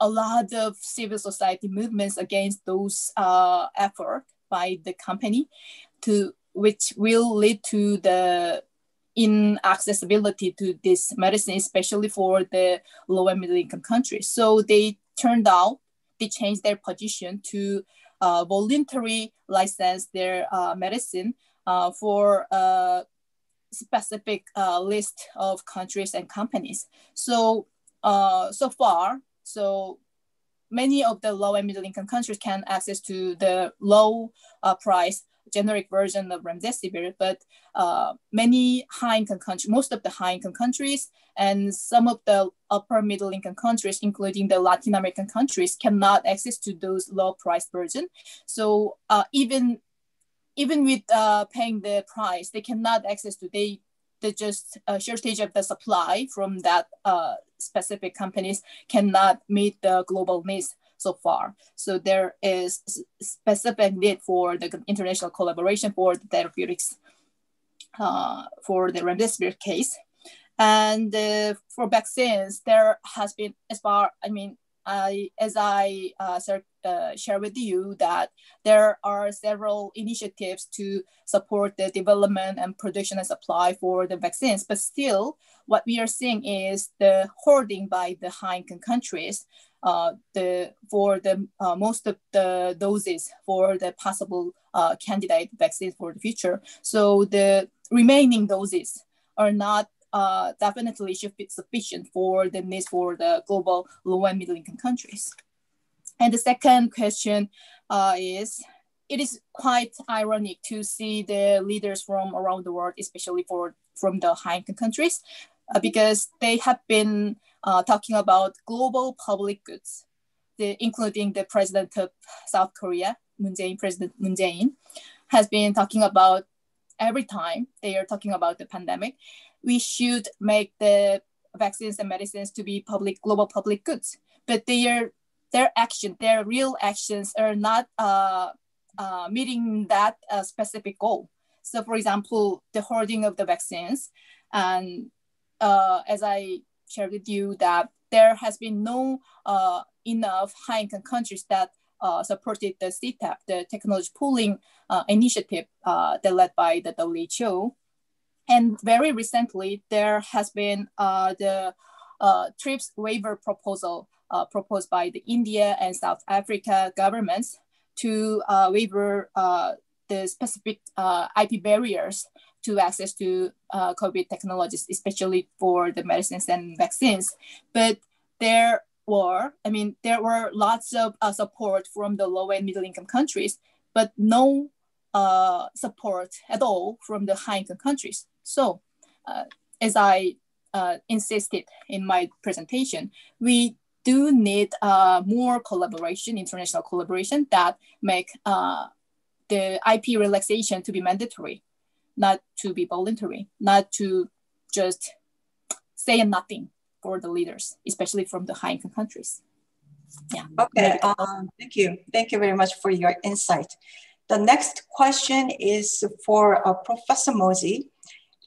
lot of civil society movements against those efforts by the company, which will lead to the inaccessibility to this medicine, especially for the low and middle income countries. So they changed their position to voluntarily license their medicine for a specific list of countries and companies. So so many of the low and middle income countries can access to the low price generic version of remdesivir, but many high-income countries, most of the high-income countries and some of the upper middle-income countries, including the Latin American countries, cannot access to those low-price version. So even with paying the price, they cannot access to the just shortage of the supply from that specific companies cannot meet the global needs so far. So there is specific need for the international collaboration for the therapeutics for the remdesivir case. And for vaccines, there has been, as I share with you, that there are several initiatives to support the development and production and supply for the vaccines. But still, what we are seeing is the hoarding by the high-income countries for the most of the doses for the possible candidate vaccines for the future. So the remaining doses are not definitely should be sufficient for the needs for the global low and middle income countries. And the second question is, it is quite ironic to see the leaders from around the world, especially from the high income countries, because they have been talking about global public goods, including the president of South Korea, President Moon Jae-in, has been talking about every time they are talking about the pandemic, we should make the vaccines and medicines to be global public goods. But their real actions are not meeting that specific goal. So for example, the hoarding of the vaccines, and as I shared with you, that there has been no enough high-income countries that supported the CTAP, the technology pooling initiative that led by the WHO. And very recently, there has been the TRIPS waiver proposal proposed by the India and South Africa governments to waiver the specific IP barriers to access to COVID technologies, especially for the medicines and vaccines. But there were lots of support from the low and middle income countries, but no support at all from the high income countries. So as I insisted in my presentation, we do need more collaboration, international collaboration that make the IP relaxation to be mandatory, not to be voluntary, not to just say nothing for the leaders, especially from the high income countries. Yeah. Okay, thank you. Thank you very much for your insight. The next question is for Professor Mozi.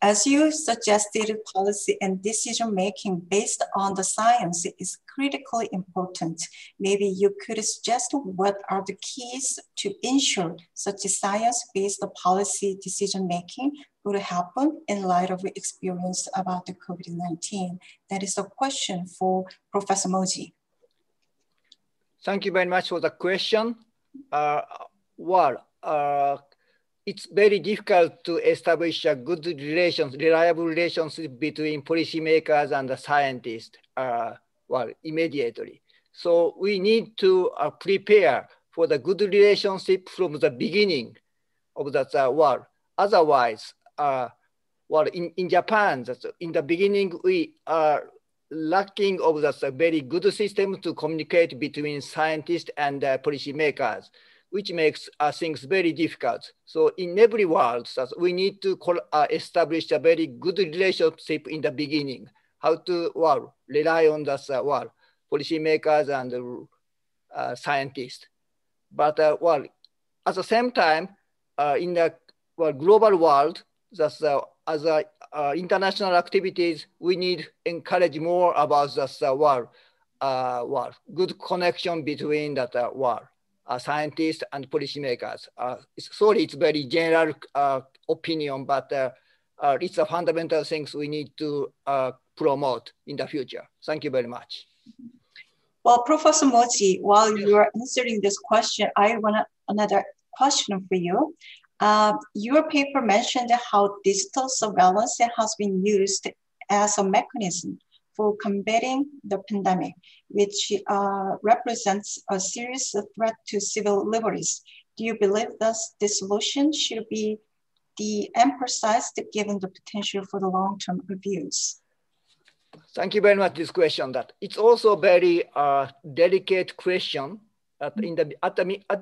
As you suggested, policy and decision-making based on the science is critically important. Maybe you could suggest what are the keys to ensure such a science-based policy decision-making would happen in light of experience about the COVID-19. That is a question for Professor Mozi. Thank you very much for the question. It's very difficult to establish a good relations, reliable relationship between policymakers and the scientists, immediately. So we need to prepare for the good relationship from the beginning of that war. Otherwise, in Japan, in the beginning, we are lacking of that very good system to communicate between scientists and policymakers, which makes things very difficult. So in every world, we need to establish a very good relationship in the beginning, how to rely on the policymakers and scientists. But at the same time, in the global world, as international activities, we need encourage more about the good connection between that scientists and policymakers. Sorry, it's very general opinion, but it's a fundamental things we need to promote in the future. Thank you very much. Well, Professor Moji, while you are answering this question, I want another question for you. Your paper mentioned how digital surveillance has been used as a mechanism for combating the pandemic, which represents a serious threat to civil liberties. Do you believe that this solution should be de-emphasized given the potential for the long-term abuse? Thank you very much for this question. That it's also a very delicate question. At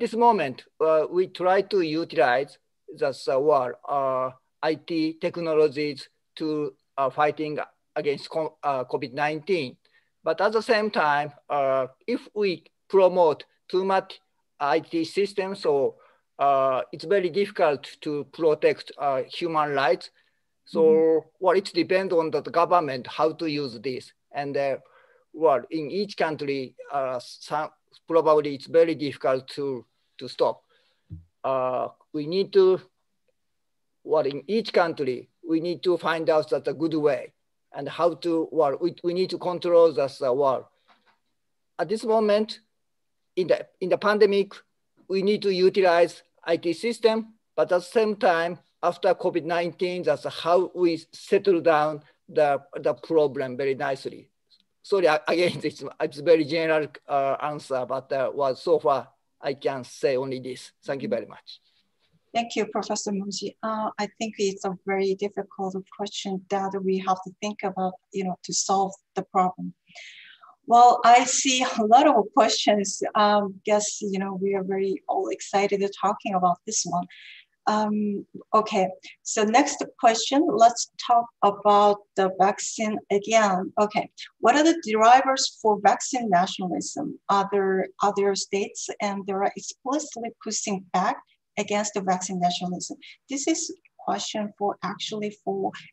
this moment, we try to utilize the IT technologies to fighting against COVID-19. But at the same time, if we promote too much IT systems, so it's very difficult to protect human rights. So it depends on the government how to use this. And in each country, probably it's very difficult to stop. We need to, in each country, we need to find out that a good way and how to, we need to control this war. At this moment, in the pandemic, we need to utilize IT system, but at the same time, after COVID-19, that's how we settle down the problem very nicely. Sorry, again, it's very general answer, but so far I can say only this. Thank you very much. Thank you, Professor Moji. I think it's a very difficult question that we have to think about, to solve the problem. Well, I see a lot of questions. Guess, we are very all excited talking about this one. Okay, so next question, let's talk about the vaccine again. Okay, what are the drivers for vaccine nationalism? Other states and they are explicitly pushing back against the vaccine nationalism. This is a question for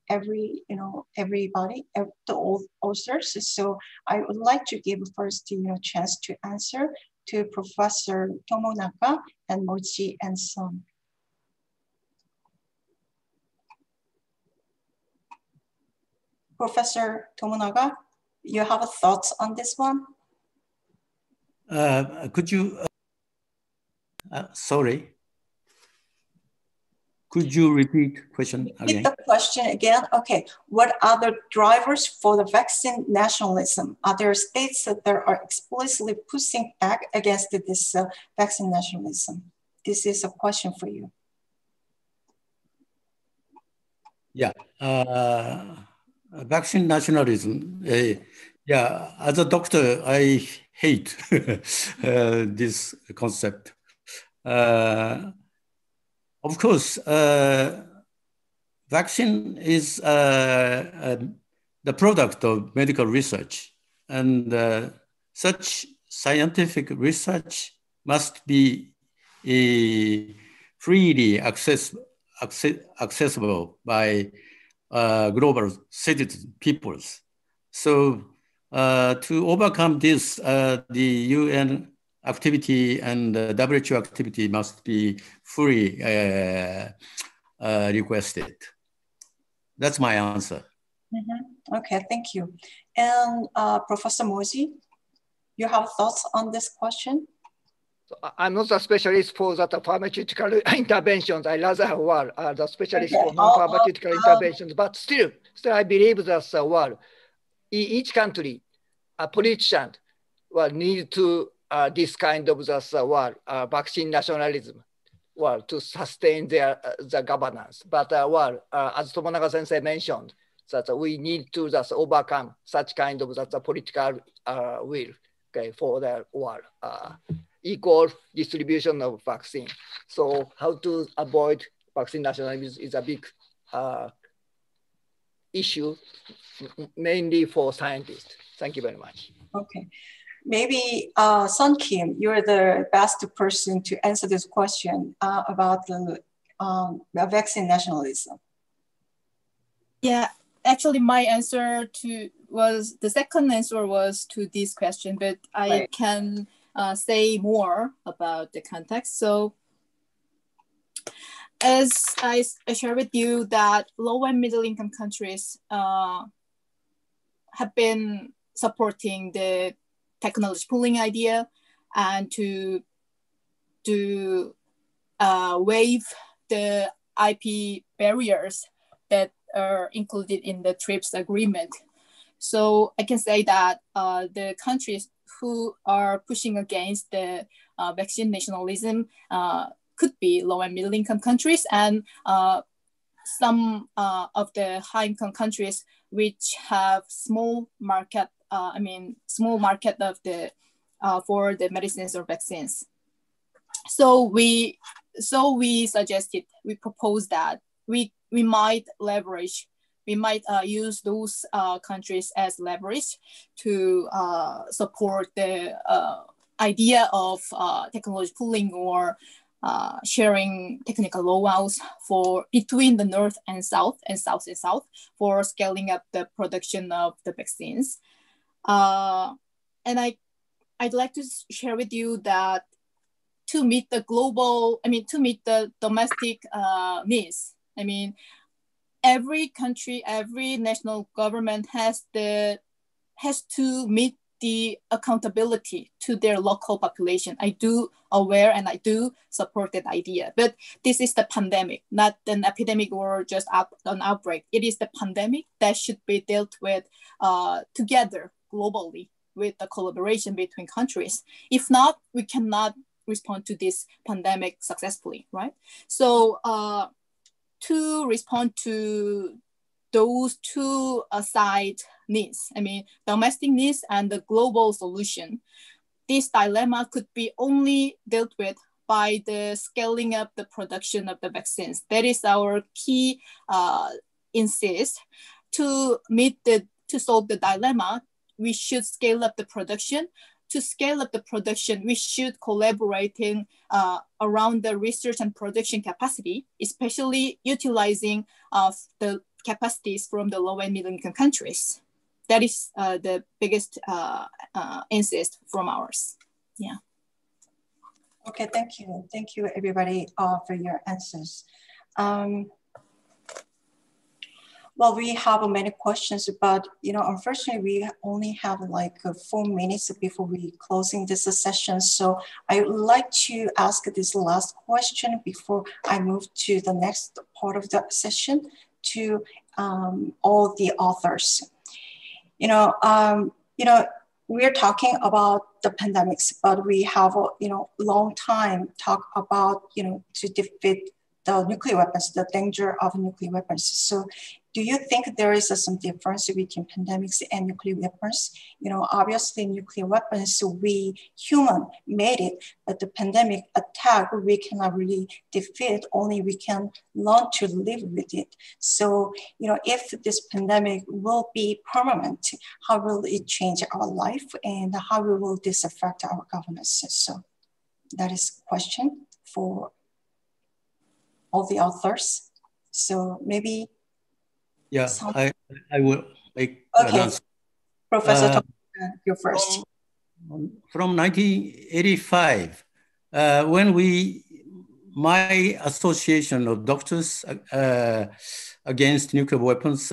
everybody, all authors. So I would like to give first chance to answer to Professor Tomonaga and Moji and Son. Professor Tomonaga, you have thoughts on this one? Could you, sorry, could you repeat question again? Repeat the question again. Okay, what are the drivers for the vaccine nationalism? Are there states that are explicitly pushing back against this vaccine nationalism? This is a question for you. Yeah. Vaccine nationalism, as a doctor, I hate this concept. Of course, vaccine is the product of medical research, and such scientific research must be freely accessible by global citizen peoples. So to overcome this, the UN activity and WHO activity must be fully requested. That's my answer. Okay, thank you. And Professor Moji? you have thoughts on this question? So I'm not a specialist for that pharmaceutical interventions. I rather were the specialist for non-pharmaceutical interventions, but still I believe that each country, a politician will need to this kind of vaccine nationalism to sustain the governance. But as Tomonaga Sensei mentioned, that we need to just overcome such kind of political will, okay, for the equal distribution of vaccine. So how to avoid vaccine nationalism is a big issue, mainly for scientists. Thank you very much. Okay. Maybe Sun Kim, you're the best person to answer this question about the vaccine nationalism. Yeah, actually my answer was, the second answer was to this question, but I can say more about the context. So as I share with you that low and middle income countries have been supporting the technology pooling idea and to waive the IP barriers that are included in the TRIPS agreement. So I can say that the countries who are pushing against the vaccine nationalism could be low and middle income countries, and some of the high income countries which have small market of the for the medicines or vaccines. So we proposed that we might use those countries as leverage to support the idea of technology pooling or sharing technical know-hows between the North and South and South and South for scaling up the production of the vaccines. And I'd like to share with you that to meet the domestic needs, every country, every national government has to meet the accountability to their local population. I do aware and I do support that idea, but this is the pandemic, not an epidemic or just an outbreak. It is the pandemic that should be dealt with together globally with the collaboration between countries. If not, we cannot respond to this pandemic successfully, right? So to respond to those two side needs, domestic needs and the global solution, this dilemma could be only dealt with by the scaling up the production of the vaccines. That is our key insist. To solve the dilemma, we should scale up the production. To scale up the production, we should collaborate around the research and production capacity, especially utilizing the capacities from the low and middle income countries. That is the biggest insist from ours. Yeah. Okay, thank you. Thank you everybody for your answers. Well, we have many questions, but unfortunately, we only have like 4 minutes before we closing this session. So I would like to ask this last question before I move to the next part of the session to all the authors. We're talking about the pandemics, but we have long time talk about to defeat the nuclear weapons, the danger of nuclear weapons. So do you think there is some difference between pandemics and nuclear weapons? Obviously nuclear weapons, we human made it, but the pandemic attack, we cannot really defeat, only we can learn to live with it. So, if this pandemic will be permanent, how will it change our life and how will this affect our governance? So that is a question for all the authors. So maybe I will make okay. Professor Tom, you first. From 1985, when my association of doctors against nuclear weapons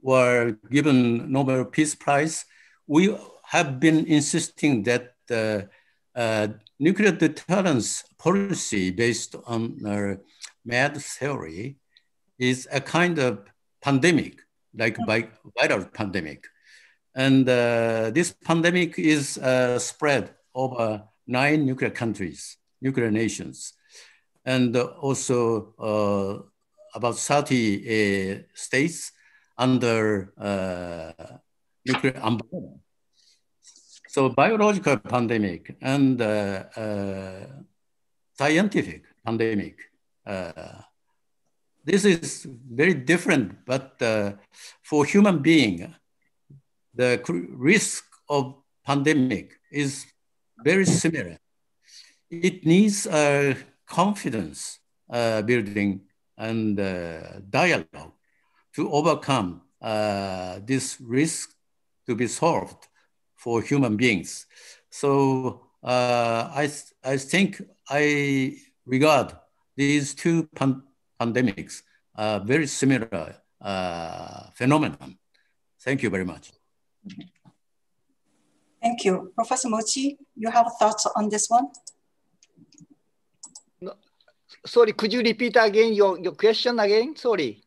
were given Nobel Peace Prize, we have been insisting that nuclear deterrence policy based on MAD theory is a kind of pandemic, like viral pandemic. And this pandemic is spread over 9 nuclear countries, nuclear nations, and also about 30 states under nuclear umbrella. So biological pandemic and scientific pandemic, this is very different, but for human being, the risk of pandemic is very similar. It needs confidence building and dialogue to overcome this risk to be solved for human beings. So I think I regard these two pandemics very similar phenomenon. Thank you very much. Thank you. Professor Mochi, you have thoughts on this one? No, sorry, could you repeat again your question again? Sorry.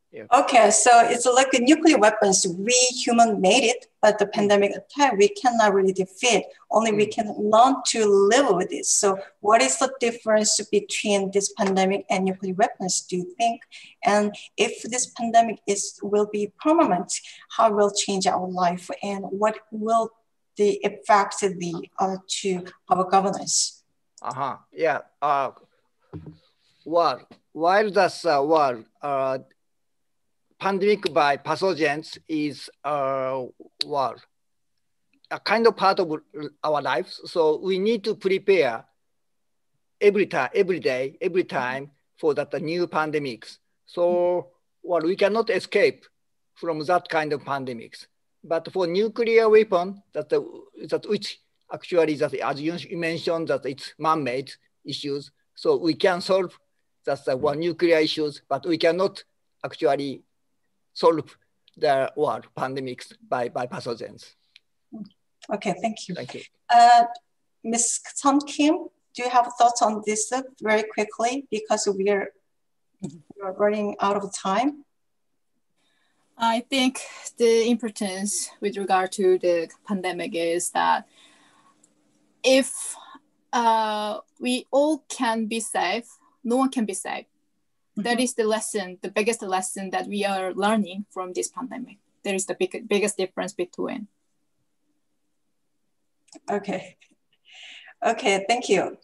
Yeah. Okay, so it's like nuclear weapons, we human made it, but the pandemic attack, we cannot really defeat, only we can learn to live with it. So what is the difference between this pandemic and nuclear weapons, do you think? And if this pandemic will be permanent, how will change our life and what will the effect be to our governance? Yeah, well, while that's pandemic by pathogens is well, a kind of part of our lives. So we need to prepare every day, every time for that new pandemics. So well, we cannot escape from that kind of pandemics. But for nuclear weapon, which actually that as you mentioned that it's man-made issues. So we can solve that's one nuclear issues, but we cannot actually solve the world pandemics by pathogens. Okay, thank you. Thank you. Ms. Sun Kim, do you have thoughts on this very quickly because we're running out of time? I think the importance with regard to the pandemic is that if we all can be safe, no one can be safe. That is the lesson, the biggest lesson that we are learning from this pandemic. There is the biggest difference between. Okay. Okay, thank you.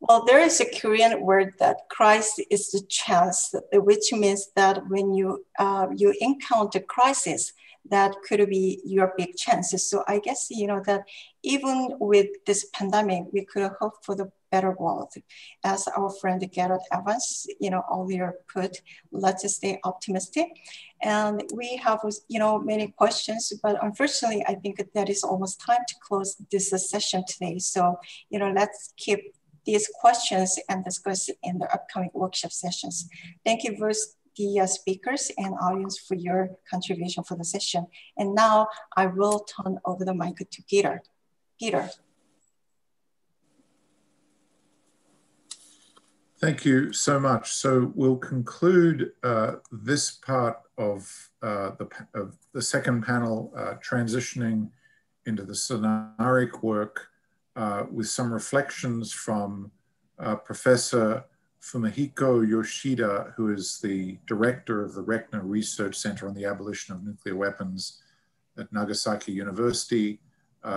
Well, there is a Korean word that crisis is the chance, which means that when you encounter crisis, that could be your big chances. So I guess, that even with this pandemic, we could hope for the better world. As our friend Garrett Evans, earlier put, let's stay optimistic. And we have, many questions, but unfortunately, I think that is almost time to close this session today. So, let's keep these questions and discuss in the upcoming workshop sessions. Thank you for the speakers and audience for your contribution for the session. And now I will turn over the mic to Peter. Peter. Thank you so much. So we'll conclude this part of the second panel, transitioning into the scenaric work with some reflections from Professor Fumihiko Yoshida, who is the director of the RECNA Research Center on the Abolition of Nuclear Weapons at Nagasaki University.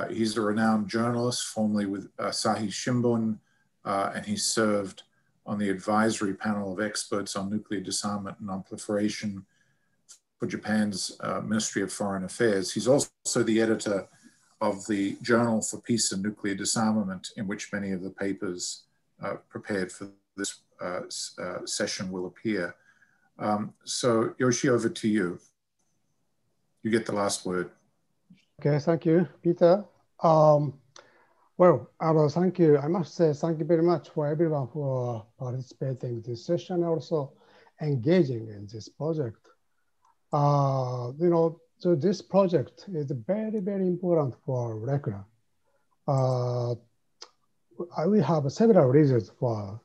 He's a renowned journalist, formerly with Asahi Shimbun, and he served on the advisory panel of experts on nuclear disarmament and non-proliferation for Japan's Ministry of Foreign Affairs. He's also the editor of the Journal for Peace and Nuclear Disarmament, in which many of the papers prepared for this session will appear. So Yoshi, over to you. You get the last word. Okay, thank you, Peter. Thank you. I must say thank you very much for everyone for participating in this session, also engaging in this project. So this project is very, very important for RECNA. We have several reasons for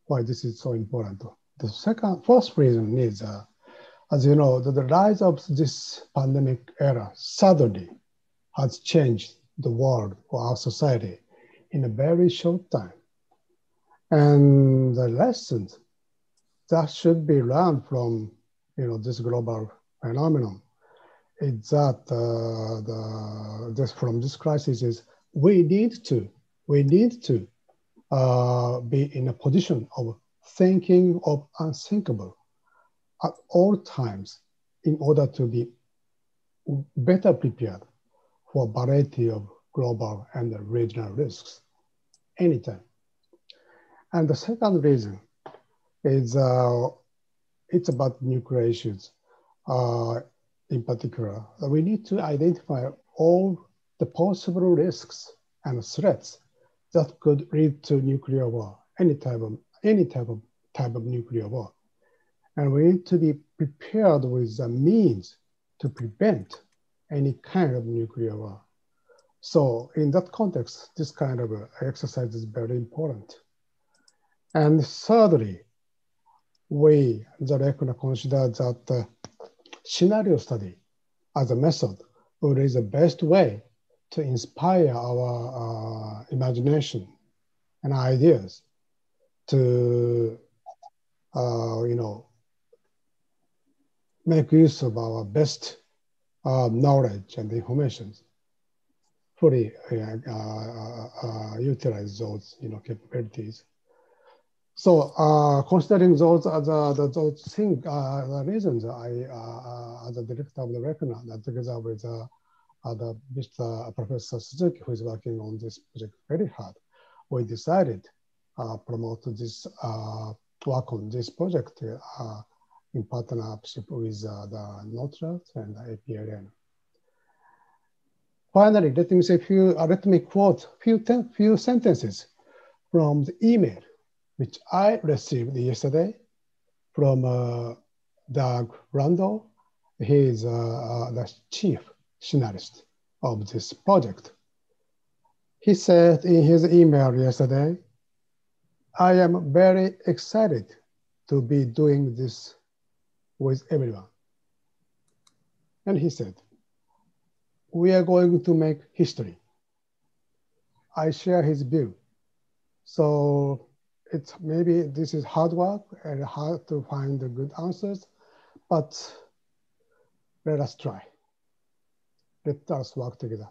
why this is so important. The first reason is, as you know, the rise of this pandemic era suddenly has changed the world or our society in a very short time. And the lessons that should be learned from this global phenomenon is that from this crisis is we need to be in a position of thinking of unthinkable at all times in order to be better prepared for a variety of global and regional risks anytime. And the second reason is it's about nuclear issues. In particular, we need to identify all the possible risks and threats that could lead to nuclear war, any type of nuclear war. And we need to be prepared with the means to prevent any kind of nuclear war. So in that context, this kind of exercise is very important. And thirdly, we, the RECNA, consider that scenario study as a method is the best way to inspire our imagination and ideas to, make use of our best knowledge and information, fully utilize those capabilities. So considering those reasons, I, as a director of the RECNA, that together with Mr. Professor Suzuki, who is working on this project very hard, we decided promote this work on this project in partnership with the Nautilus and the APLN. Finally, let me quote few sentences from the email which I received yesterday from Doug Randall. He is the chief scenarist of this project. He said in his email yesterday, I am very excited to be doing this with everyone. And he said, we are going to make history. I share his view. So maybe this is hard work and hard to find the good answers, but let us try. Let us work together.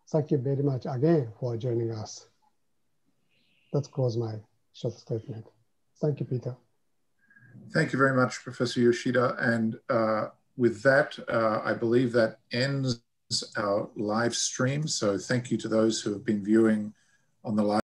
Thank you very much again for joining us. That was my short statement. Thank you, Peter. Thank you very much, Professor Yoshida. And with that, I believe that ends our live stream. So thank you to those who have been viewing on the live